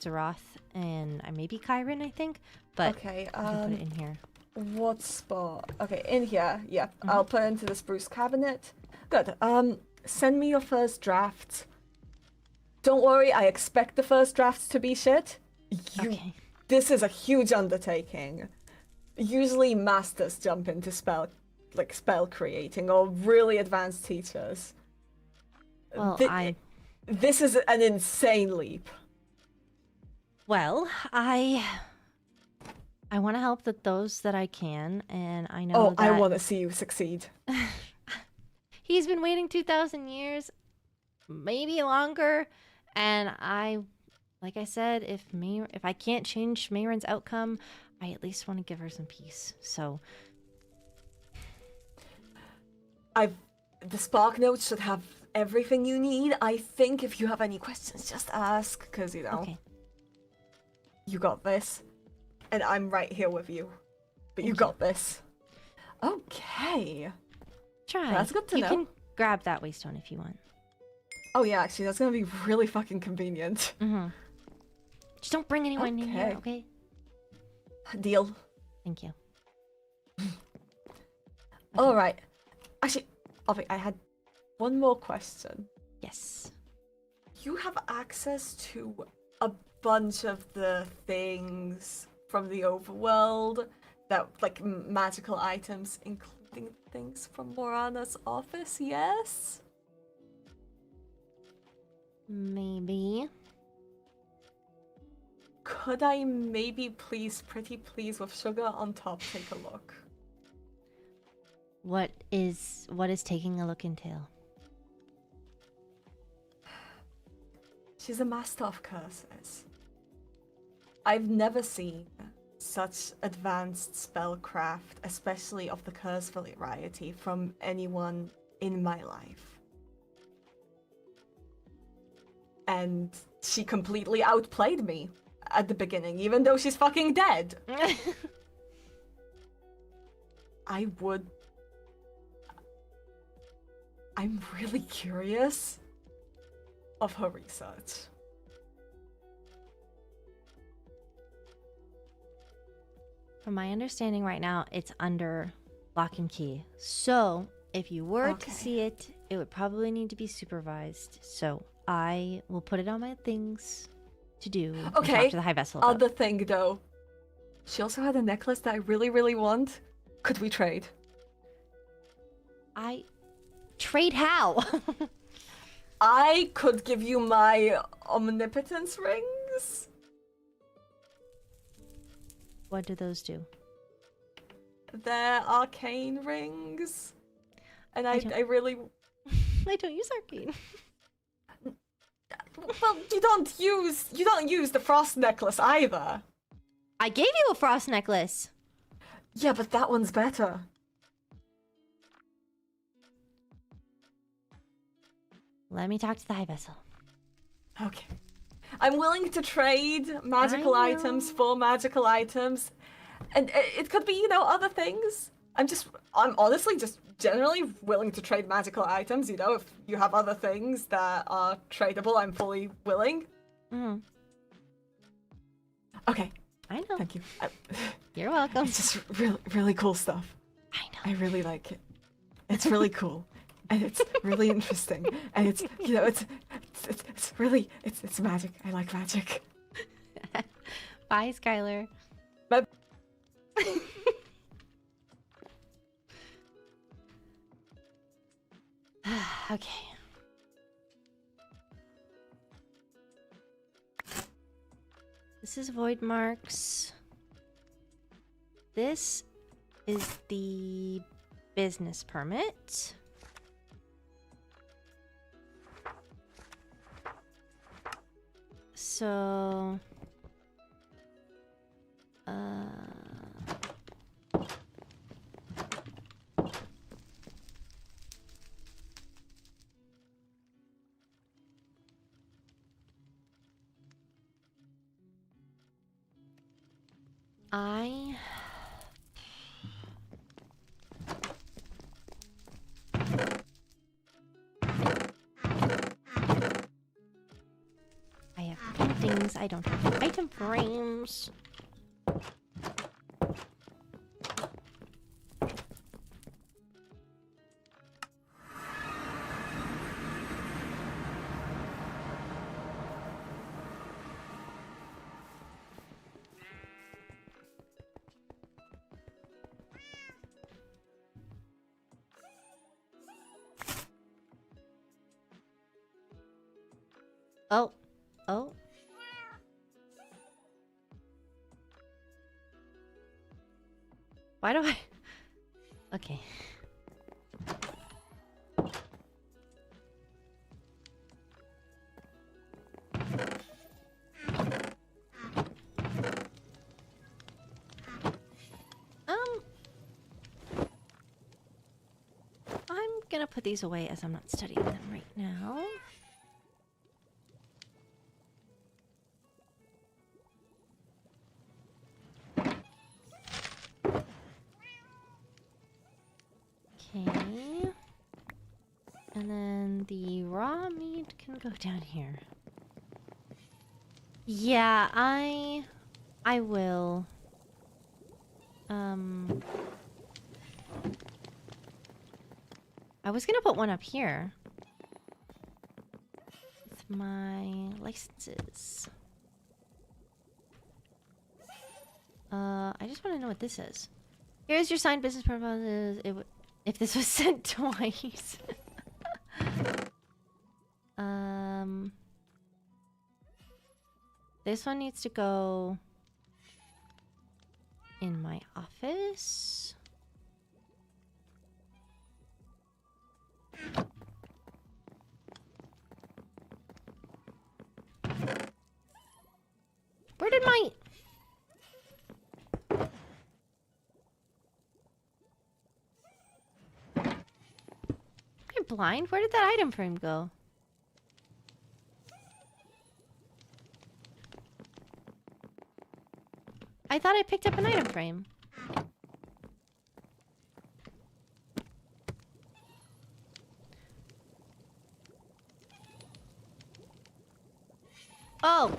[SPEAKER 7] Zeroth and maybe Kyron, I think. But
[SPEAKER 2] Okay,
[SPEAKER 7] I can put it in here.
[SPEAKER 2] what spot? Okay, in here. Yeah, I'll put it into the spruce cabinet. Good. Send me your first draft. Don't worry, I expect the first drafts to be shit.
[SPEAKER 7] Okay.
[SPEAKER 2] This is a huge undertaking. Usually masters jump into spell creating, or really advanced teachers.
[SPEAKER 7] Well,
[SPEAKER 2] This is an insane leap.
[SPEAKER 7] Well, I want to help those that I can, and I know
[SPEAKER 2] Oh,
[SPEAKER 7] that
[SPEAKER 2] I want to see you succeed.
[SPEAKER 7] he's been waiting 2,000 years, maybe longer, and like I said, if I can't change Mayron's outcome, I at least want to give her some peace. So,
[SPEAKER 2] The Spark Notes should have everything you need. I think if you have any questions, just ask, because
[SPEAKER 7] okay.
[SPEAKER 2] You got this, and I'm right here with you. But you
[SPEAKER 7] Thank
[SPEAKER 2] got this. Okay.
[SPEAKER 7] Try.
[SPEAKER 2] That's good to
[SPEAKER 7] you
[SPEAKER 2] know.
[SPEAKER 7] can grab that waystone if you want.
[SPEAKER 2] Oh yeah, actually, that's gonna be really fucking convenient.
[SPEAKER 7] Just don't bring anyone in here, okay?
[SPEAKER 2] Deal.
[SPEAKER 7] Thank you.
[SPEAKER 2] All right. Actually, I had one more question.
[SPEAKER 7] Yes.
[SPEAKER 2] You have access to a bunch of the things from the overworld that, like, magical items, including things from Morana's office, yes?
[SPEAKER 7] Maybe.
[SPEAKER 2] Could I maybe pretty please, with sugar on top, take a look?
[SPEAKER 7] What is taking a look entail?
[SPEAKER 2] She's a master of curses. I've never seen such advanced spellcraft, especially of the curse variety, from anyone in my life. And she completely outplayed me at the beginning, even though she's fucking dead. I'm really curious of her research.
[SPEAKER 7] From my understanding right now, it's under lock and key. So, if you were to see it, it would probably need to be supervised. So, I will put it on my things to do. And talk to the High Vessel about.
[SPEAKER 2] Other thing though. She also had a necklace that I really, really want. Could we trade?
[SPEAKER 7] Trade how?
[SPEAKER 2] I could give you my omnipotence rings.
[SPEAKER 7] What do those do?
[SPEAKER 2] They're arcane rings. And I
[SPEAKER 7] don't-
[SPEAKER 2] really...
[SPEAKER 7] I don't use arcane.
[SPEAKER 2] Well, you don't use the frost necklace either.
[SPEAKER 7] I gave you a frost necklace.
[SPEAKER 2] Yeah, but that one's better.
[SPEAKER 7] Let me talk to the High Vessel.
[SPEAKER 2] Okay. I'm willing to trade magical
[SPEAKER 7] I
[SPEAKER 2] items
[SPEAKER 7] know.
[SPEAKER 2] for magical items. And it could be, other things. I'm honestly just generally willing to trade magical items, if you have other things that are tradable, I'm fully willing.
[SPEAKER 7] Mm-hmm.
[SPEAKER 2] Okay,
[SPEAKER 7] I know.
[SPEAKER 2] thank you.
[SPEAKER 7] You're welcome.
[SPEAKER 2] It's just really, really cool stuff.
[SPEAKER 7] I know.
[SPEAKER 2] I really like it. It's really cool. And it's really interesting. And it's, it's really, it's magic. I like magic.
[SPEAKER 7] Bye, Skylar.
[SPEAKER 2] Bye.
[SPEAKER 7] Okay. This is void marks. This is the business permit. So, I have paintings. I don't have item frames. Oh. Oh. Why do I... Okay. I'm gonna put these away as I'm not studying them right now. Okay. And then the raw meat can go down here. Yeah, I will. I was gonna put one up here. With my licenses. I just want to know what this is. Here's your signed business proposals. If this was sent twice. This one needs to go in my office. Where did my... You're blind? Where did that item frame go? I thought I picked up an item frame. Oh!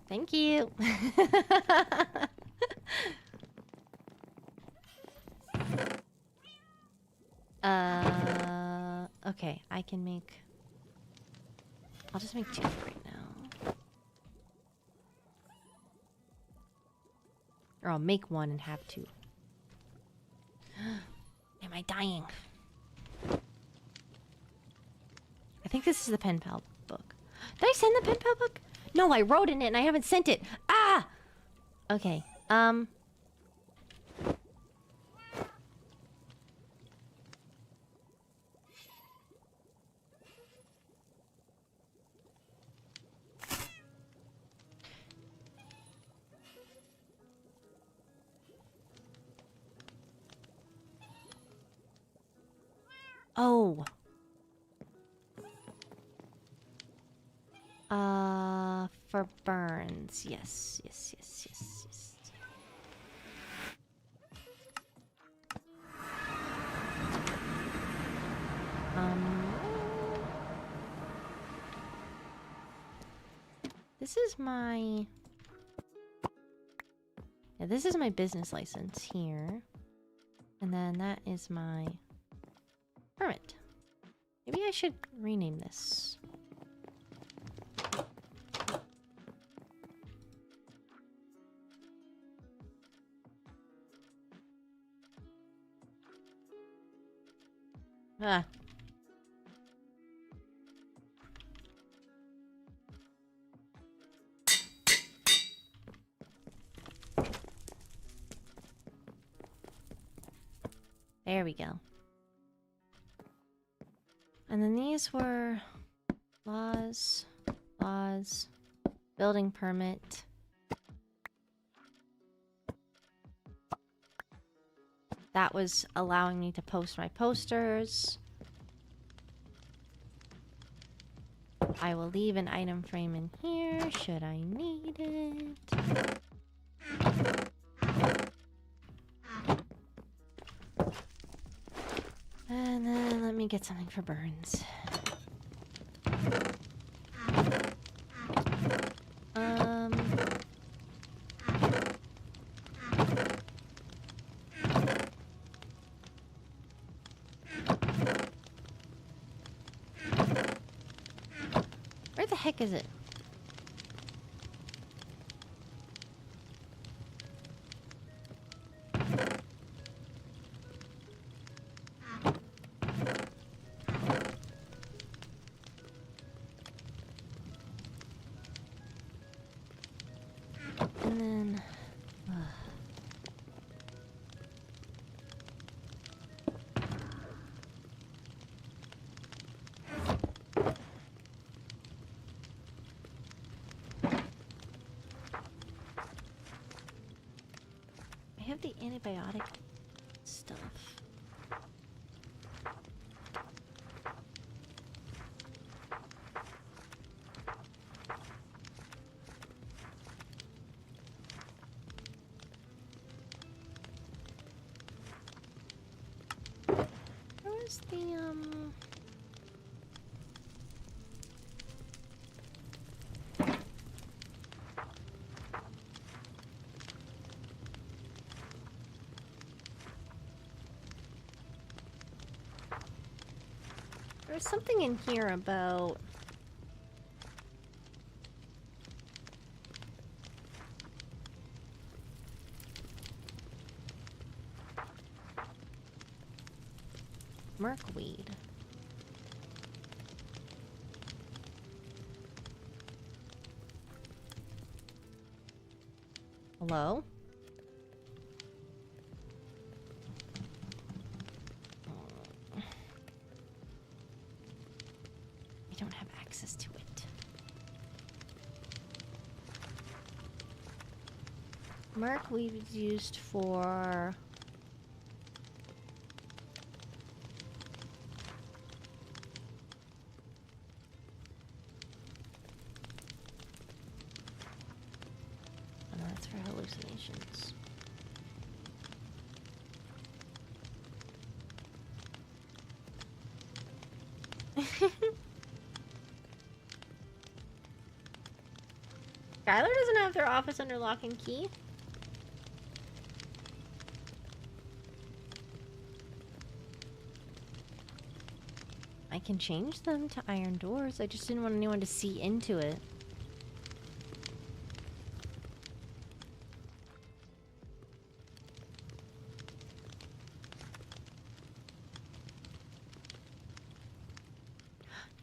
[SPEAKER 7] Thank you. Okay, I can make... I'll just make 2 right now. Or I'll make 1 and have 2. Am I dying? I think this is the pen pal book. Did I send the pen pal book? No, I wrote in it and I haven't sent it. Ah! Okay, Oh. For burns. Yes. This is my... Yeah, this is my business license here. And then that is my permit. Maybe I should rename this. Ah. There we go. And then these were laws, building permit. That was allowing me to post my posters. I will leave an item frame in here should I need it. And then let me get something for Burns. Where the heck is it? And then... I have the antibiotic stuff. Where's the There's something in here about... Merkweed. Hello? I don't have access to it. Merkweed is used for... Oh, that's for hallucinations. Skylar doesn't have their office under lock and key. I can change them to iron doors. I just didn't want anyone to see into it.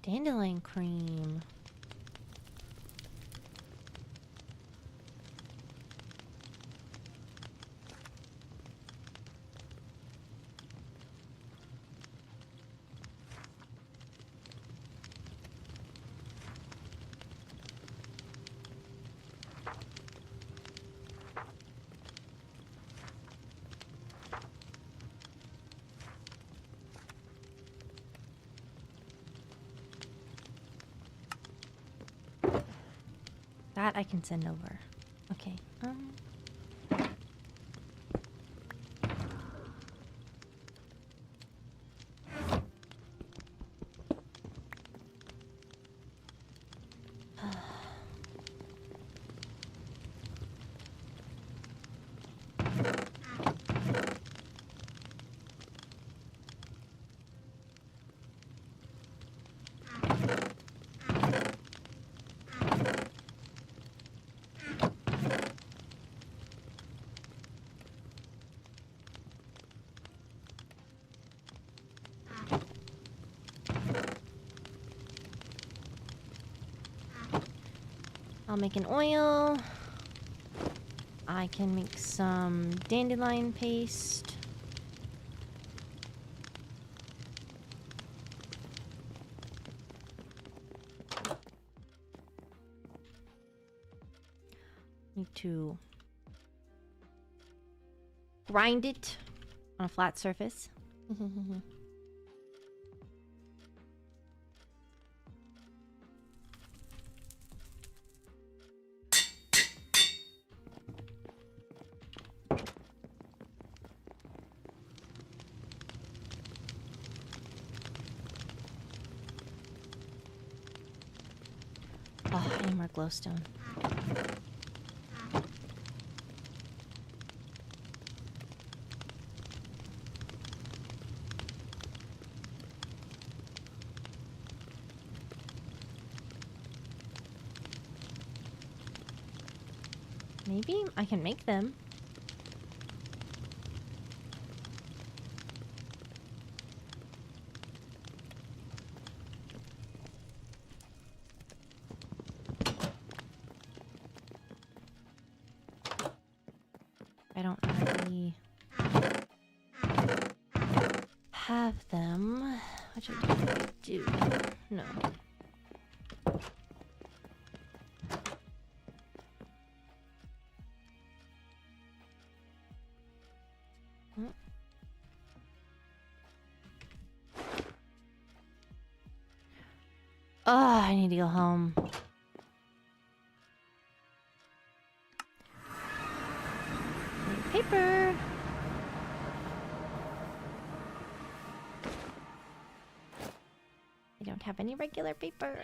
[SPEAKER 7] Dandelion cream. That I can send over. Okay. I'll make an oil. I can make some dandelion paste. Need to grind it on a flat surface. Oh, I need more glowstone. Maybe I can make them. I don't really have them, which I do. No. Oh, I need to go home. Need paper. I don't have any regular paper.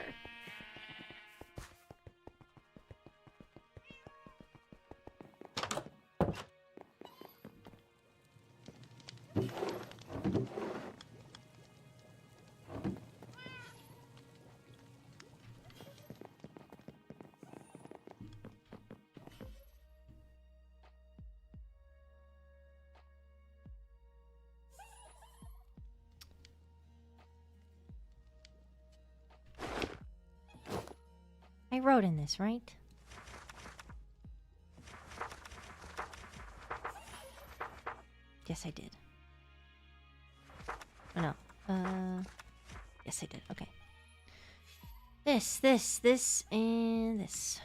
[SPEAKER 7] I wrote in this, right? Yes, I did. Oh no. Yes, I did. Okay. This, and this.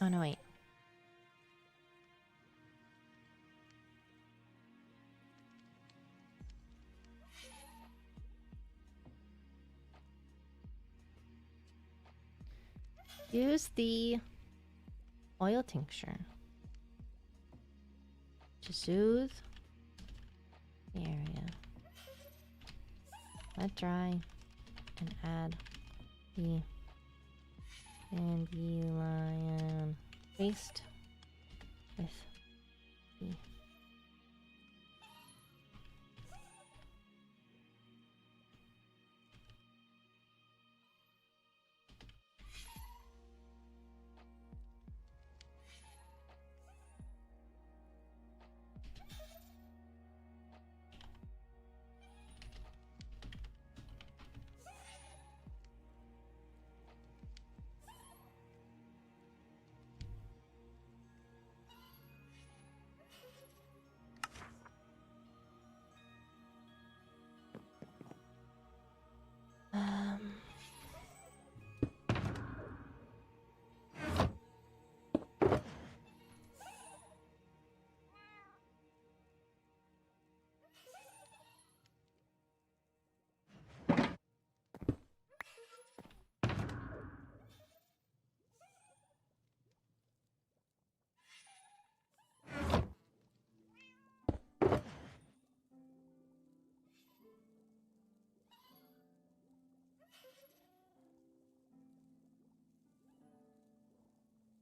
[SPEAKER 7] Oh no, wait. Use the oil tincture to soothe the area. Let dry and add the dandelion paste with the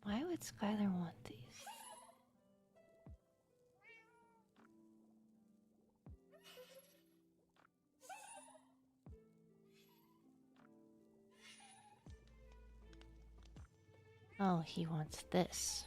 [SPEAKER 7] Why would Skylar want these? Oh, he wants this.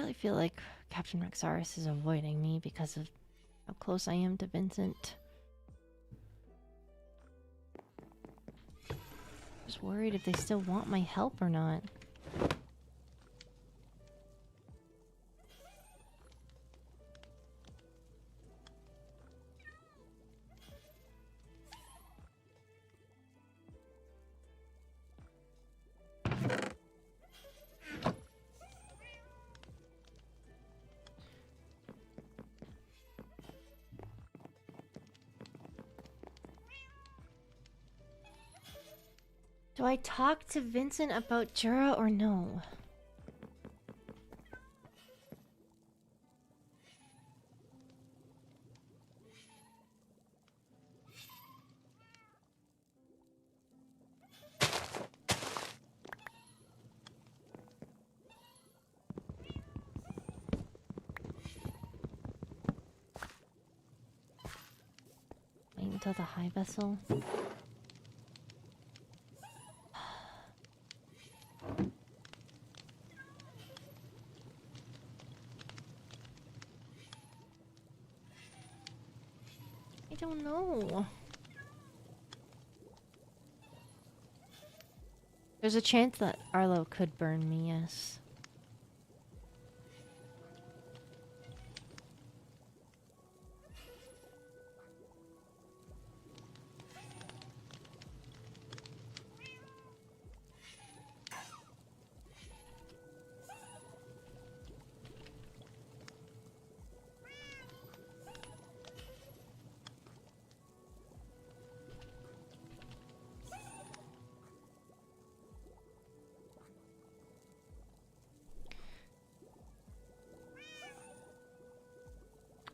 [SPEAKER 7] really feel like Captain Rexaris is avoiding me because of how close I am to Vincent. Just worried if they still want my help or not. Do I talk to Vincent about Jura or no? Wait until the high vessel. I don't know. There's a chance that Arlo could burn me, yes.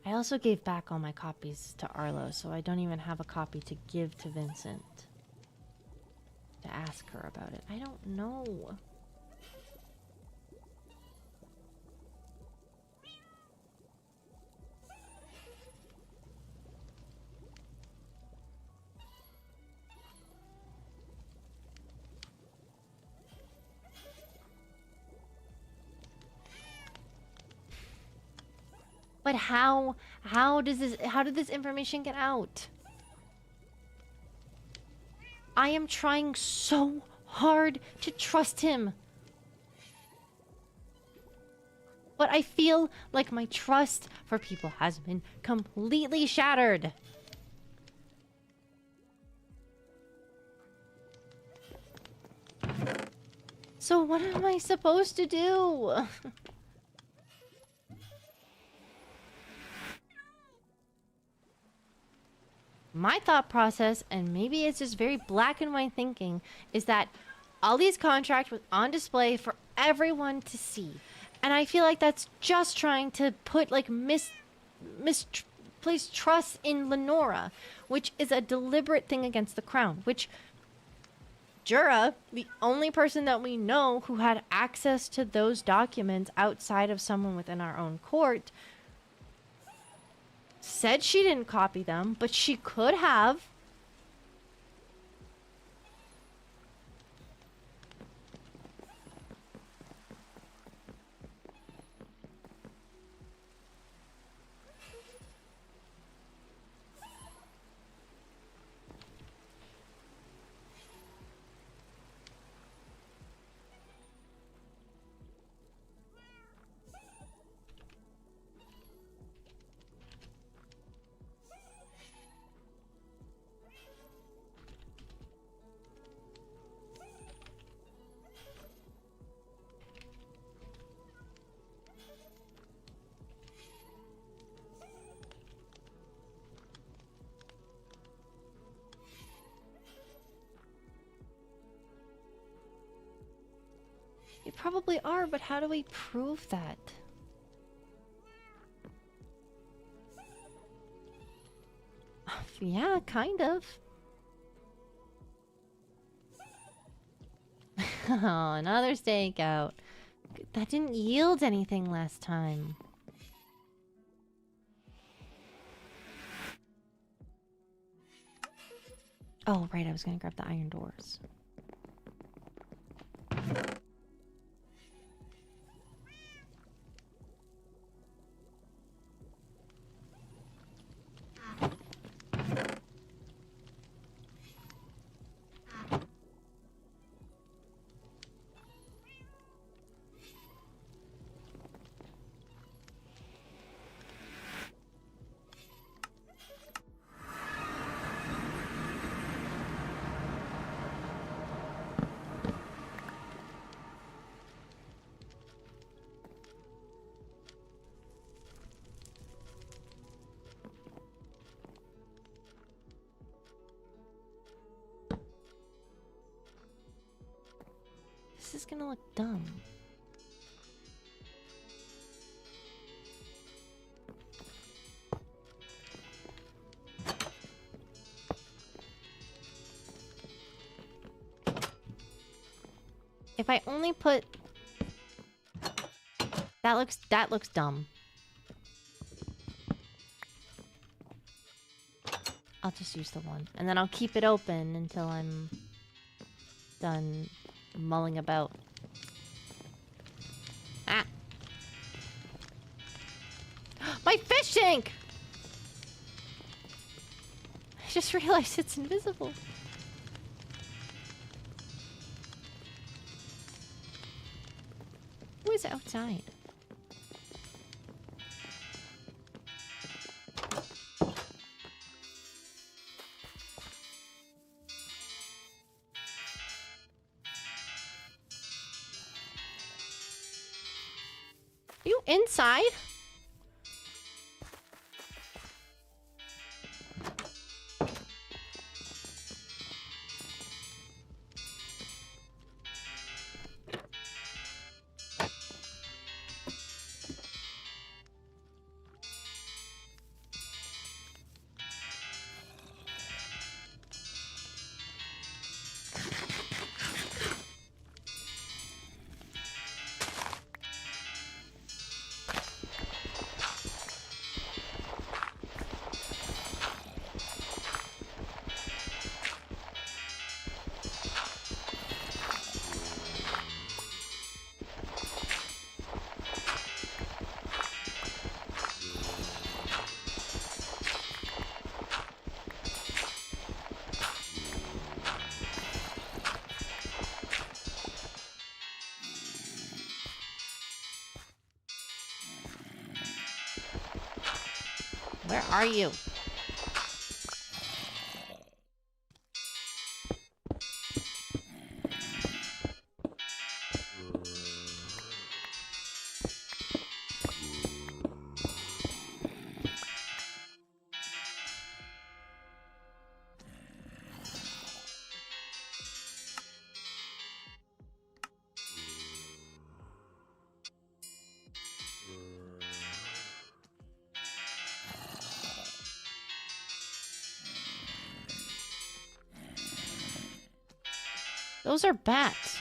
[SPEAKER 7] I also gave back all my copies to Arlo, so I don't even have a copy to give to Vincent. To ask her about it. I don't know. But how did this information get out? I am trying so hard to trust him. But I feel like my trust for people has been completely shattered. So what am I supposed to do? My thought process, and maybe it's just very black and white thinking, is that Ollie's contract was on display for everyone to see. And I feel like that's just trying to put, like, misplaced trust in Lenora, which is a deliberate thing against the crown, which Jura, the only person that we know who had access to those documents outside of someone within our own court, said she didn't copy them, but she could have. You probably are, but how do we prove that? Yeah, kind of. Oh, another stakeout. That didn't yield anything last time. Oh, right, I was gonna grab the iron doors. This is gonna look dumb. If I only put... That looks dumb. I'll just use the one. And then I'll keep it open until I'm done mulling about. Ah! My fish tank! I just realized it's invisible. Who is outside? Are you inside? Where are you? Those are bats.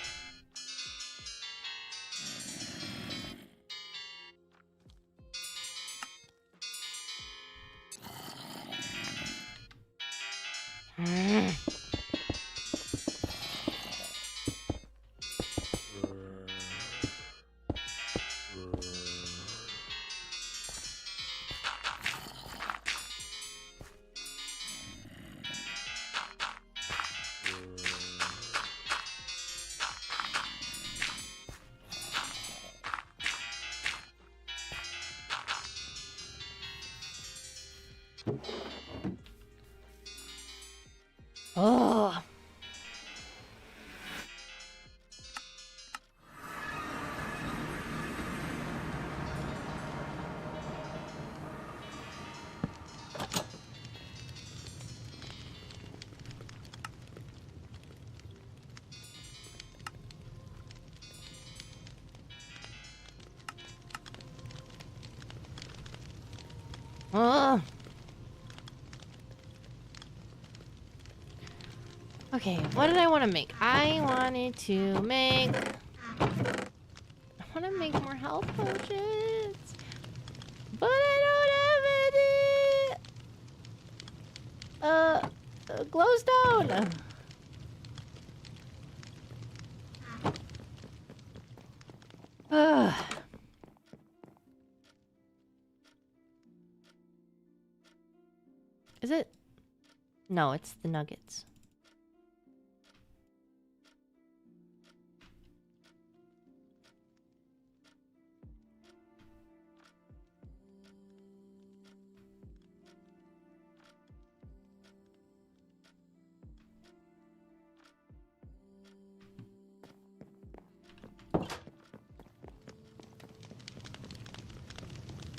[SPEAKER 7] Oh. Oh. Okay, what did I want to make? I wanted to make... I want to make more health potions. But I don't have any... glowstone! Ugh. Is it? No, it's the nuggets.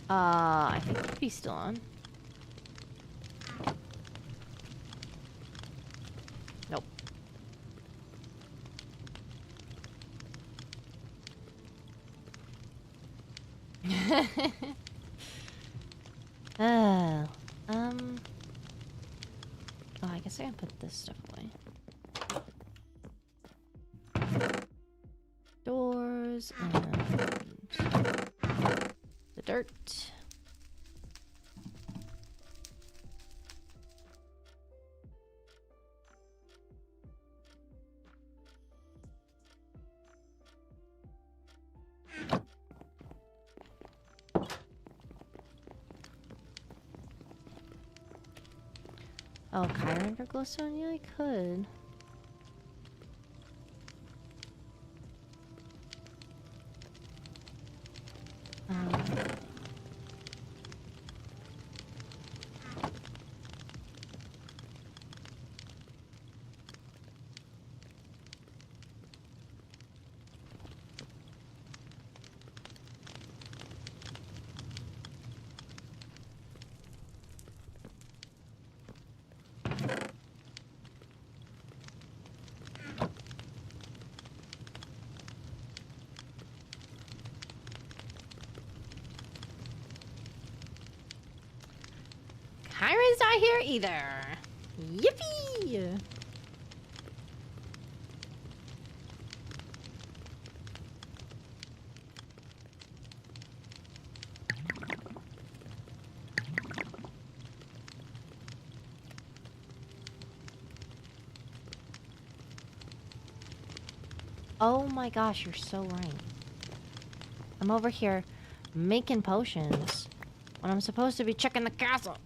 [SPEAKER 7] I think he's still on. Nope. Oh, I guess I can put this stuff away. Doors and the dirt. Oh, Chiron for glowstone? Yeah, I could. Chiron's not here either. Yippee! Oh my gosh, you're so right. I'm over here making potions when I'm supposed to be checking the castle.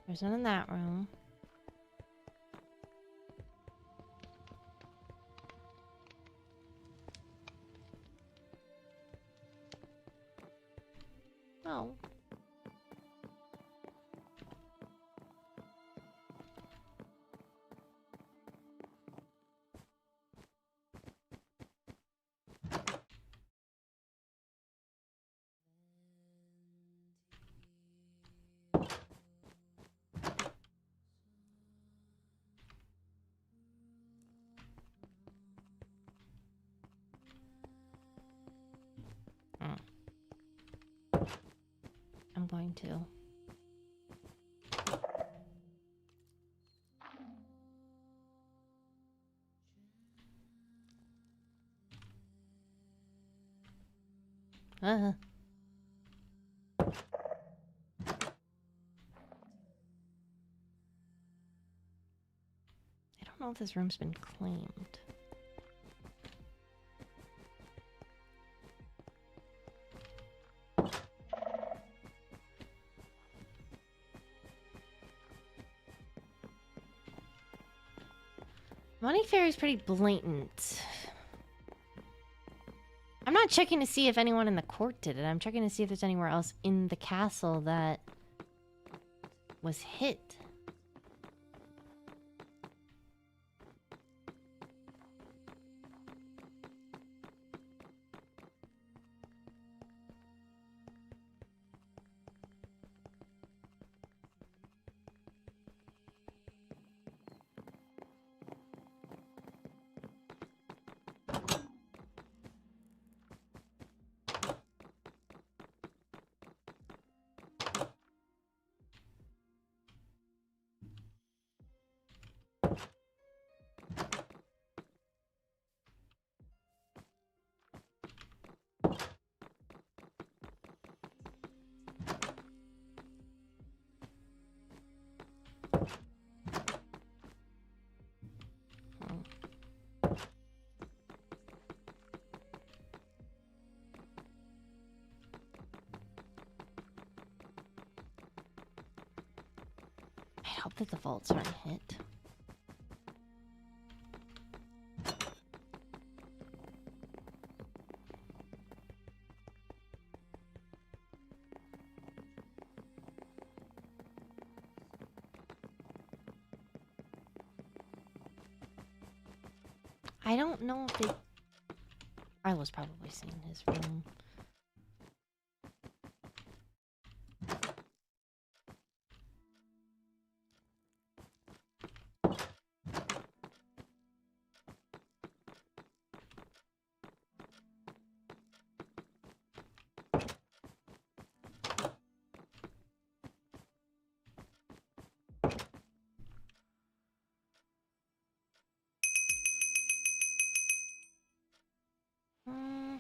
[SPEAKER 7] There's none in that room. Oh. I'm going to. Uh. I don't know if this room's been claimed. Money Fairy's pretty blatant. I'm not checking to see if anyone in the court did it. I'm checking to see if there's anywhere else in the castle that was hit. hope that the vaults aren't hit. I don't know if they... Arlo's probably seen his room. Mm.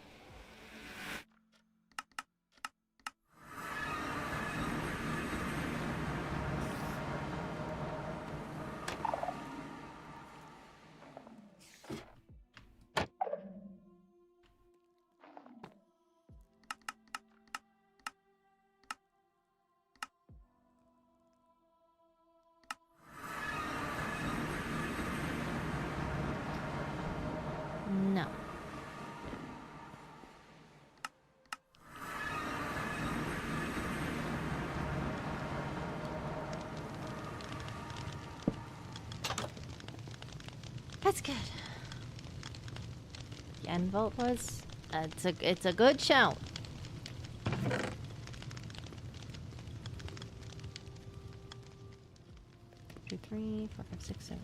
[SPEAKER 7] No. That's good. The end vault was. It's a good shout. 2, 3, 4, 5, 6, 7.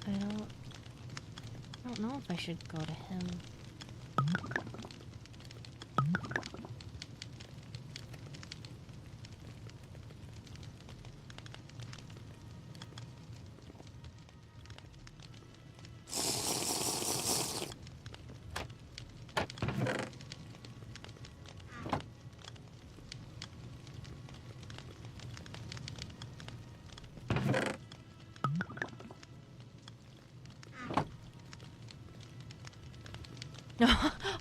[SPEAKER 7] I don't know if I should go to him.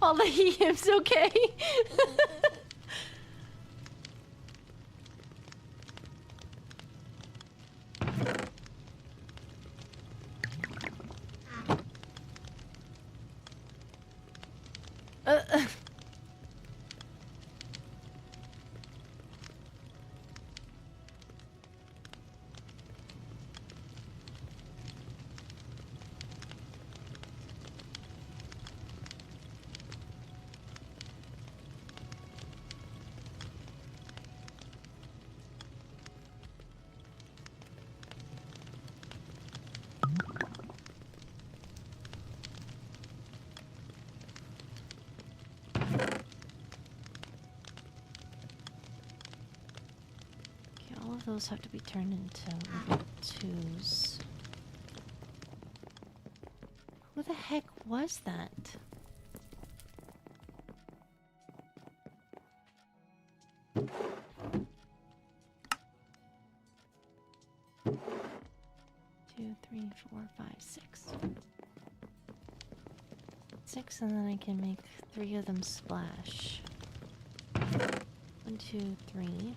[SPEAKER 1] All the hem's okay. uh. All of those have to be turned into level 2s. Who the heck was that? Two, three, 4, 5, 6. 6, and then I can make 3 of them splash. 1, 2, 3.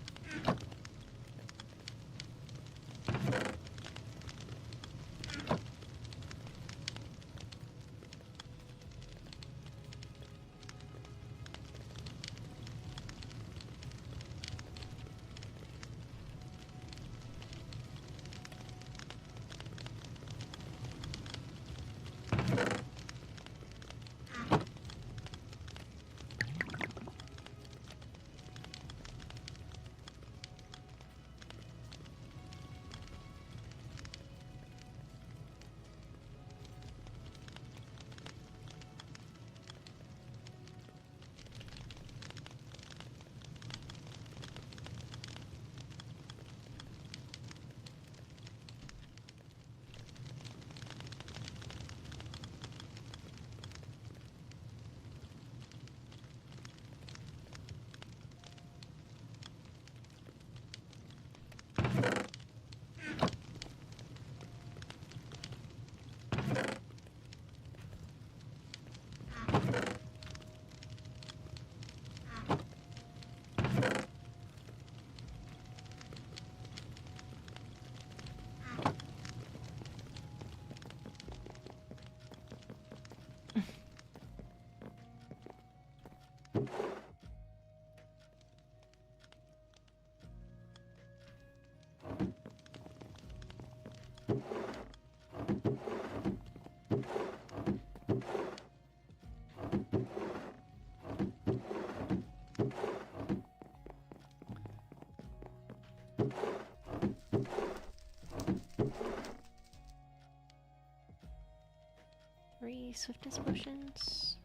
[SPEAKER 1] Three swiftness potions.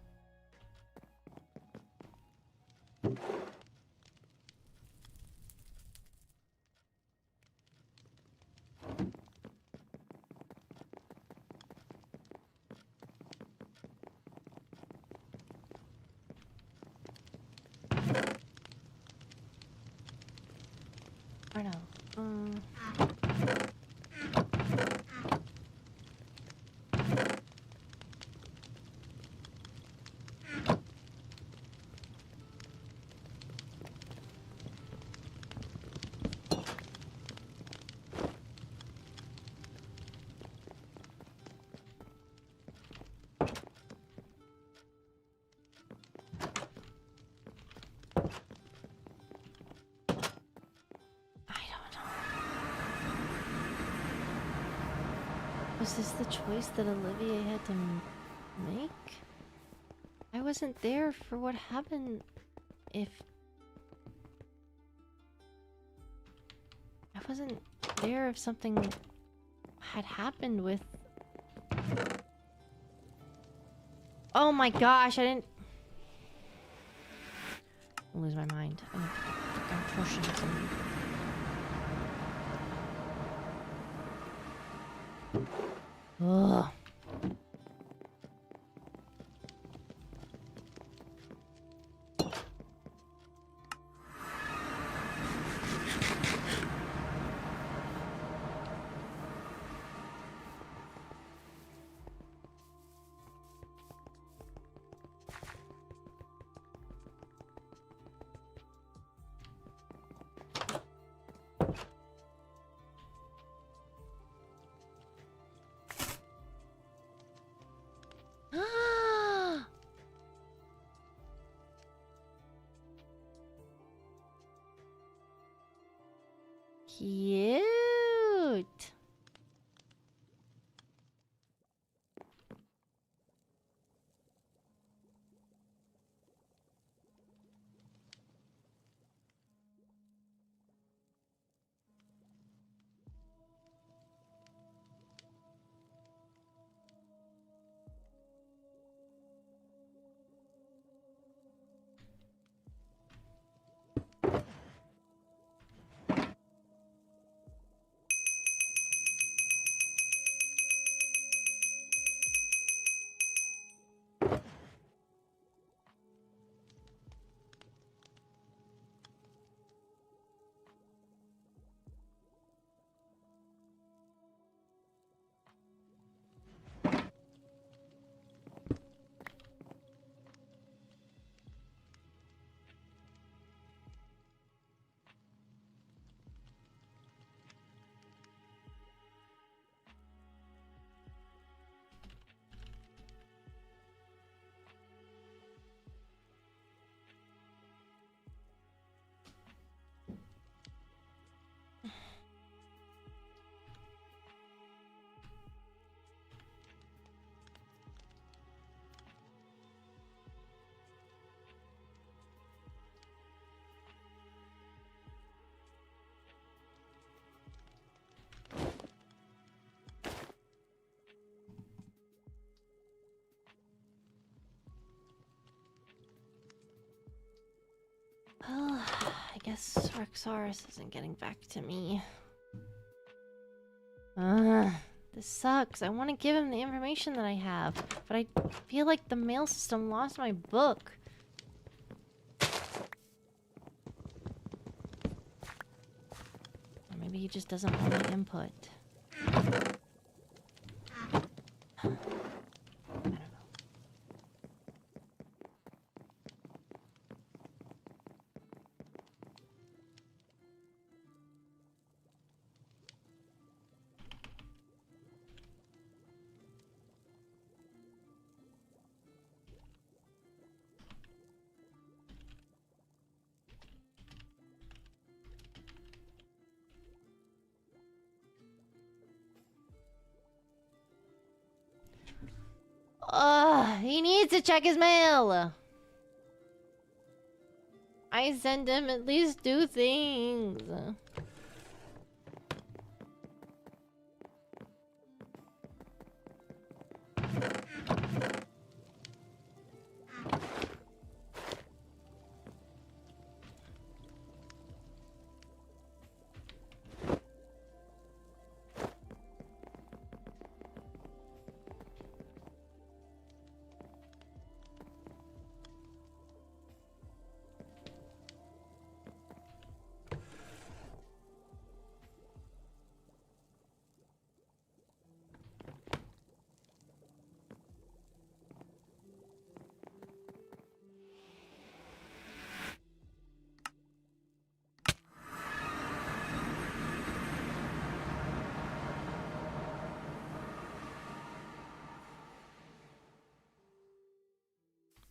[SPEAKER 1] Or no. Was this the choice that Olivier had to make? I wasn't there for what happened if... I wasn't there if something had happened with... Oh my gosh, I didn't... I'll lose my mind. I'm pushing something. Ugh.
[SPEAKER 7] Cute. Well, I guess Rexaurus isn't getting back to me. This sucks. I want to give him the information that I have, but I feel like the mail system lost my book. Or maybe he just doesn't want my input. I don't know. He needs to check his mail. I send him at least 2 things.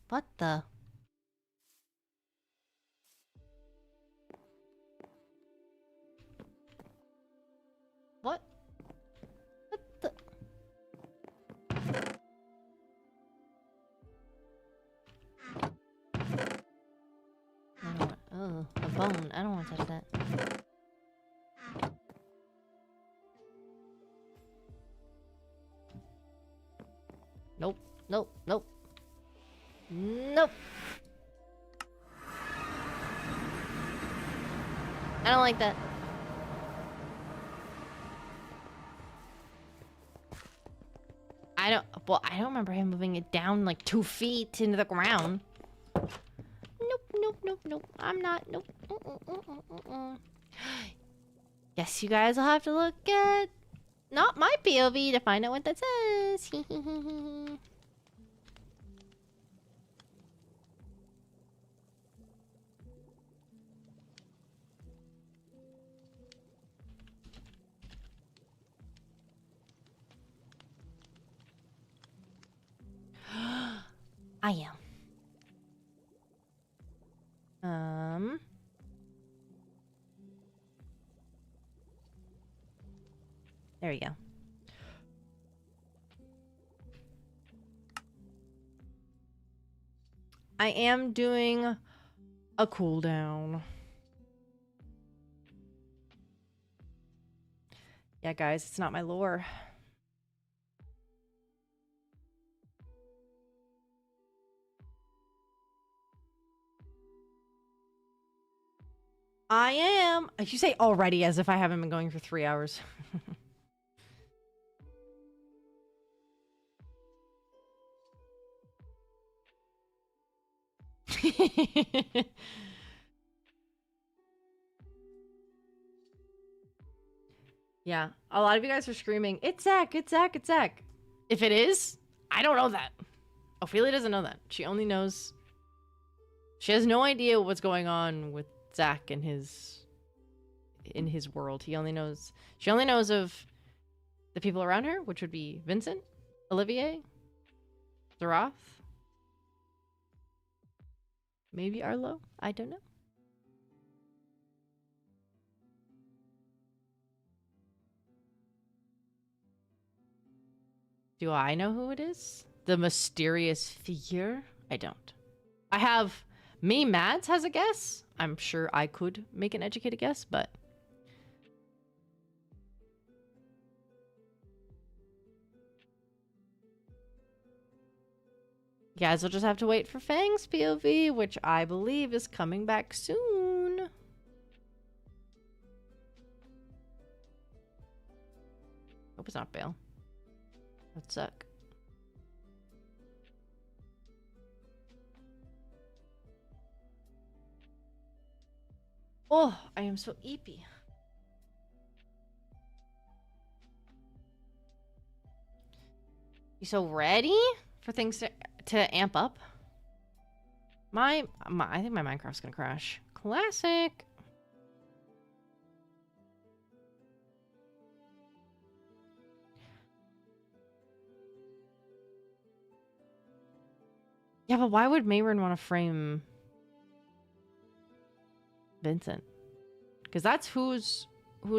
[SPEAKER 7] What the? What? What the? I don't want. Oh, a bone. I don't want to touch that. Nope. Nope. Nope. Nope. I don't like that. Well, I don't remember him moving it down like 2 feet into the ground. Nope, nope, nope, nope. I'm not. Nope. Guess you guys will have to look at not my POV to find out what that says. I am. There you go.
[SPEAKER 1] I am doing a cooldown. Yeah, guys, it's not my lore. I am. You say already as if I haven't been going for 3 hours. Yeah, a lot of you guys are screaming, it's Zach, it's Zach, it's Zach. If it is, I don't know that. Ophelia doesn't know that. She only knows... She has no idea what's going on with Zach and in his world. He only knows... She only knows of the people around her, which would be Vincent, Olivier, Zeroth, maybe Arlo. I don't know. Do I know who it is? The mysterious figure? I don't. I have... Me, Mads, has a guess. I'm sure I could make an educated guess, but... You guys will just have to wait for Fang's POV, which I believe is coming back soon. Hope it's not Bale. That'd suck. Oh, I am so eepy. You so ready for things to amp up? I think my Minecraft's gonna crash. Classic. Yeah, but why would Mayron want to frame Vincent? Because that's who's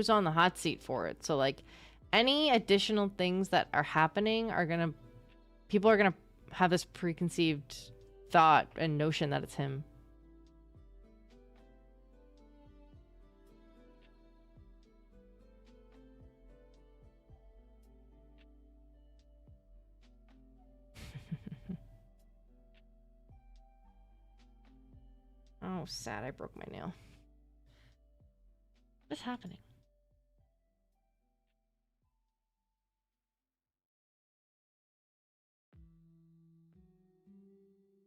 [SPEAKER 1] on the hot seat for it. So like any additional things that are happening are gonna... People are gonna have this preconceived thought and notion that it's him. Oh, sad. I broke my nail. What's happening?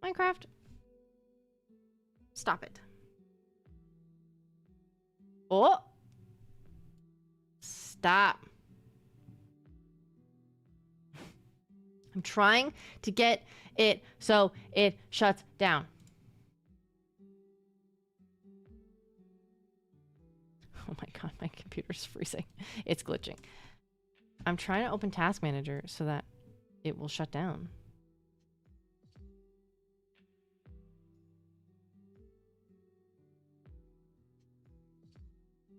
[SPEAKER 1] Minecraft. Stop it. Oh. Stop. I'm trying to get it so it shuts down. Oh my god, my computer's freezing. It's glitching. I'm trying to open Task Manager so that it will shut down.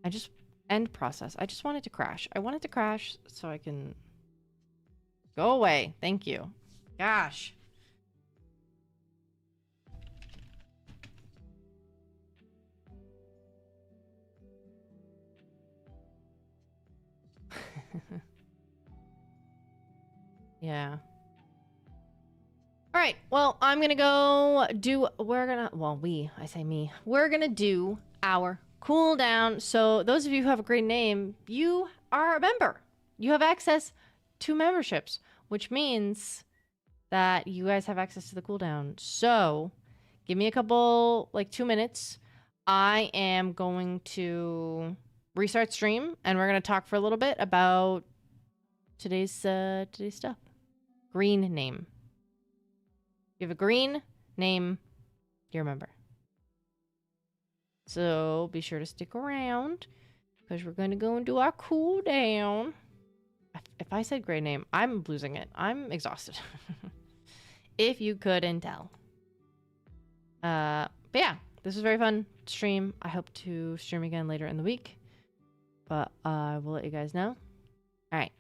[SPEAKER 1] I just... End process. I just want it to crash. I want it to crash so I can... Go away. Thank you. Gosh. Yeah. All right. Well, I'm going to go do... We're going to... Well, I say me. We're going to do our cooldown. So those of you who have a great name, you are a member. You have access to memberships, which means that you guys have access to the cooldown. So give me a couple, like 2 minutes. I am going to restart stream and we're going to talk for a little bit about today's stuff. Green name. You have a green name, you're a member. So be sure to stick around because we're going to go and do our cooldown. If I said great name, I'm losing it. I'm exhausted. If you couldn't tell. But yeah, this was a very fun stream. I hope to stream again later in the week. But I will let you guys know. All right.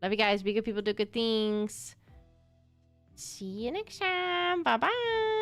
[SPEAKER 1] Love you guys. Be good people, do good things. See you next time. Bye bye.